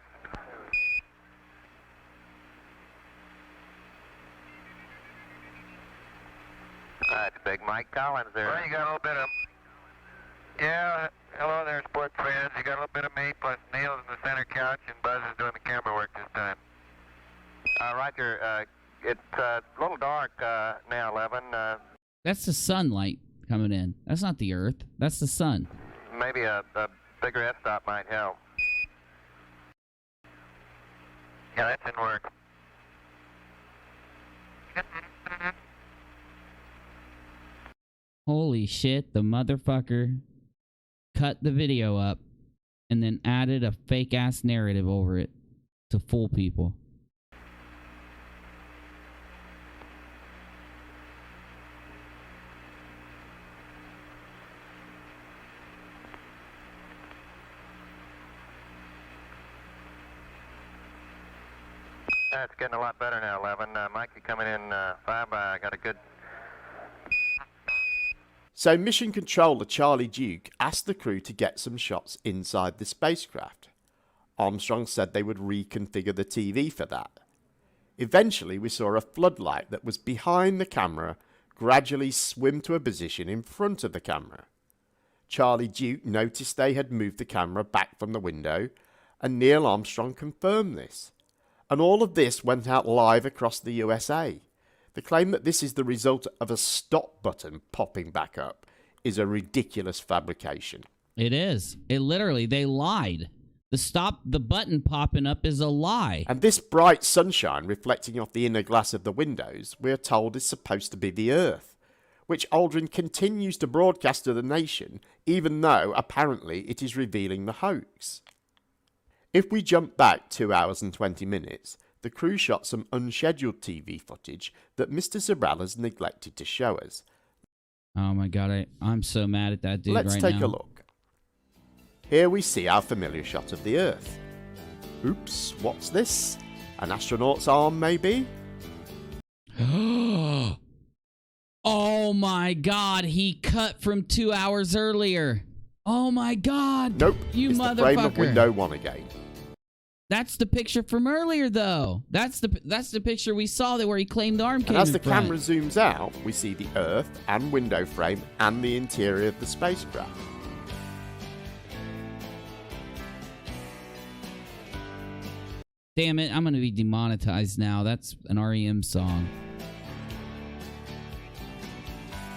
That's Big Mike Collins there. Well, you got a little bit of... Yeah, hello there, sports fans. You got a little bit of me, plus Neil's in the center couch, and Buzz is doing the camera work this time. Roger, it's a little dark now, 11. That's the sunlight coming in. That's not the Earth. That's the sun. Maybe a bigger f-stop might help. Yeah, that's in work. Holy shit, the motherfucker cut the video up and then added a fake-ass narrative over it to fool people. It's getting a lot better now, 11. Mike, you coming in 5. I got a good... So Mission Controller Charlie Duke asked the crew to get some shots inside the spacecraft. Armstrong said they would reconfigure the TV for that. Eventually we saw a floodlight that was behind the camera gradually swim to a position in front of the camera. Charlie Duke noticed they had moved the camera back from the window, and Neil Armstrong confirmed this. And all of this went out live across the USA. The claim that this is the result of a stop button popping back up is a ridiculous fabrication. It is. It literally, they lied. The button popping up is a lie. And this bright sunshine reflecting off the inner glass of the windows, we're told is supposed to be the Earth, which Aldrin continues to broadcast to the nation, even though apparently it is revealing the hoax. If we jump back 2 hours and 20 minutes, the crew shot some unscheduled TV footage that Mr. Sibrel has neglected to show us. Oh my god, I'm so mad at that dude right now. Let's take a look. Here we see our familiar shot of the Earth. Oops, what's this? An astronaut's arm, maybe? Oh my god, he cut from 2 hours earlier. Oh my god. Nope, you it's motherfucker. the frame of window 1 again. That's the picture from earlier, though. That's the picture we saw where he claimed the arm came And as in the front. camera zooms out, we see the Earth and window frame and the interior of the spacecraft. Damn it, I'm going to be demonetized now. That's an REM song.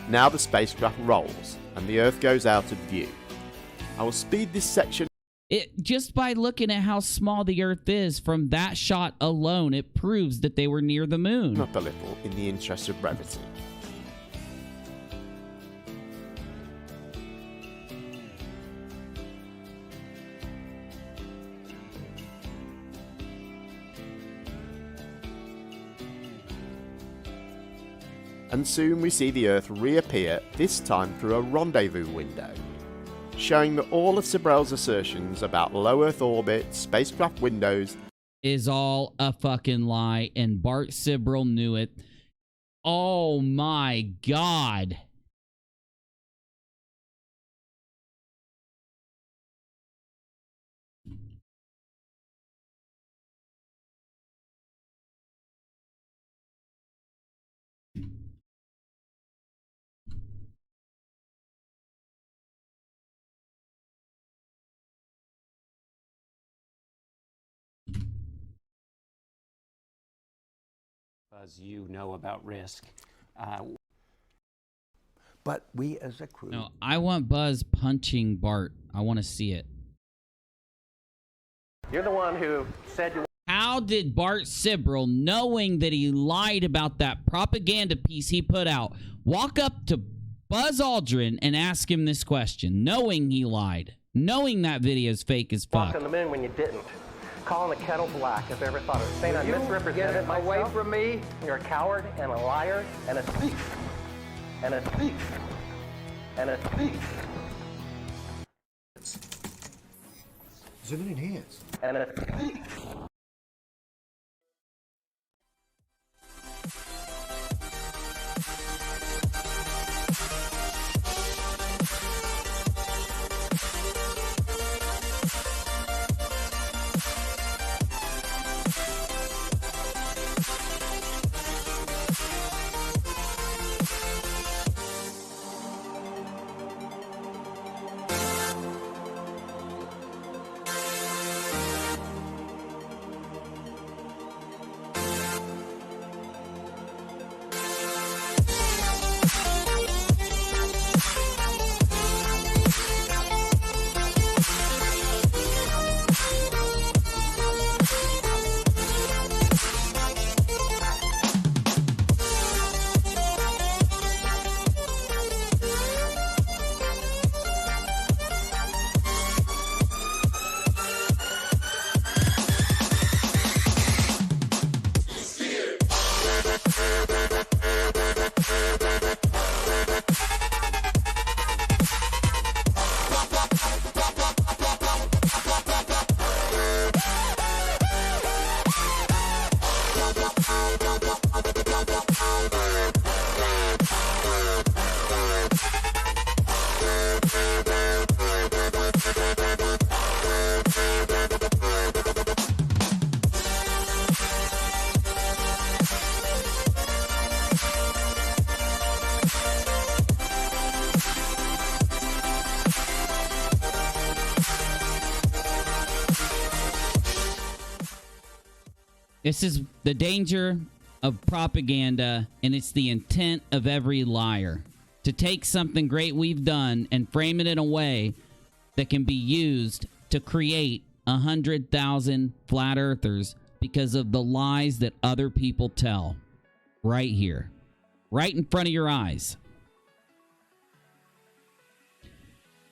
Now the spacecraft rolls, and the Earth goes out of view. I will speed this section. Just by looking at how small the Earth is from that shot alone, it proves that they were near the moon. Up a little in the interest of brevity. And soon we see the Earth reappear, this time through a rendezvous window, showing that all of Sibrel's assertions about low Earth orbit, spacecraft windows, is all a fucking lie, and Bart Sibrel knew it. Oh my god. As you know about risk. But we as a crew... No, I want Buzz punching Bart. I want to see it. You're the one who said you... How did Bart Sibrel, knowing that he lied about that propaganda piece he put out, walk up to Buzz Aldrin and ask him this question, knowing he lied, knowing that video's fake as fuck? Walked on the moon when you didn't. Calling the kettle black if ever thought of it. Saying I misrepresented myself. Away from me. You're a coward and a liar and a thief. And a thief. And a thief. Zoom in here. And a thief. This is the danger of propaganda, and it's the intent of every liar. To take something great we've done and frame it in a way that can be used to create 100,000 flat earthers because of the lies that other people tell. Right here. Right in front of your eyes.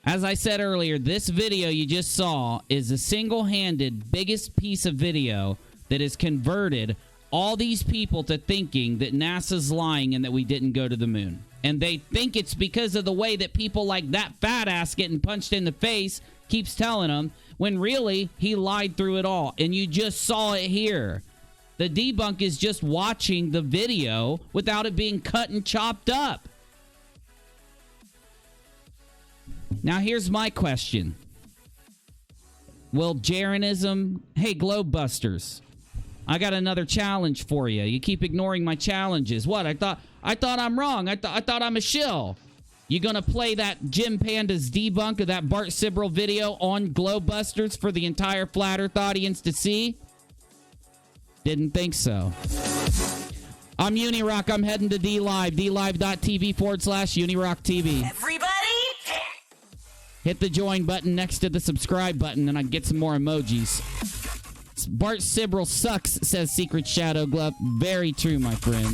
As I said earlier, this video you just saw is the single-handed biggest piece of video that has converted all these people to thinking that NASA's lying and that we didn't go to the moon. And they think it's because of the way that people like that fat ass getting punched in the face keeps telling them, when really he lied through it all. And you just saw it here. The debunk is just watching the video without it being cut and chopped up. Now, here's my question. Will Jeranism... Hey, Globebusters, I got another challenge for you. You keep ignoring my challenges. What? I thought I'm wrong. I thought I'm a shill. You gonna play that Jim Panda's debunk of that Bart Sibrel video on Globebusters for the entire Flat Earth audience to see? Didn't think so. I'm UNIRock. I'm heading to DLive. DLive.tv/UNIRocktv. Everybody! Hit the join button next to the subscribe button, and I can get some more emojis. Bart Sibrel sucks, says Secret Shadow Glove. Very true, my friend.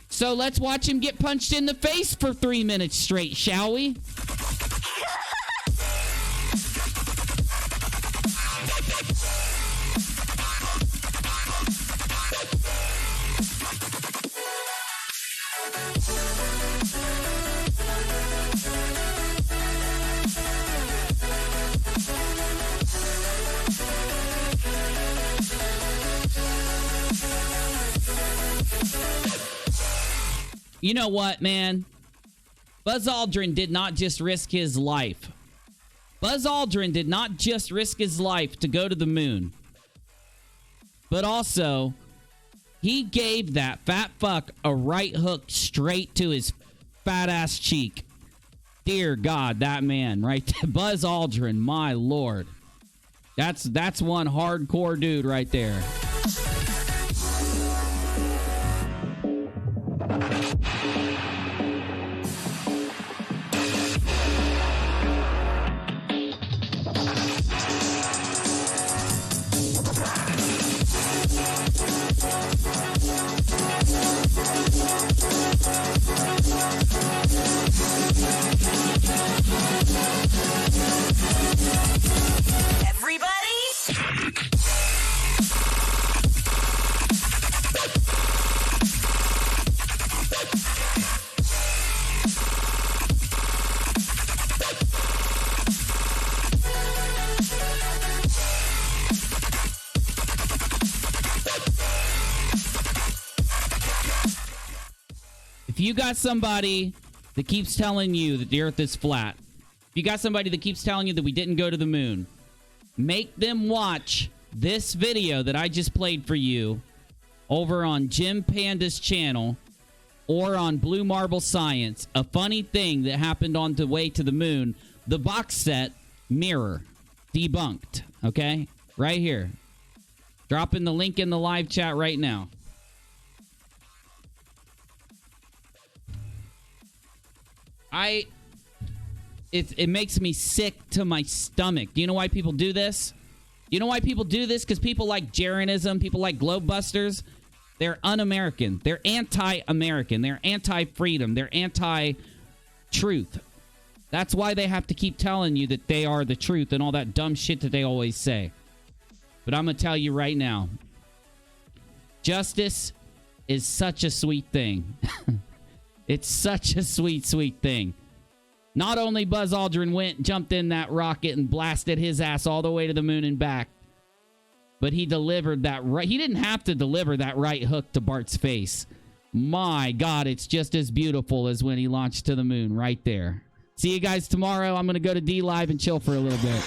So let's watch him get punched in the face for 3 minutes straight, shall we? You know what, man? Buzz Aldrin did not just risk his life. Buzz Aldrin did not just risk his life to go to the moon. But also, he gave that fat fuck a right hook straight to his fat ass cheek. Dear God, that man right there. Buzz Aldrin, my lord. That's one hardcore dude right there. If you got somebody that keeps telling you that the Earth is flat, if you got somebody that keeps telling you that we didn't go to the moon, make them watch this video that I just played for you over on Jim Panda's channel or on Blue Marble Science. A funny thing that happened on the way to the moon, the box set Mirror debunked, okay? Right here. Dropping the link in the live chat right now. It makes me sick to my stomach. Do you know why people do this? You know why people do this? Because people like Jeranism, people like Globebusters, they're un-American. They're anti-American. They're anti-freedom. They're anti-truth. That's why they have to keep telling you that they are the truth and all that dumb shit that they always say. But I'm going to tell you right now, justice is such a sweet thing. It's such a sweet, sweet thing. Not only Buzz Aldrin jumped in that rocket and blasted his ass all the way to the moon and back, but he delivered that right. He didn't have to deliver that right hook to Bart's face. My God, it's just as beautiful as when he launched to the moon right there. See you guys tomorrow. I'm going to go to DLive and chill for a little bit.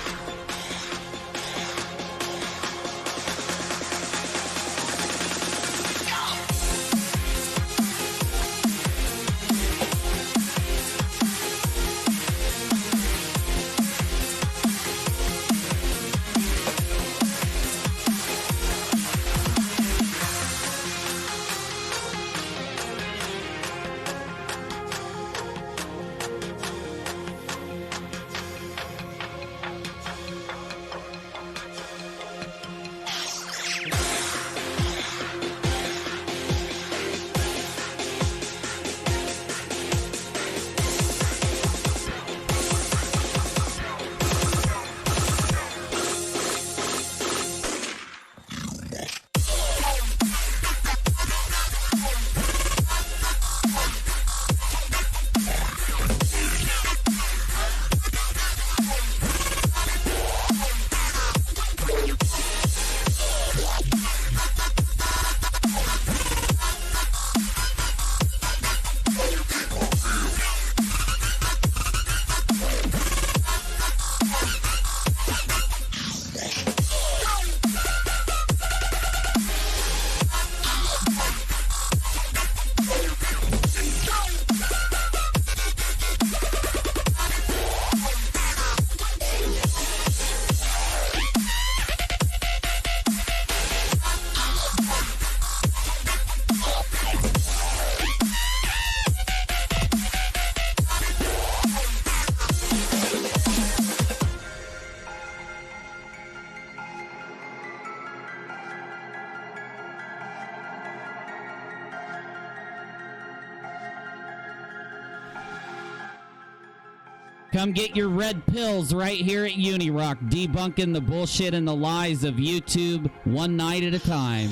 Come get your red pills right here at UNIRock, debunking the bullshit and the lies of YouTube one night at a time.